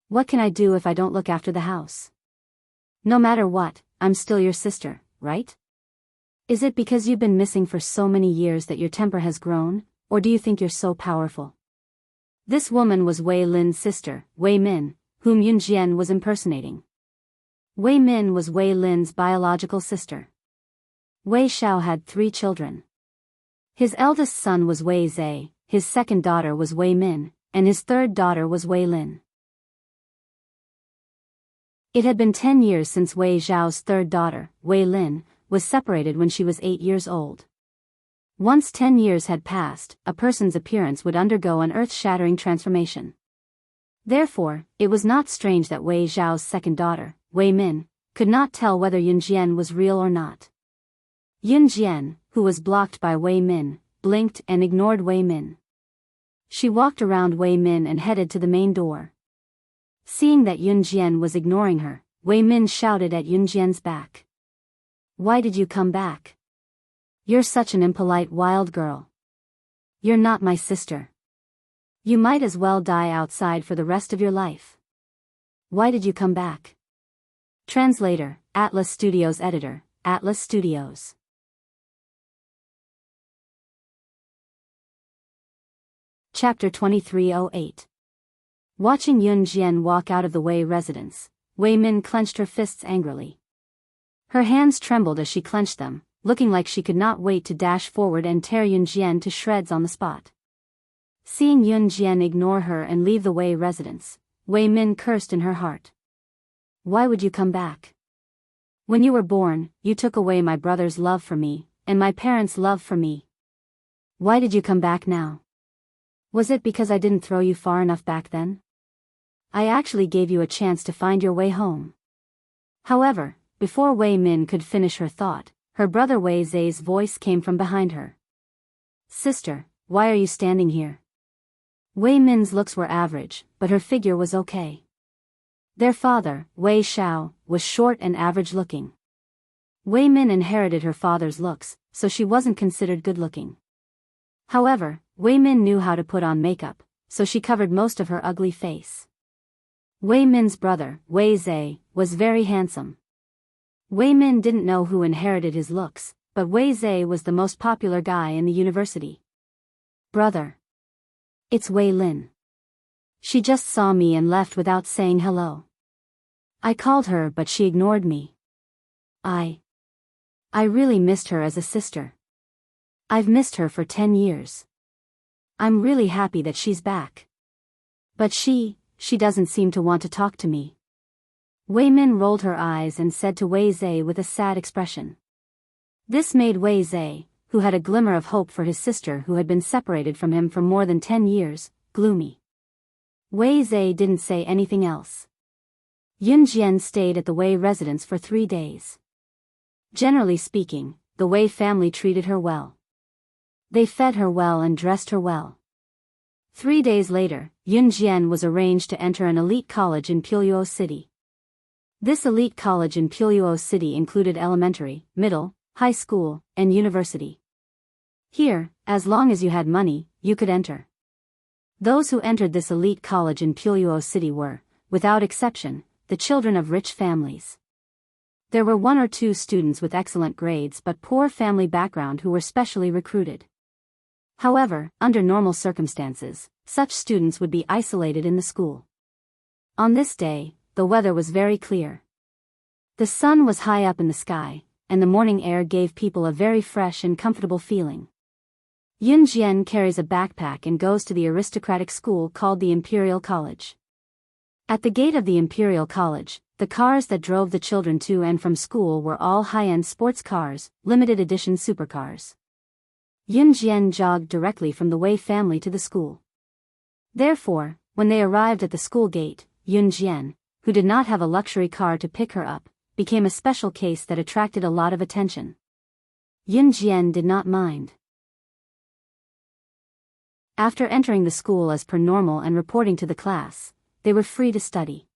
What can I do if I don't look after the house? No matter what, I'm still your sister, right? Is it because you've been missing for so many years that your temper has grown, or do you think you're so powerful? This woman was Wei Lin's sister, Wei Min, whom Yun Jian was impersonating. Wei Min was Wei Lin's biological sister. Wei Xiao had 3 children. His eldest son was Wei Zhe, his second daughter was Wei Min, and his third daughter was Wei Lin. It had been 10 years since Wei Zhao's third daughter, Wei Lin, was separated when she was 8 years old. Once 10 years had passed, a person's appearance would undergo an earth-shattering transformation. Therefore, it was not strange that Wei Zhao's second daughter, Wei Min, could not tell whether Yun Jian was real or not. Yun Jian, who was blocked by Wei Min, blinked and ignored Wei Min. She walked around Wei Min and headed to the main door. Seeing that Yun Jian was ignoring her, Wei Min shouted at Yun Jian's back. Why did you come back? You're such an impolite wild girl. You're not my sister. You might as well die outside for the rest of your life. Why did you come back? Translator, Atlas Studios Editor, Atlas Studios. Chapter 2308. Watching Yun Jian walk out of the Wei residence, Wei Min clenched her fists angrily. Her hands trembled as she clenched them, looking like she could not wait to dash forward and tear Yun Jian to shreds on the spot. Seeing Yun Jian ignore her and leave the Wei residence, Wei Min cursed in her heart. Why would you come back? When you were born, you took away my brother's love for me, and my parents' love for me. Why did you come back now? Was it because I didn't throw you far enough back then? I actually gave you a chance to find your way home. However, before Wei Min could finish her thought, her brother Wei Zai's voice came from behind her. Sister, why are you standing here? Wei Min's looks were average, but her figure was okay. Their father, Wei Xiao, was short and average-looking. Wei Min inherited her father's looks, so she wasn't considered good-looking. However, Wei Min knew how to put on makeup, so she covered most of her ugly face. Wei Min's brother, Wei Zai, was very handsome. Wei Min didn't know who inherited his looks, but Wei Zai was the most popular guy in the university. Brother. It's Wei Lin. She just saw me and left without saying hello. I called her but she ignored me. I really missed her as a sister. I've missed her for 10 years. I'm really happy that she's back. But she doesn't seem to want to talk to me. Wei Min rolled her eyes and said to Wei Zai with a sad expression. This made Wei Zai, who had a glimmer of hope for his sister who had been separated from him for more than 10 years, gloomy. Wei Zai didn't say anything else. Yun Jian stayed at the Wei residence for 3 days. Generally speaking, the Wei family treated her well. They fed her well and dressed her well. 3 days later, Yun Jian was arranged to enter an elite college in Biyao City. This elite college in Biyao City included elementary, middle, high school, and university. Here, as long as you had money, you could enter. Those who entered this elite college in Biyao City were, without exception, the children of rich families. There were 1 or 2 students with excellent grades but poor family background who were specially recruited. However, under normal circumstances, such students would be isolated in the school. On this day, the weather was very clear. The sun was high up in the sky, and the morning air gave people a very fresh and comfortable feeling. Yun Jian carries a backpack and goes to the aristocratic school called the Imperial College. At the gate of the Imperial College, the cars that drove the children to and from school were all high-end sports cars, limited edition supercars. Yun Jian jogged directly from the Wei family to the school. Therefore, when they arrived at the school gate, Yun Jian, who did not have a luxury car to pick her up, became a special case that attracted a lot of attention. Yun Jian did not mind. After entering the school as per normal and reporting to the class, they were free to study.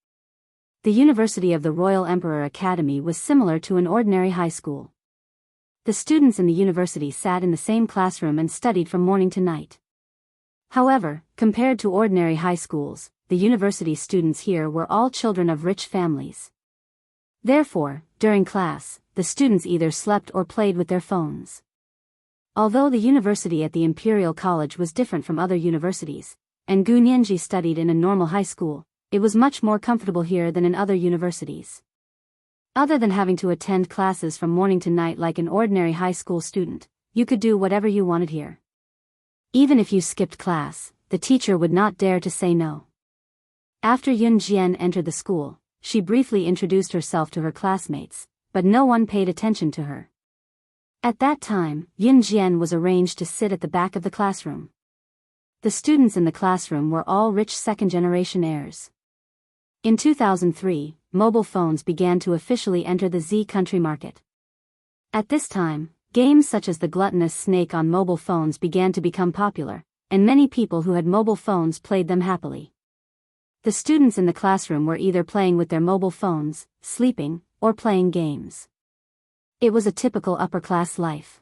The University of the Royal Emperor Academy was similar to an ordinary high school. The students in the university sat in the same classroom and studied from morning to night. However, compared to ordinary high schools, the university students here were all children of rich families. Therefore, during class, the students either slept or played with their phones. Although the university at the Imperial College was different from other universities, and Gu Nianji studied in a normal high school, it was much more comfortable here than in other universities. Other than having to attend classes from morning to night like an ordinary high school student, you could do whatever you wanted here. Even if you skipped class, the teacher would not dare to say no. After Yun Jian entered the school, she briefly introduced herself to her classmates, but no one paid attention to her. At that time, Yun Jian was arranged to sit at the back of the classroom. The students in the classroom were all rich second-generation heirs. In 2003, mobile phones began to officially enter the Z country market. At this time, games such as the gluttonous snake on mobile phones began to become popular, and many people who had mobile phones played them happily. The students in the classroom were either playing with their mobile phones, sleeping, or playing games. It was a typical upper-class life.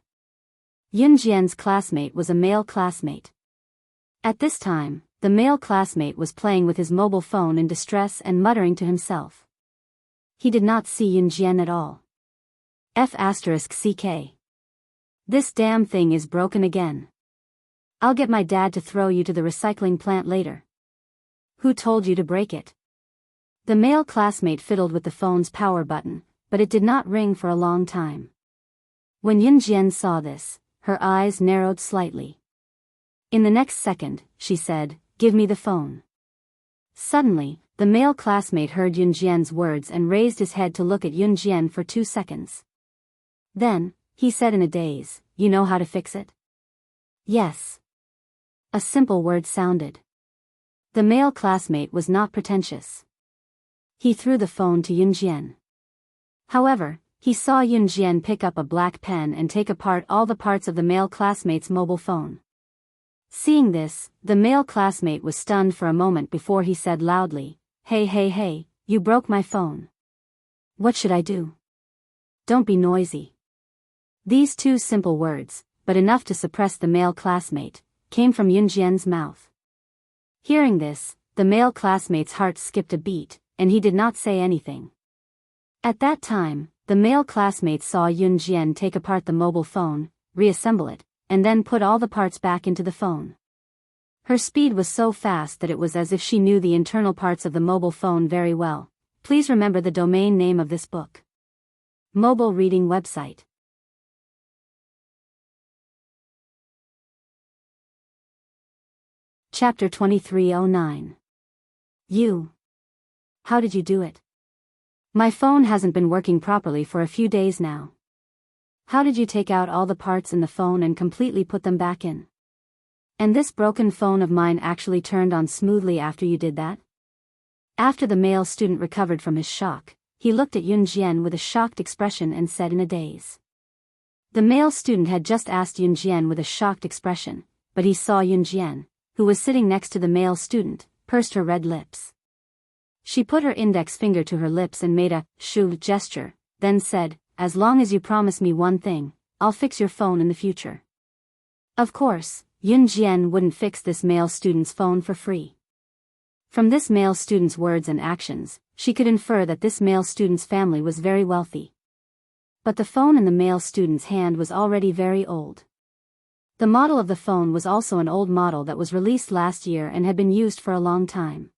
Yun Jian's classmate was a male classmate. At this time, the male classmate was playing with his mobile phone in distress and muttering to himself. He did not see Yun Jian at all. F***ck. This damn thing is broken again. I'll get my dad to throw you to the recycling plant later. Who told you to break it? The male classmate fiddled with the phone's power button, but it did not ring for a long time. When Yunjian saw this, her eyes narrowed slightly. In the next second, she said, "Give me the phone." Suddenly, the male classmate heard Yunjian's words and raised his head to look at Yunjian for 2 seconds. Then, he said in a daze, "You know how to fix it?" "Yes." A simple word sounded. The male classmate was not pretentious. He threw the phone to Yunjian. However, he saw Yunjian pick up a black pen and take apart all the parts of the male classmate's mobile phone. Seeing this, the male classmate was stunned for a moment before he said loudly, Hey, you broke my phone. What should I do?" "Don't be noisy." These 2 simple words, but enough to suppress the male classmate, came from Yunjian's mouth. Hearing this, the male classmate's heart skipped a beat, and he did not say anything. At that time, the male classmate saw Yunjian take apart the mobile phone, reassemble it, and then put all the parts back into the phone. Her speed was so fast that it was as if she knew the internal parts of the mobile phone very well. Please remember the domain name of this book. Mobile reading website. Chapter 2309. You. How did you do it? My phone hasn't been working properly for a few days now. How did you take out all the parts in the phone and completely put them back in? And this broken phone of mine actually turned on smoothly after you did that? After the male student recovered from his shock, he looked at Yunjian with a shocked expression and said in a daze. The male student had just asked Yunjian with a shocked expression, but he saw Yunjian, who was sitting next to the male student, pursed her red lips. She put her index finger to her lips and made a shoo gesture, then said, "As long as you promise me one thing, I'll fix your phone in the future." Of course, Yunjian wouldn't fix this male student's phone for free. From this male student's words and actions, she could infer that this male student's family was very wealthy. But the phone in the male student's hand was already very old. The model of the phone was also an old model that was released last year and had been used for a long time.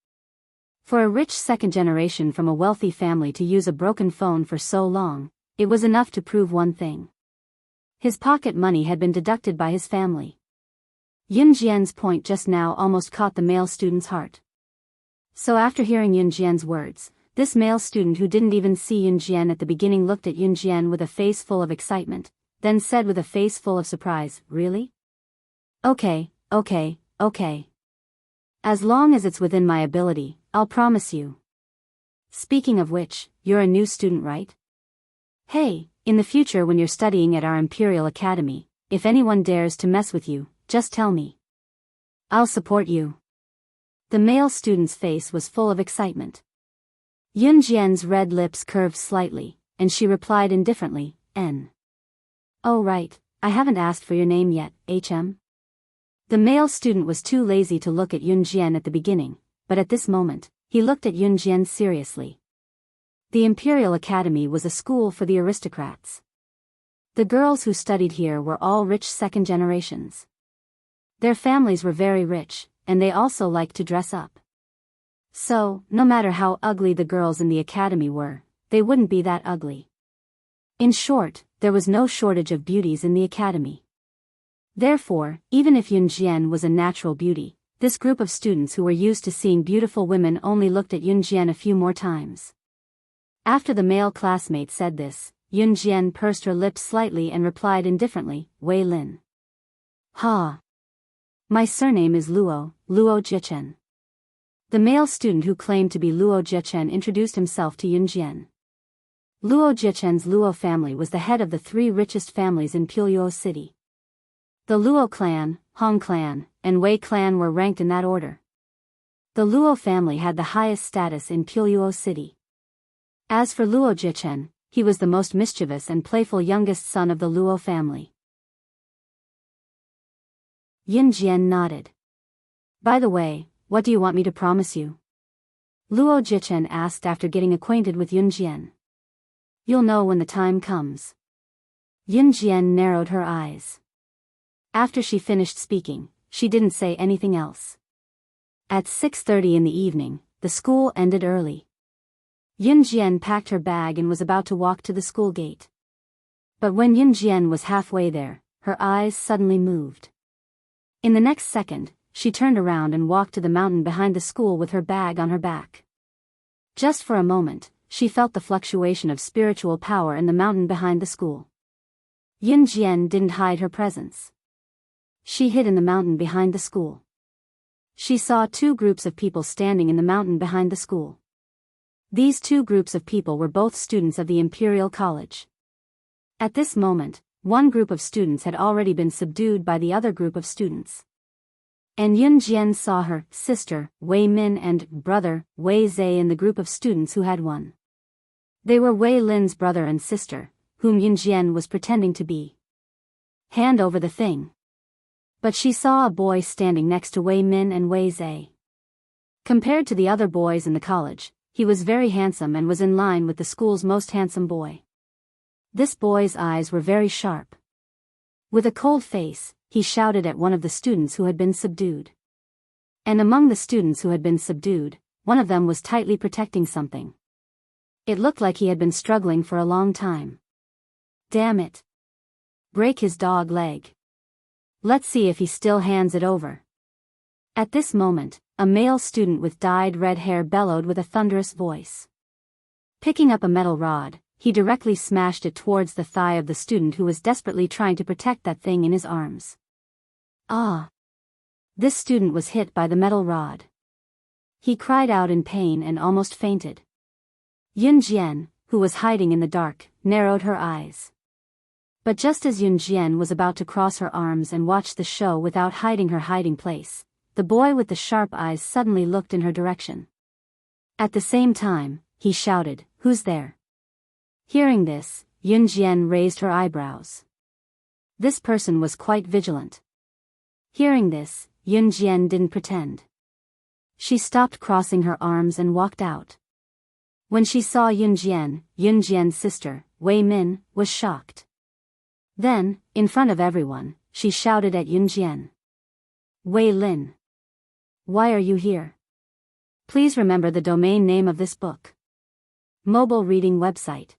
For a rich second generation from a wealthy family to use a broken phone for so long, it was enough to prove one thing. His pocket money had been deducted by his family. Yunjian's point just now almost caught the male student's heart. So after hearing Yunjian's words, this male student who didn't even see Yunjian at the beginning looked at Yunjian with a face full of excitement, then said with a face full of surprise, "Really? Okay. As long as it's within my ability, I'll promise you. Speaking of which, you're a new student, right? Hey, in the future when you're studying at our Imperial Academy, if anyone dares to mess with you, just tell me. I'll support you." The male student's face was full of excitement. Yunjian's red lips curved slightly, and she replied indifferently, "N. Oh right, I haven't asked for your name yet, HM?" The male student was too lazy to look at Yunjian at the beginning, but at this moment, he looked at Yunjian seriously. The Imperial Academy was a school for the aristocrats. The girls who studied here were all rich second generations. Their families were very rich, and they also liked to dress up. So, no matter how ugly the girls in the academy were, they wouldn't be that ugly. In short, there was no shortage of beauties in the academy. Therefore, even if Yunjian was a natural beauty, this group of students who were used to seeing beautiful women only looked at Yunjian a few more times. After the male classmate said this, Yunjian pursed her lips slightly and replied indifferently, "Wei Lin." "Ha. My surname is Luo Jichen." The male student who claimed to be Luo Jichen introduced himself to Yunjian. Luo Jichen's Luo family was the head of the 3 richest families in Biyao City. The Luo clan, Hong clan, and Wei clan were ranked in that order. The Luo family had the highest status in Biyao City. As for Luo Jichen, he was the most mischievous and playful youngest son of the Luo family. Yunjian nodded. "By the way, what do you want me to promise you?" Luo Jichen asked after getting acquainted with Yunjian. "You'll know when the time comes." Yun Jian narrowed her eyes. After she finished speaking, she didn't say anything else. At 6:30 in the evening, the school ended early. Yun Jian packed her bag and was about to walk to the school gate. But when Yun Jian was halfway there, her eyes suddenly moved. In the next second, she turned around and walked to the mountain behind the school with her bag on her back. Just for a moment, she felt the fluctuation of spiritual power in the mountain behind the school. Yun Jian didn't hide her presence. She hid in the mountain behind the school. She saw two groups of people standing in the mountain behind the school. These two groups of people were both students of the Imperial College. At this moment, one group of students had already been subdued by the other group of students. And Yun Jian saw her sister, Wei Min, and brother, Wei Zai, in the group of students who had won. They were Wei Lin's brother and sister, whom Yun Jian was pretending to be. Hand over the thing. But she saw a boy standing next to Wei Min and Wei Zai. Compared to the other boys in the college, he was very handsome and was in line with the school's most handsome boy. This boy's eyes were very sharp. With a cold face, he shouted at one of the students who had been subdued. And among the students who had been subdued, one of them was tightly protecting something. It looked like he had been struggling for a long time. Damn it. Break his dog leg. Let's see if he still hands it over. At this moment, a male student with dyed red hair bellowed with a thunderous voice. Picking up a metal rod, he directly smashed it towards the thigh of the student who was desperately trying to protect that thing in his arms. Ah! This student was hit by the metal rod. He cried out in pain and almost fainted. Yun Jian, who was hiding in the dark, narrowed her eyes. But just as Yun Jian was about to cross her arms and watch the show without hiding her hiding place, the boy with the sharp eyes suddenly looked in her direction. At the same time, he shouted, "Who's there?" Hearing this, Yun Jian raised her eyebrows. This person was quite vigilant. Hearing this, Yun Jian didn't pretend. She stopped crossing her arms and walked out. When she saw Yun Jian's sister, Wei Min, was shocked. Then, in front of everyone, she shouted at Yun Jian. "Wei Lin. Why are you here? Please remember the domain name of this book." Mobile reading website.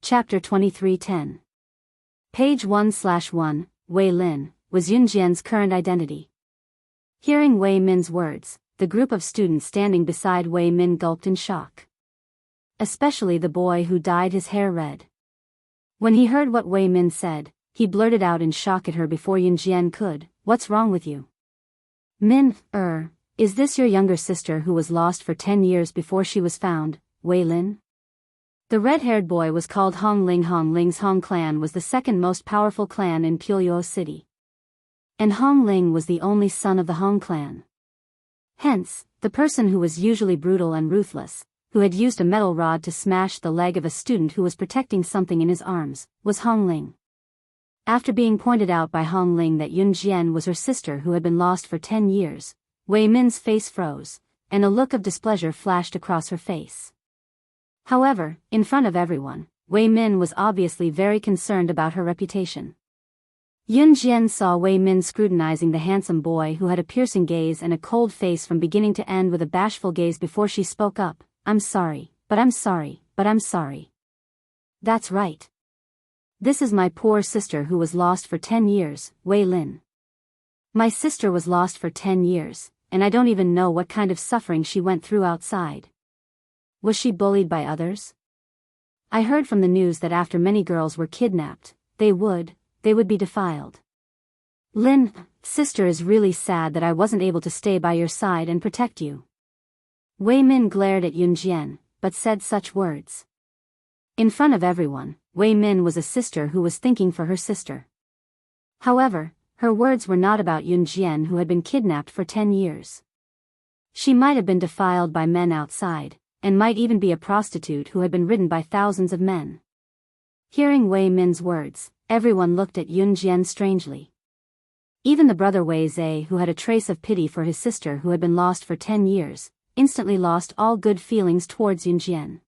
Chapter 2310. Page 1/1, Wei Lin, was Yun Jian's current identity. Hearing Wei Min's words, the group of students standing beside Wei Min gulped in shock. Especially the boy who dyed his hair red. When he heard what Wei Min said, he blurted out in shock at her before Yun Jian could, "What's wrong with you? Min, is this your younger sister who was lost for 10 years before she was found, Wei Lin?" The red-haired boy was called Hong Ling. Hong Ling's Hong clan was the second most powerful clan in Biyao city. And Hong Ling was the only son of the Hong clan. Hence, the person who was usually brutal and ruthless, who had used a metal rod to smash the leg of a student who was protecting something in his arms, was Hong Ling. After being pointed out by Hong Ling that Yun Jian was her sister who had been lost for 10 years, Wei Min's face froze, and a look of displeasure flashed across her face. However, in front of everyone, Wei Min was obviously very concerned about her reputation. Yun Jian saw Wei Min scrutinizing the handsome boy who had a piercing gaze and a cold face from beginning to end with a bashful gaze before she spoke up. "I'm sorry, but I'm sorry, but I'm sorry. That's right. This is my poor sister who was lost for 10 years, Wei Lin. My sister was lost for 10 years, and I don't even know what kind of suffering she went through outside. Was she bullied by others? I heard from the news that after many girls were kidnapped, they would be defiled. Lin, sister, is really sad that I wasn't able to stay by your side and protect you." Wei Min glared at Yun Jian, but said such words. In front of everyone, Wei Min was a sister who was thinking for her sister. However, her words were not about Yun Jian who had been kidnapped for 10 years. She might have been defiled by men outside, and might even be a prostitute who had been ridden by thousands of men. Hearing Wei Min's words, everyone looked at Yun Jian strangely. Even the brother Wei Zai, who had a trace of pity for his sister who had been lost for 10 years, instantly lost all good feelings towards Yun Jian.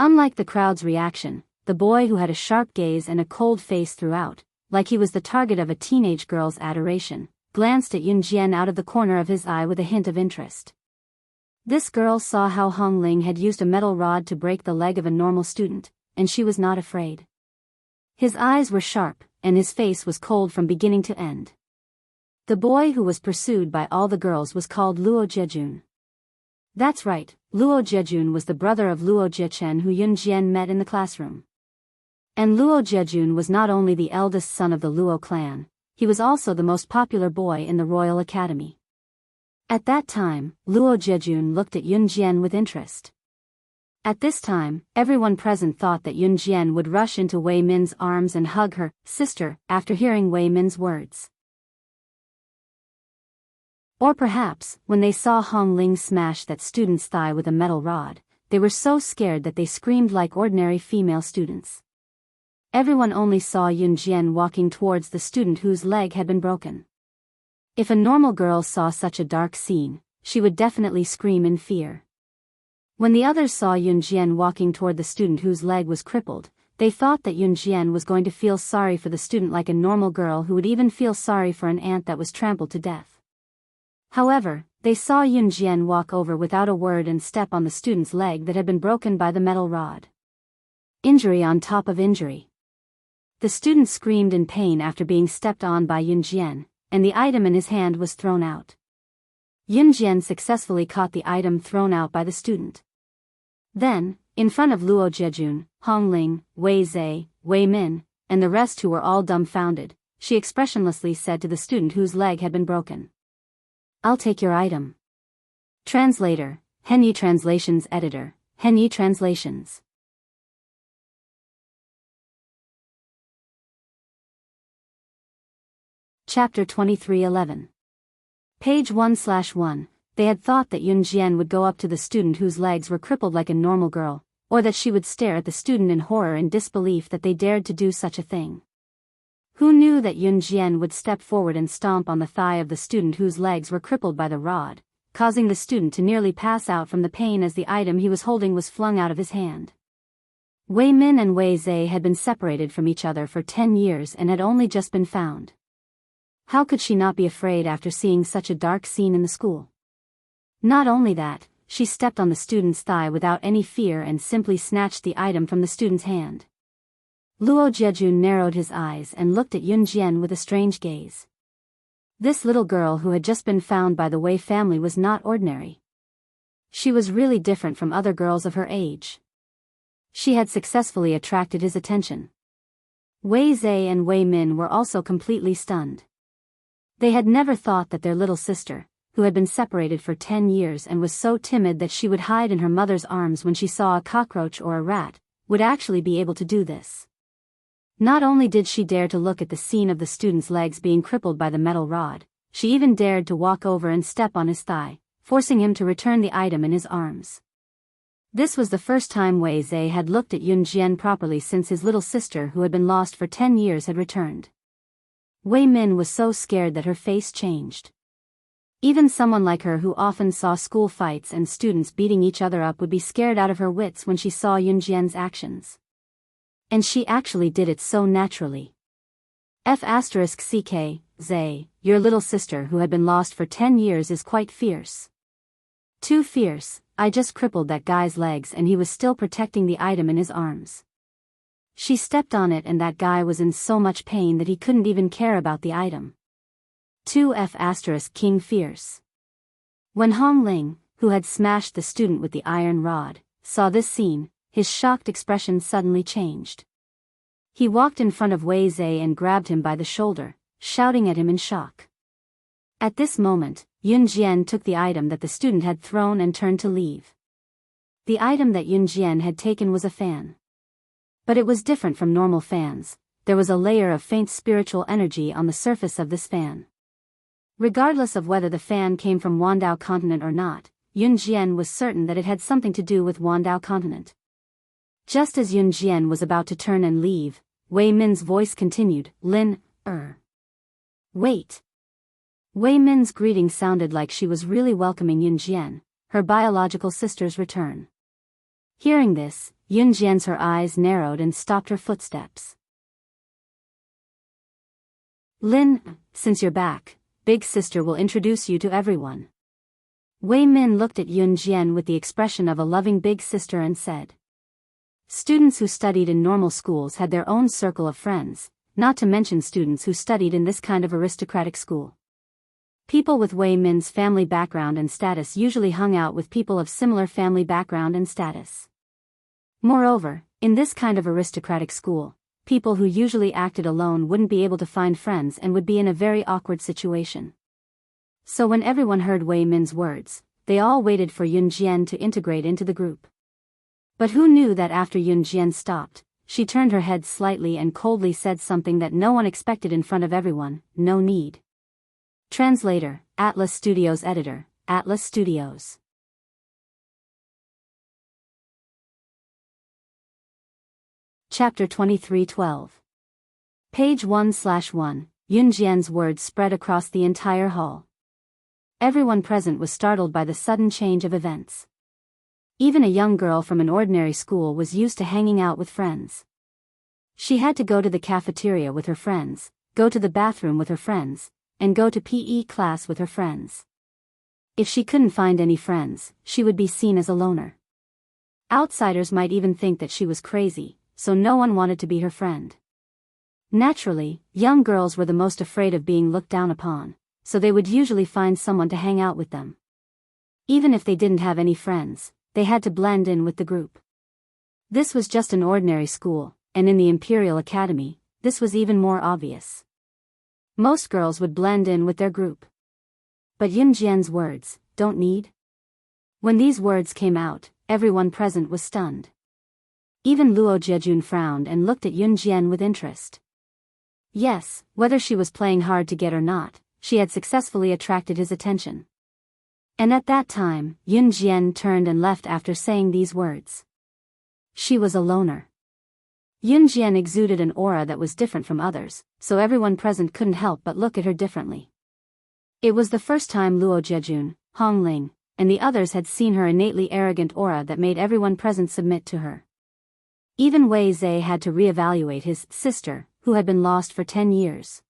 Unlike the crowd's reaction, the boy who had a sharp gaze and a cold face throughout, like he was the target of a teenage girl's adoration, glanced at Yun Jian out of the corner of his eye with a hint of interest. This girl saw how Hong Ling had used a metal rod to break the leg of a normal student, and she was not afraid. His eyes were sharp, and his face was cold from beginning to end. The boy who was pursued by all the girls was called Luo Jiejun. That's right, Luo Jiejun was the brother of Luo Jiechen who Yun Jian met in the classroom. And Luo Jiejun was not only the eldest son of the Luo clan, he was also the most popular boy in the Royal Academy. At that time, Luo Jiejun looked at Yun Jian with interest. At this time, everyone present thought that Yun Jian would rush into Wei Min's arms and hug her sister after hearing Wei Min's words. Or perhaps, when they saw Hong Ling smash that student's thigh with a metal rod, they were so scared that they screamed like ordinary female students. Everyone only saw Yun Jian walking towards the student whose leg had been broken. If a normal girl saw such a dark scene, she would definitely scream in fear. When the others saw Yun Jian walking toward the student whose leg was crippled, they thought that Yun Jian was going to feel sorry for the student like a normal girl who would even feel sorry for an ant that was trampled to death. However, they saw Yun Jian walk over without a word and step on the student's leg that had been broken by the metal rod. Injury on top of injury. The student screamed in pain after being stepped on by Yun Jian, and the item in his hand was thrown out. Yun Jian successfully caught the item thrown out by the student. Then, in front of Luo Jiejun, Hong Ling, Wei Zhe, Wei Min, and the rest who were all dumbfounded, she expressionlessly said to the student whose leg had been broken, "I'll take your item." Translator, Henyi Translations Editor, Henyi Translations. Chapter 23:11. Page 1/1. They had thought that Yun Jian would go up to the student whose legs were crippled like a normal girl, or that she would stare at the student in horror and disbelief that they dared to do such a thing. Who knew that Yun Jian would step forward and stomp on the thigh of the student whose legs were crippled by the rod, causing the student to nearly pass out from the pain as the item he was holding was flung out of his hand. Wei Min and Wei Zhe had been separated from each other for 10 years and had only just been found. How could she not be afraid after seeing such a dark scene in the school? Not only that, she stepped on the student's thigh without any fear and simply snatched the item from the student's hand. Luo Jiejun narrowed his eyes and looked at Yun Jian with a strange gaze. This little girl who had just been found by the Wei family was not ordinary. She was really different from other girls of her age. She had successfully attracted his attention. Wei Zhe and Wei Min were also completely stunned. They had never thought that their little sister, who had been separated for 10 years and was so timid that she would hide in her mother's arms when she saw a cockroach or a rat, would actually be able to do this. Not only did she dare to look at the scene of the student's legs being crippled by the metal rod, she even dared to walk over and step on his thigh, forcing him to return the item in his arms. This was the first time Wei Zhe had looked at Yun Jian properly since his little sister who had been lost for 10 years had returned. Wei Min was so scared that her face changed. Even someone like her who often saw school fights and students beating each other up would be scared out of her wits when she saw Yun Jian's actions. And she actually did it so naturally. F***ck, Zhe, your little sister who had been lost for 10 years is quite fierce. Too fierce. I just crippled that guy's legs and he was still protecting the item in his arms. She stepped on it and that guy was in so much pain that he couldn't even care about the item. 2F** King fierce. When Hong Ling, who had smashed the student with the iron rod, saw this scene, his shocked expression suddenly changed. He walked in front of Wei Zhe and grabbed him by the shoulder, shouting at him in shock. At this moment, Yun Jian took the item that the student had thrown and turned to leave. The item that Yun Jian had taken was a fan. But it was different from normal fans. There was a layer of faint spiritual energy on the surface of this fan. Regardless of whether the fan came from Wandao continent or not, Yun Jian was certain that it had something to do with Wandao continent. Just as Yun Jian was about to turn and leave, Wei Min's voice continued, Lin, Wait. Wei Min's greeting sounded like she was really welcoming Yun Jian, her biological sister's return. Hearing this, Yunjian's her eyes narrowed and stopped her footsteps. Lin, since you're back, big sister will introduce you to everyone. Wei Min looked at Yunjian with the expression of a loving big sister and said. Students who studied in normal schools had their own circle of friends, not to mention students who studied in this kind of aristocratic school. People with Wei Min's family background and status usually hung out with people of similar family background and status. Moreover, in this kind of aristocratic school, people who usually acted alone wouldn't be able to find friends and would be in a very awkward situation. So when everyone heard Wei Min's words, they all waited for Yunjian to integrate into the group. But who knew that after Yunjian stopped, she turned her head slightly and coldly said something that no one expected in front of everyone, no need. Translator, Atlas Studios Editor, Atlas Studios. Chapter 23:12. Page 1/1. Yunjian's words spread across the entire hall. Everyone present was startled by the sudden change of events. Even a young girl from an ordinary school was used to hanging out with friends. She had to go to the cafeteria with her friends, go to the bathroom with her friends, and go to PE class with her friends. If she couldn't find any friends, she would be seen as a loner. Outsiders might even think that she was crazy, so no one wanted to be her friend. Naturally, young girls were the most afraid of being looked down upon, so they would usually find someone to hang out with them. Even if they didn't have any friends, they had to blend in with the group. This was just an ordinary school, and in the Imperial Academy, this was even more obvious. Most girls would blend in with their group. But Yunjian's words, don't need? When these words came out, everyone present was stunned. Even Luo Jejun frowned and looked at Yunjian with interest. Yes, whether she was playing hard to get or not, she had successfully attracted his attention. And at that time, Yunjian turned and left after saying these words. She was a loner. Yunjian exuded an aura that was different from others, so everyone present couldn't help but look at her differently. It was the first time Luo Jejun, Hong Ling, and the others had seen her innately arrogant aura that made everyone present submit to her. Even Wei Zhe had to reevaluate his sister, who had been lost for 10 years.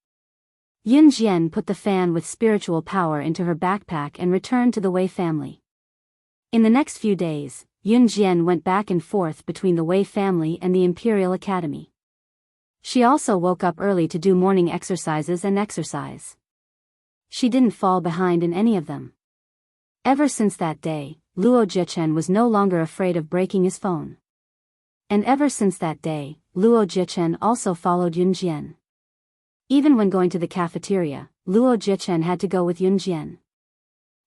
Yunjian put the fan with spiritual power into her backpack and returned to the Wei family. In the next few days, Yunjian went back and forth between the Wei family and the Imperial Academy. She also woke up early to do morning exercises and exercise. She didn't fall behind in any of them. Ever since that day, Luo Jichen was no longer afraid of breaking his phone. And ever since that day, Luo Jichen also followed Yunjian. Even when going to the cafeteria, Luo Jichen had to go with Yunjian.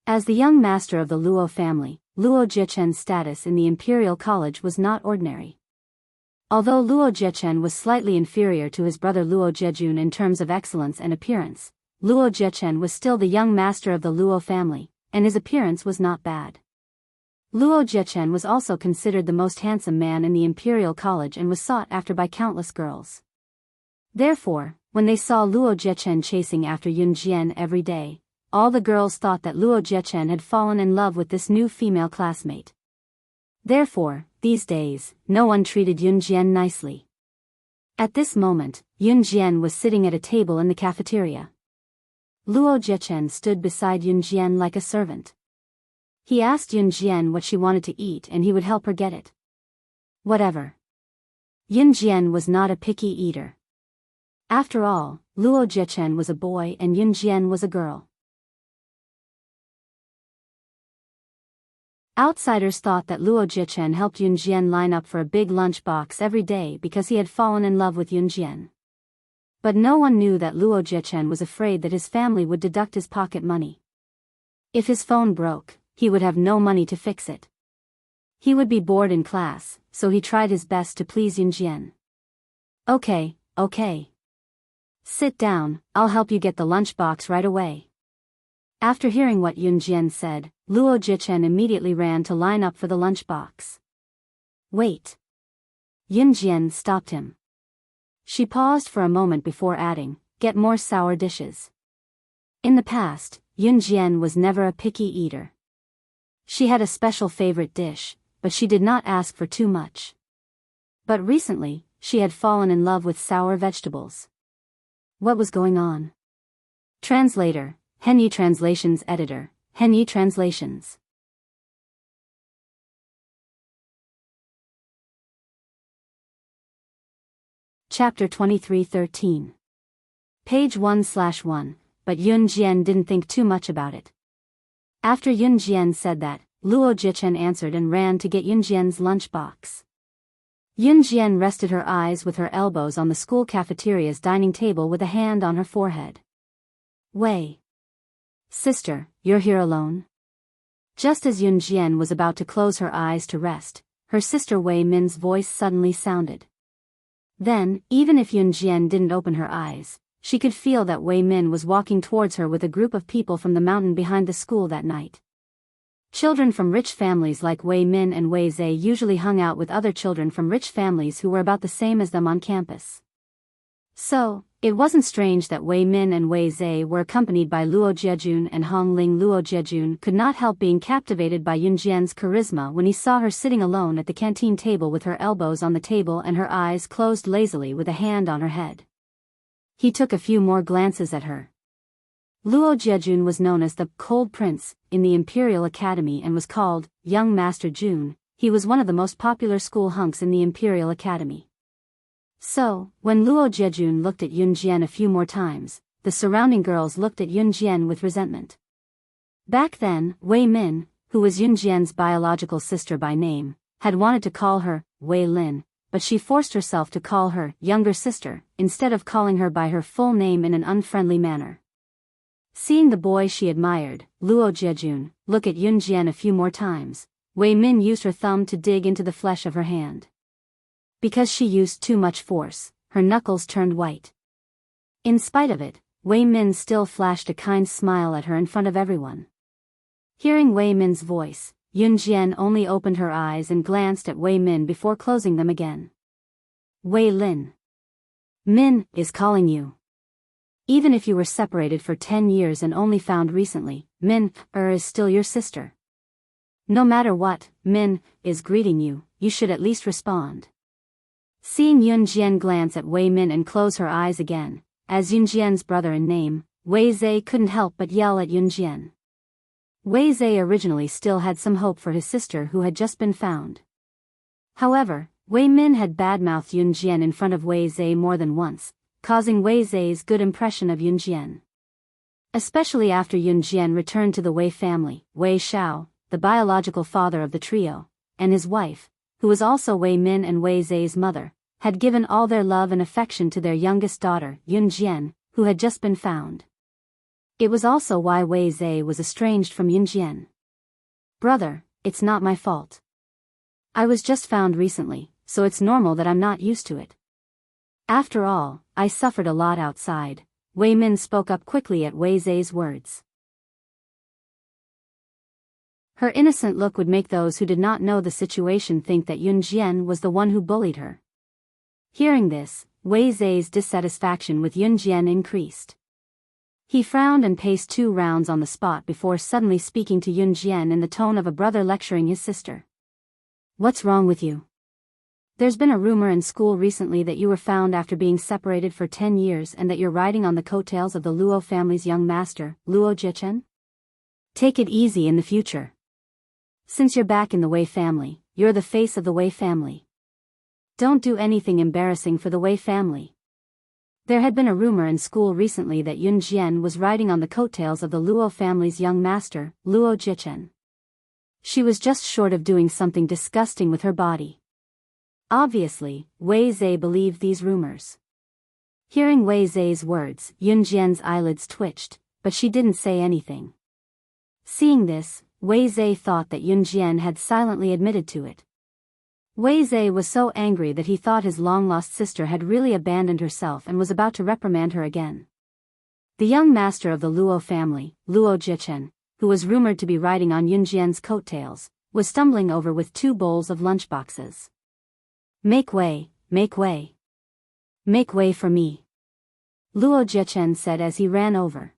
As the young master of the Luo family, Luo Jichen's status in the Imperial College was not ordinary. Although Luo Jichen was slightly inferior to his brother Luo Jejun in terms of excellence and appearance, Luo Jichen was still the young master of the Luo family, and his appearance was not bad. Luo Jichen was also considered the most handsome man in the Imperial College and was sought after by countless girls. Therefore, when they saw Luo Jichen chasing after Yunjian every day, all the girls thought that Luo Jichen had fallen in love with this new female classmate. Therefore, these days, no one treated Yunjian nicely. At this moment, Yunjian was sitting at a table in the cafeteria. Luo Jichen stood beside Yunjian like a servant. He asked Yunjian what she wanted to eat and he would help her get it. Whatever. Yunjian was not a picky eater. After all, Luo Jichen was a boy and Yunjian was a girl. Outsiders thought that Luo Jichen helped Yunjian line up for a big lunch box every day because he had fallen in love with Yunjian. But no one knew that Luo Jichen was afraid that his family would deduct his pocket money. If his phone broke, he would have no money to fix it. He would be bored in class, so he tried his best to please Yunjian. Okay. Sit down, I'll help you get the lunchbox right away. After hearing what Yunjian said, Luo Jichen immediately ran to line up for the lunchbox. Wait. Yunjian stopped him. She paused for a moment before adding, get more sour dishes. In the past, Yunjian was never a picky eater. She had a special favorite dish, but she did not ask for too much. But recently, she had fallen in love with sour vegetables. What was going on? Translator, Henyi Translations Editor, Henyi Translations. Chapter 23:13. Page 1/1, but Yun Jian didn't think too much about it. After Yun Jian said that, Luo Jichen answered and ran to get Yun Jian's lunchbox. Yun Jian rested her eyes with her elbows on the school cafeteria's dining table with a hand on her forehead. Wei. Sister, you're here alone? Just as Yun Jian was about to close her eyes to rest, her sister Wei Min's voice suddenly sounded. Then, even if Yun Jian didn't open her eyes, she could feel that Wei Min was walking towards her with a group of people from the mountain behind the school that night. Children from rich families like Wei Min and Wei Zhe usually hung out with other children from rich families who were about the same as them on campus. So, it wasn't strange that Wei Min and Wei Zhe were accompanied by Luo Jiejun and Hong Ling. Luo Jiejun could not help being captivated by Yun Jian's charisma when he saw her sitting alone at the canteen table with her elbows on the table and her eyes closed lazily with a hand on her head. He took a few more glances at her. Luo Jiejun was known as the Cold Prince in the Imperial Academy and was called Young Master Jun. He was one of the most popular school hunks in the Imperial Academy. So, when Luo Jiejun looked at Yun Jian a few more times, the surrounding girls looked at Yun Jian with resentment. Back then, Wei Min, who was Yun Jian's biological sister by name, had wanted to call her Wei Lin, but she forced herself to call her younger sister, instead of calling her by her full name in an unfriendly manner. Seeing the boy she admired, Luo Jiejun, look at Yun Jian a few more times, Wei Min used her thumb to dig into the flesh of her hand. Because she used too much force, her knuckles turned white. In spite of it, Wei Min still flashed a kind smile at her in front of everyone. Hearing Wei Min's voice, Yun Jian only opened her eyes and glanced at Wei Min before closing them again. Wei Lin. Min is calling you. Even if you were separated for 10 years and only found recently, Min is still your sister. No matter what, Min is greeting you, you should at least respond. Seeing Yun Jian glance at Wei Min and close her eyes again, as Yun Jian's brother in name, Wei Zhe couldn't help but yell at Yun Jian. Wei Zhe originally still had some hope for his sister who had just been found. However, Wei Min had badmouthed Yun Jian in front of Wei Zhe more than once, causing Wei Zhe's good impression of Yun Jian. Especially after Yun Jian returned to the Wei family, Wei Xiao, the biological father of the trio, and his wife, who was also Wei Min and Wei Zhe's mother, had given all their love and affection to their youngest daughter, Yun Jian, who had just been found. It was also why Wei Zhe was estranged from Yun Jian. Brother, it's not my fault. I was just found recently, so it's normal that I'm not used to it. After all, I suffered a lot outside, Wei Min spoke up quickly at Wei Zhe's words. Her innocent look would make those who did not know the situation think that Yun Jian was the one who bullied her. Hearing this, Wei Zhe's dissatisfaction with Yun Jian increased. He frowned and paced 2 rounds on the spot before suddenly speaking to Yun Jian in the tone of a brother lecturing his sister. What's wrong with you? There's been a rumor in school recently that you were found after being separated for 10 years and that you're riding on the coattails of the Luo family's young master, Luo Jichen? Take it easy in the future. Since you're back in the Wei family, you're the face of the Wei family. Don't do anything embarrassing for the Wei family. There had been a rumor in school recently that Yun Jian was riding on the coattails of the Luo family's young master, Luo Jichen. She was just short of doing something disgusting with her body. Obviously, Wei Zhe believed these rumors. Hearing Wei Zhe's words, Yun Jian's eyelids twitched, but she didn't say anything. Seeing this, Wei Zhe thought that Yun Jian had silently admitted to it. Wei Zhe was so angry that he thought his long-lost sister had really abandoned herself and was about to reprimand her again. The young master of the Luo family, Luo Jichen, who was rumored to be riding on Yun Jian's coattails, was stumbling over with 2 bowls of lunchboxes. Make way, make way. Make way for me. Luo Jichen said as he ran over.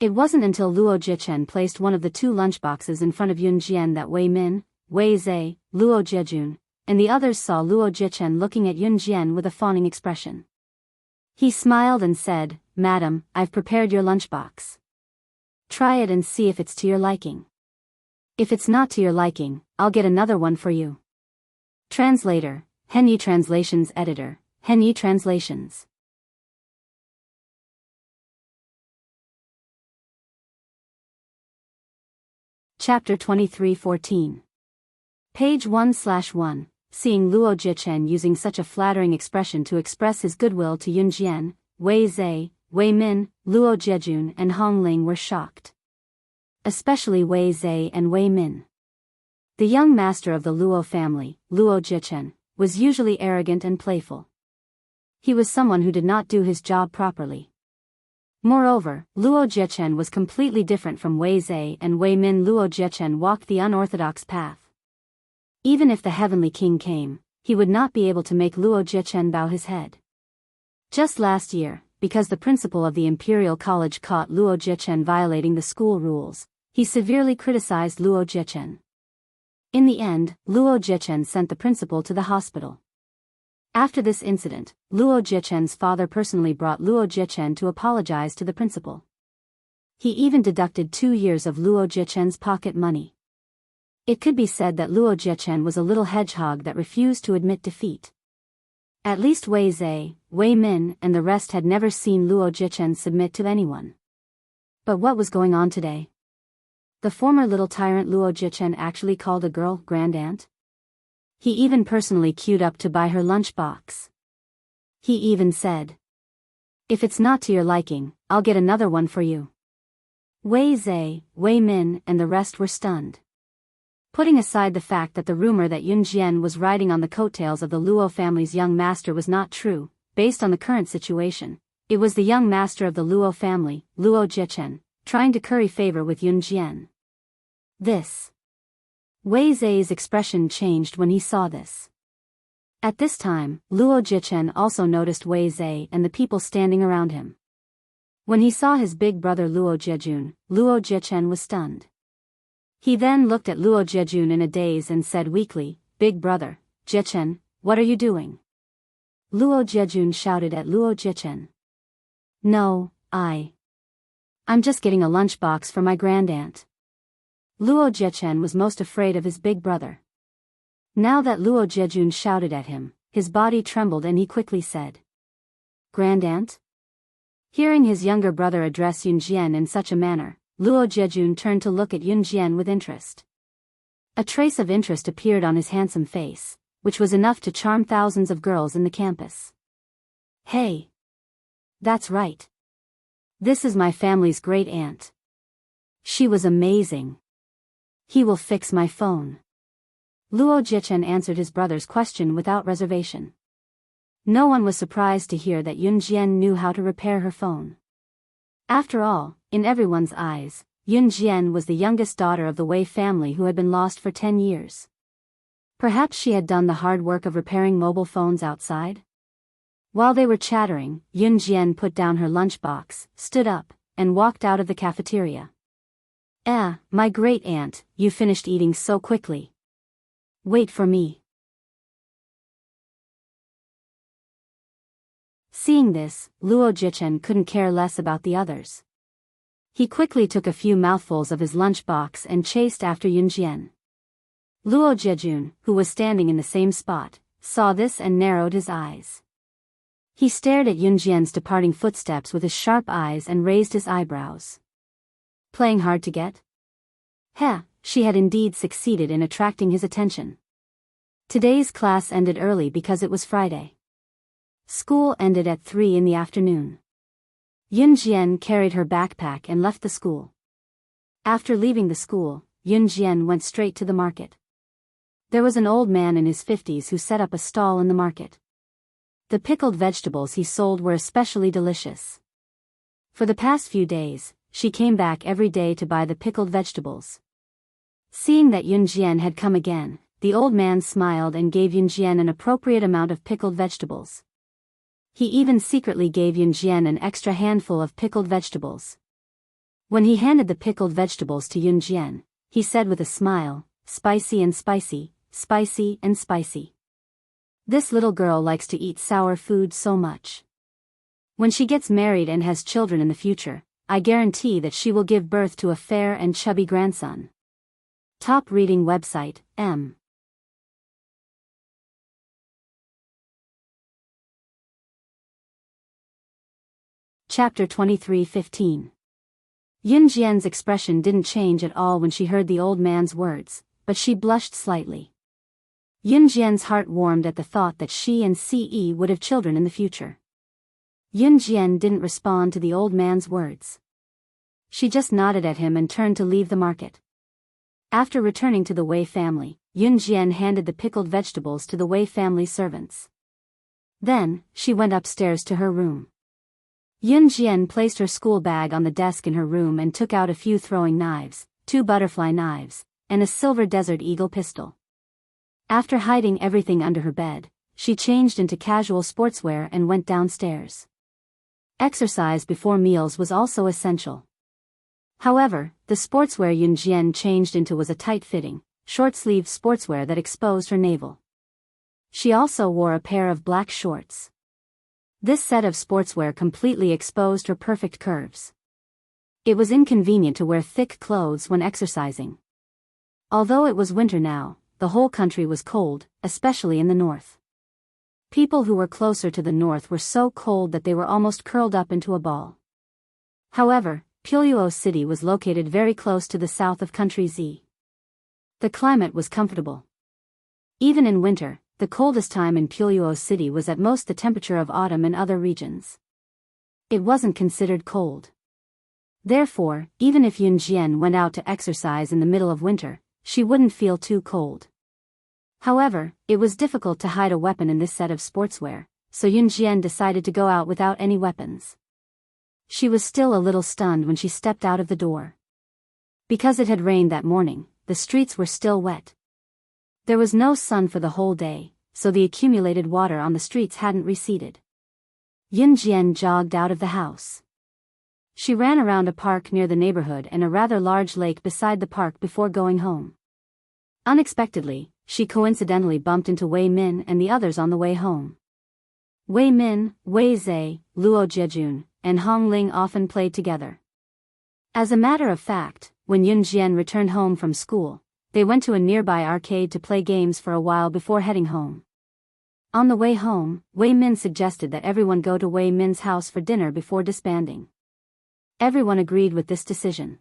It wasn't until Luo Jichen placed one of the 2 lunchboxes in front of Yun Jian that Wei Min, Wei Zhe, Luo Jiejun, and the others saw Luo Jichen looking at Yun Jian with a fawning expression. He smiled and said, "Madam, I've prepared your lunchbox. Try it and see if it's to your liking. If it's not to your liking, I'll get another one for you." Translator, Henyi Translations Editor, Henyi Translations. Chapter 23:14. Page 1/1. Seeing Luo Jichen using such a flattering expression to express his goodwill to Yun Jian, Wei Zhe, Wei Min, Luo Jiejun and Hong Ling were shocked. Especially Wei Zhe and Wei Min. The young master of the Luo family, Luo Jichen, was usually arrogant and playful. He was someone who did not do his job properly. Moreover, Luo Jichen was completely different from Wei Zhe and Wei Min. Luo Jichen walked the unorthodox path. Even if the heavenly king came, he would not be able to make Luo Jichen bow his head. Just last year, because the principal of the Imperial College caught Luo Jichen violating the school rules, he severely criticized Luo Jichen. In the end, Luo Jichen sent the principal to the hospital. After this incident, Luo Jichen's father personally brought Luo Jichen to apologize to the principal. He even deducted 2 years of Luo Jichen's pocket money. It could be said that Luo Jichen was a little hedgehog that refused to admit defeat. At least Wei Zhe, Wei Min and the rest had never seen Luo Jichen submit to anyone. But what was going on today? The former little tyrant Luo Jichen actually called a girl grandaunt? He even personally queued up to buy her lunchbox. He even said, "If it's not to your liking, I'll get another one for you." Wei Zhe, Wei Min and the rest were stunned. Putting aside the fact that the rumor that Yun Jian was riding on the coattails of the Luo family's young master was not true, based on the current situation, it was the young master of the Luo family, Luo Jichen, trying to curry favor with Yun Jian. Wei Zhe's expression changed when he saw this. At this time, Luo Jichen also noticed Wei Zhe and the people standing around him. When he saw his big brother Luo Jiejun, Luo Jichen was stunned. He then looked at Luo Jiejun in a daze and said weakly, "Big brother, Jichen, what are you doing?" Luo Jiejun shouted at Luo Jichen. "No, I'm just getting a lunchbox for my grandaunt." Luo Jichen was most afraid of his big brother. Now that Luo Jiejun shouted at him, his body trembled and he quickly said, "Grandaunt?" Hearing his younger brother address Yun Jian in such a manner, Luo Jiejun turned to look at Yun Jian with interest. A trace of interest appeared on his handsome face, which was enough to charm thousands of girls in the campus. "Hey! That's right. This is my family's great aunt. She was amazing. He will fix my phone." Luo Jichen answered his brother's question without reservation. No one was surprised to hear that Yun Jian knew how to repair her phone. After all, in everyone's eyes, Yun Jian was the youngest daughter of the Wei family who had been lost for 10 years. Perhaps she had done the hard work of repairing mobile phones outside? While they were chattering, Yun Jian put down her lunchbox, stood up, and walked out of the cafeteria. My great aunt, you finished eating so quickly. Wait for me." Seeing this, Luo Jichen couldn't care less about the others. He quickly took a few mouthfuls of his lunchbox and chased after Yun Jian. Luo Jiejun, who was standing in the same spot, saw this and narrowed his eyes. He stared at Yun Jian's departing footsteps with his sharp eyes and raised his eyebrows. Playing hard to get? She had indeed succeeded in attracting his attention. Today's class ended early because it was Friday. School ended at 3 in the afternoon. Yun Jian carried her backpack and left the school. After leaving the school, Yun Jian went straight to the market. There was an old man in his 50s who set up a stall in the market. The pickled vegetables he sold were especially delicious. For the past few days, she came back every day to buy the pickled vegetables. Seeing that Yun Jian had come again, the old man smiled and gave Yun Jian an appropriate amount of pickled vegetables. He even secretly gave Yun Jian an extra handful of pickled vegetables. When he handed the pickled vegetables to Yun Jian, he said with a smile, "Spicy and spicy, spicy and spicy." This little girl likes to eat sour food so much. When she gets married and has children in the future, I guarantee that she will give birth to a fair and chubby grandson. Top reading website, M. Chapter 23:15. Yun Jian's expression didn't change at all when she heard the old man's words, but she blushed slightly. Yun Jian's heart warmed at the thought that she and Ce would have children in the future. Yun Jian didn't respond to the old man's words. She just nodded at him and turned to leave the market. After returning to the Wei family, Yun Jian handed the pickled vegetables to the Wei family servants. Then, she went upstairs to her room. Yun Jian placed her school bag on the desk in her room and took out a few throwing knives, 2 butterfly knives, and a silver Desert Eagle pistol. After hiding everything under her bed, she changed into casual sportswear and went downstairs. Exercise before meals was also essential. However, the sportswear Yun Jian changed into was a tight-fitting, short-sleeved sportswear that exposed her navel. She also wore a pair of black shorts. This set of sportswear completely exposed her perfect curves. It was inconvenient to wear thick clothes when exercising. Although it was winter now, the whole country was cold, especially in the north. People who were closer to the north were so cold that they were almost curled up into a ball. However, Biyao city was located very close to the south of country Z. The climate was comfortable. Even in winter, the coldest time in Biyao city was at most the temperature of autumn in other regions. It wasn't considered cold. Therefore, even if Yun Jian went out to exercise in the middle of winter, she wouldn't feel too cold. However, it was difficult to hide a weapon in this set of sportswear, so Yun Jian decided to go out without any weapons. She was still a little stunned when she stepped out of the door. Because it had rained that morning, the streets were still wet. There was no sun for the whole day, so the accumulated water on the streets hadn't receded. Yun Jian jogged out of the house. She ran around a park near the neighborhood and a rather large lake beside the park before going home. Unexpectedly, she coincidentally bumped into Wei Min and the others on the way home. Wei Min, Wei Zhe, Luo Jiejun, and Hong Ling often played together. As a matter of fact, when Yun Jian returned home from school, they went to a nearby arcade to play games for a while before heading home. On the way home, Wei Min suggested that everyone go to Wei Min's house for dinner before disbanding. Everyone agreed with this decision.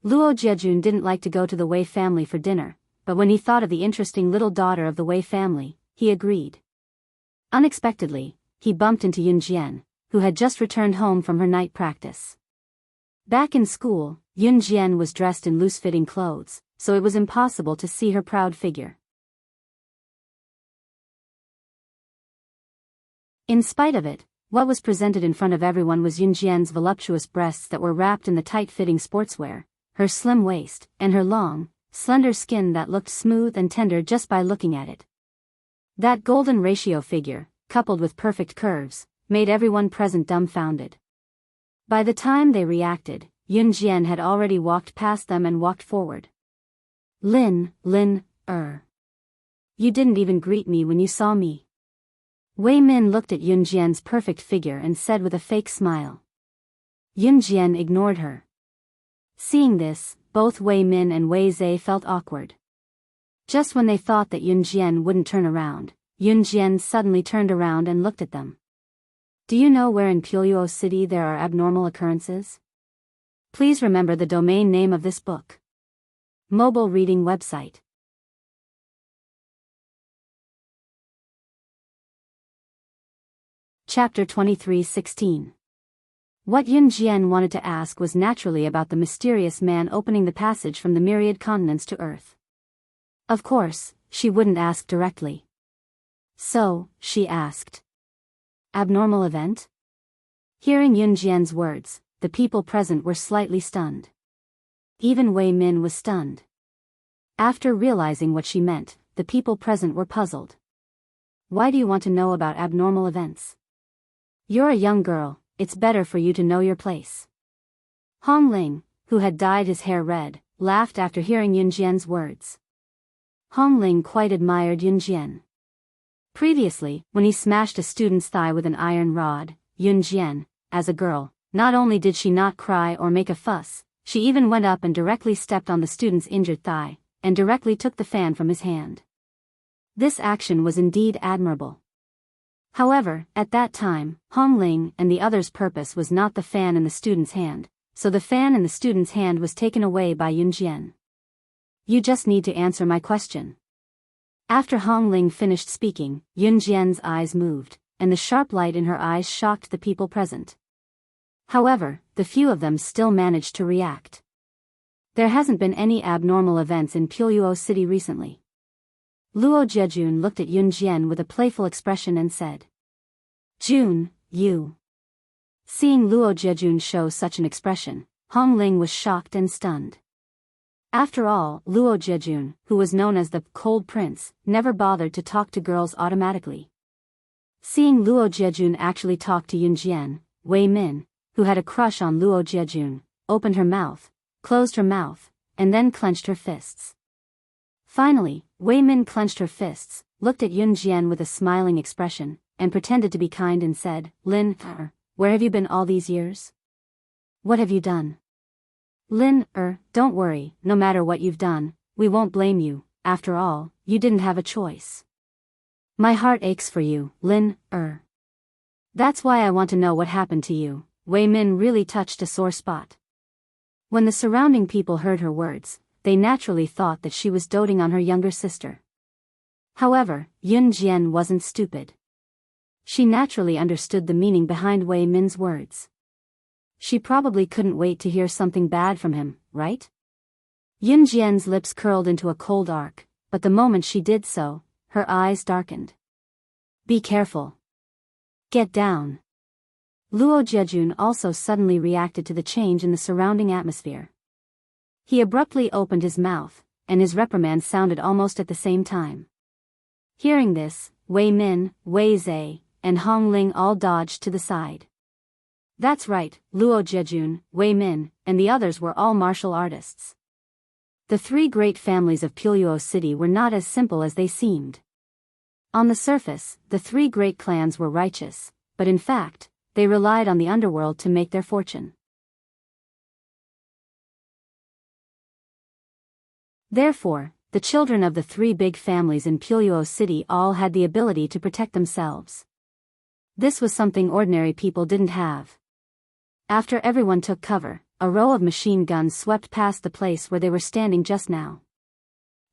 Luo Jiejun didn't like to go to the Wei family for dinner, but when he thought of the interesting little daughter of the Wei family, he agreed. Unexpectedly, he bumped into Yun Jian, who had just returned home from her night practice. Back in school, Yun Jian was dressed in loose-fitting clothes, so it was impossible to see her proud figure. In spite of it, what was presented in front of everyone was Yun Jian's voluptuous breasts that were wrapped in the tight-fitting sportswear, her slim waist, and her long, slender skin that looked smooth and tender just by looking at it. That golden ratio figure, coupled with perfect curves, made everyone present dumbfounded. By the time they reacted, Yun Jian had already walked past them and walked forward. Lin, you didn't even greet me when you saw me. Wei Min looked at Yun Jian's perfect figure and said with a fake smile. Yun Jian ignored her. Seeing this, both Wei Min and Wei Zhe felt awkward. Just when they thought that Yun Jian wouldn't turn around, Yun Jian suddenly turned around and looked at them. Do you know where in Biyao city there are abnormal occurrences? Please remember the domain name of this book. Mobile reading website. Chapter 23:16. What Yun Jian wanted to ask was naturally about the mysterious man opening the passage from the myriad continents to Earth. Of course, she wouldn't ask directly. So, she asked. Abnormal event? Hearing Yun Jian's words, the people present were slightly stunned. Even Wei Min was stunned. After realizing what she meant, the people present were puzzled. Why do you want to know about abnormal events? You're a young girl, it's better for you to know your place. Hong Ling, who had dyed his hair red, laughed after hearing Yun Jian's words. Hong Ling quite admired Yun Jian. Previously, when he smashed a student's thigh with an iron rod, Yun Jian, as a girl, not only did she not cry or make a fuss, she even went up and directly stepped on the student's injured thigh, and directly took the fan from his hand. This action was indeed admirable. However, at that time, Hong Ling and the others' purpose was not the fan in the student's hand, so the fan in the student's hand was taken away by Yun Jian. You just need to answer my question. After Hong Ling finished speaking, Yun Jian's eyes moved, and the sharp light in her eyes shocked the people present. However, the few of them still managed to react. There hasn't been any abnormal events in Biyao City recently. Luo Jiejun looked at Yun Jian with a playful expression and said, Jun, you. Seeing Luo Jiejun show such an expression, Hong Ling was shocked and stunned. After all, Luo Jiejun, who was known as the Cold Prince, never bothered to talk to girls automatically. Seeing Luo Jiejun actually talk to Yun Jian, Wei Min, who had a crush on Luo Jiejun, opened her mouth, closed her mouth, and then clenched her fists. Finally, Wei Min clenched her fists, looked at Yun Jian with a smiling expression, and pretended to be kind and said, Lin, where have you been all these years? What have you done? Lin, don't worry, no matter what you've done, we won't blame you, after all, you didn't have a choice. My heart aches for you, Lin, That's why I want to know what happened to you. Wei Min really touched a sore spot. When the surrounding people heard her words, they naturally thought that she was doting on her younger sister. However, Yun Jian wasn't stupid. She naturally understood the meaning behind Wei Min's words. She probably couldn't wait to hear something bad from him, right? Yun Jian's lips curled into a cold arc, but the moment she did so, her eyes darkened. Be careful. Get down. Luo Jiejun also suddenly reacted to the change in the surrounding atmosphere. He abruptly opened his mouth, and his reprimand sounded almost at the same time. Hearing this, Wei Min, Wei Zhe, and Hong Ling all dodged to the side. That's right, Luo Jiejun, Wei Min, and the others were all martial artists. The three great families of Biyao City were not as simple as they seemed. On the surface, the three great clans were righteous, but in fact, they relied on the underworld to make their fortune. Therefore, the children of the three big families in Biyao City all had the ability to protect themselves. This was something ordinary people didn't have. After everyone took cover, a row of machine guns swept past the place where they were standing just now.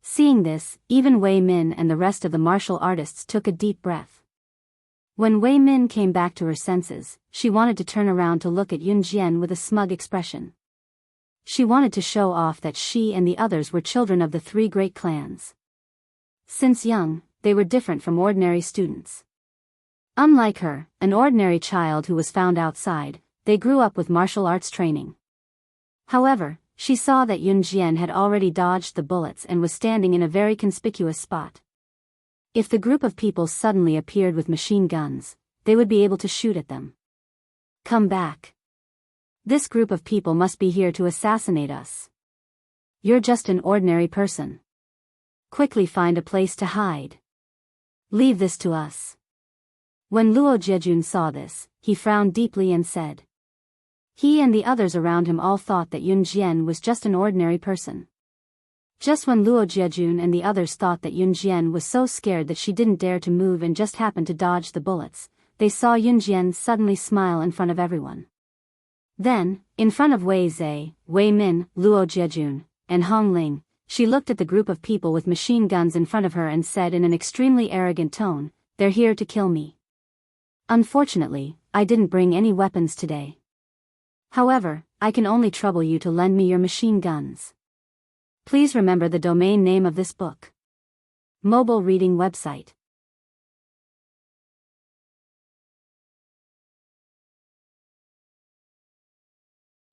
Seeing this, even Wei Min and the rest of the martial artists took a deep breath. When Wei Min came back to her senses, she wanted to turn around to look at Yun Jian with a smug expression. She wanted to show off that she and the others were children of the three great clans. Since young, they were different from ordinary students. Unlike her, an ordinary child who was found outside, they grew up with martial arts training. However, she saw that Yun Jian had already dodged the bullets and was standing in a very conspicuous spot. If the group of people suddenly appeared with machine guns, they would be able to shoot at them. Come back. This group of people must be here to assassinate us. You're just an ordinary person. Quickly find a place to hide. Leave this to us. When Luo Jiejun saw this, he frowned deeply and said. He and the others around him all thought that Yun Jian was just an ordinary person. Just when Luo Jiejun and the others thought that Yun Jian was so scared that she didn't dare to move and just happened to dodge the bullets, they saw Yun Jian suddenly smile in front of everyone. Then, in front of Wei Zhe, Wei Min, Luo Jiejun, and Hong Ling, she looked at the group of people with machine guns in front of her and said in an extremely arrogant tone, They're here to kill me. Unfortunately, I didn't bring any weapons today. However, I can only trouble you to lend me your machine guns. Please remember the domain name of this book. Mobile reading website.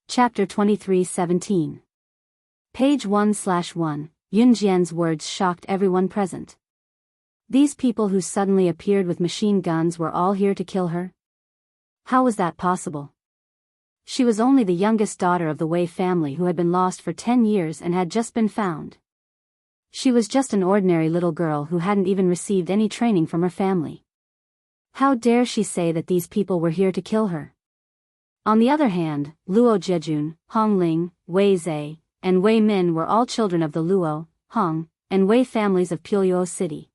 Chapter 23:17. Page 1/1. Yun Jian's words shocked everyone present. These people who suddenly appeared with machine guns were all here to kill her? How was that possible? She was only the youngest daughter of the Wei family who had been lost for 10 years and had just been found. She was just an ordinary little girl who hadn't even received any training from her family. How dare she say that these people were here to kill her? On the other hand, Luo Jejun, Hong Ling, Wei Zhe, and Wei Min were all children of the Luo, Hong, and Wei families of Biyao City.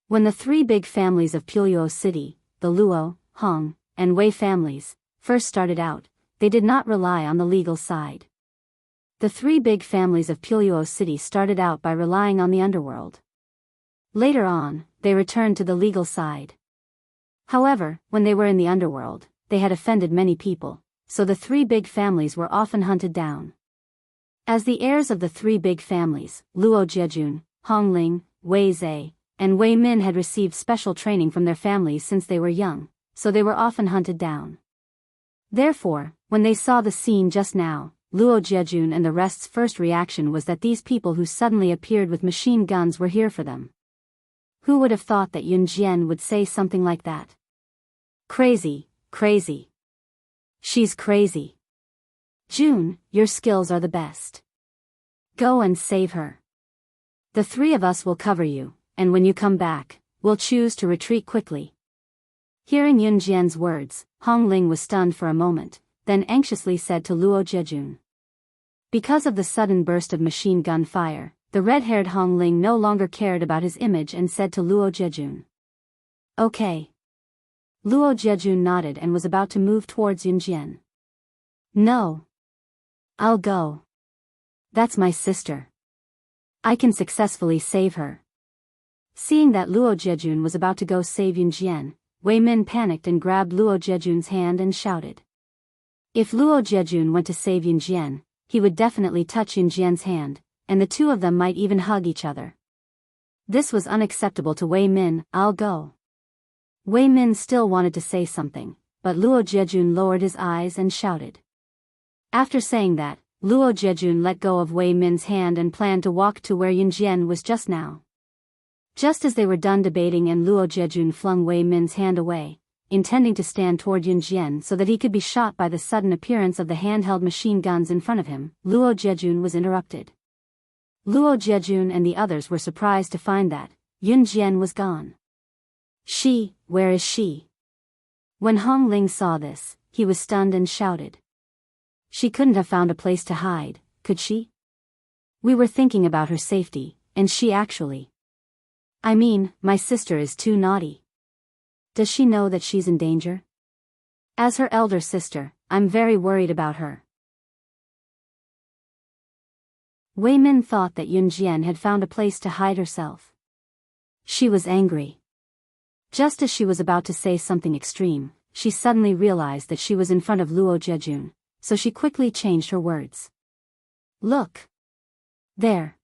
When the three big families of Biyao City, the Luo, Hong, and Wei families, first started out, they did not rely on the legal side. The three big families of Biyao City started out by relying on the underworld. Later on, they returned to the legal side. However, when they were in the underworld, they had offended many people, so the three big families were often hunted down. As the heirs of the three big families, Luo Jejun, Hong Ling, Wei Zhe, and Wei Min had received special training from their families since they were young, so they were often hunted down. Therefore, when they saw the scene just now, Luo Jejun and the rest's first reaction was that these people who suddenly appeared with machine guns were here for them. Who would have thought that Yun Jian would say something like that? Crazy, crazy. She's crazy. June, your skills are the best. Go and save her. The three of us will cover you, and when you come back, we'll choose to retreat quickly. Hearing Yun Jian's words, Hong Ling was stunned for a moment, then anxiously said to Luo Jejun. Because of the sudden burst of machine gun fire, the red-haired Hong Ling no longer cared about his image and said to Luo Jejun. Okay. Luo Jejun nodded and was about to move towards Yun Jian. No. I'll go. That's my sister. I can successfully save her. Seeing that Luo Jejun was about to go save Yun Jian, Wei Min panicked and grabbed Luo Jejun's hand and shouted. If Luo Jejun went to save Yun Jian, he would definitely touch Yun Jian's hand, and the two of them might even hug each other. This was unacceptable to Wei Min. I'll go. Wei Min still wanted to say something, but Luo Jejun lowered his eyes and shouted. After saying that, Luo Jejun let go of Wei Min's hand and planned to walk to where Yun Jian was just now. Just as they were done debating and Luo Jejun flung Wei Min's hand away, intending to stand toward Yun Jian so that he could be shot by the sudden appearance of the handheld machine guns in front of him, Luo Jejun was interrupted. Luo Jejun and the others were surprised to find that Yun Jian was gone. Where is she? When Hong Ling saw this, he was stunned and shouted. She couldn't have found a place to hide, could she? We were thinking about her safety, and she actually. I mean, my sister is too naughty. Does she know that she's in danger? As her elder sister, I'm very worried about her. Wei Min thought that Yun Jian had found a place to hide herself. She was angry. Just as she was about to say something extreme, she suddenly realized that she was in front of Luo Jejun, so she quickly changed her words. Look. There.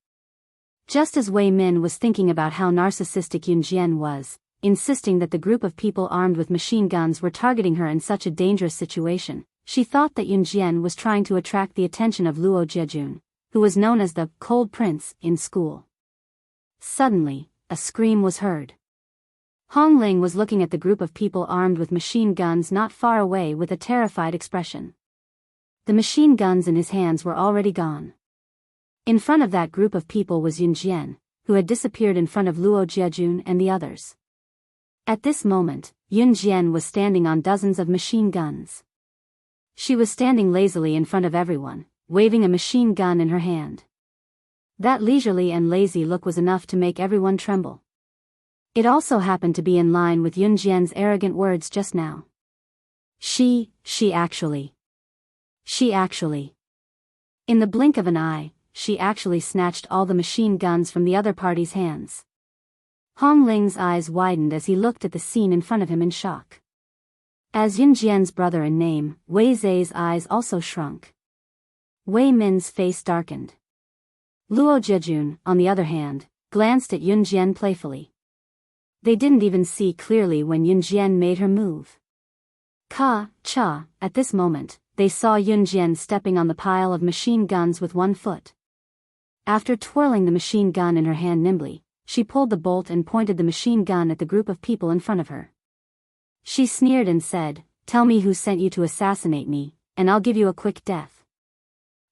Just as Wei Min was thinking about how narcissistic Yun Jian was, insisting that the group of people armed with machine guns were targeting her in such a dangerous situation, she thought that Yun Jian was trying to attract the attention of Luo Jejun, who was known as the Cold Prince in school. Suddenly, a scream was heard. Hong Ling was looking at the group of people armed with machine guns not far away with a terrified expression. The machine guns in his hands were already gone. In front of that group of people was Yun Jian, who had disappeared in front of Luo Jejun and the others. At this moment, Yun Jian was standing on dozens of machine guns. She was standing lazily in front of everyone, waving a machine gun in her hand. That leisurely and lazy look was enough to make everyone tremble. It also happened to be in line with Yun Jian's arrogant words just now. She actually. In the blink of an eye, she actually snatched all the machine guns from the other party's hands. Hong Ling's eyes widened as he looked at the scene in front of him in shock. As Yun Jian's brother in name, Wei Zhe's eyes also shrunk. Wei Min's face darkened. Luo Jejun, on the other hand, glanced at Yun Jian playfully. They didn't even see clearly when Yun Jian made her move. At this moment, they saw Yun Jian stepping on the pile of machine guns with one foot. After twirling the machine gun in her hand nimbly, she pulled the bolt and pointed the machine gun at the group of people in front of her. She sneered and said, "Tell me who sent you to assassinate me, and I'll give you a quick death."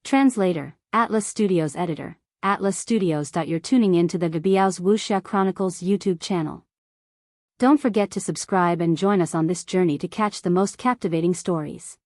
Translator, Atlas Studios editor, Atlas Studios. You're tuning in to the Biyao's Wuxia Chronicles YouTube channel. Don't forget to subscribe and join us on this journey to catch the most captivating stories.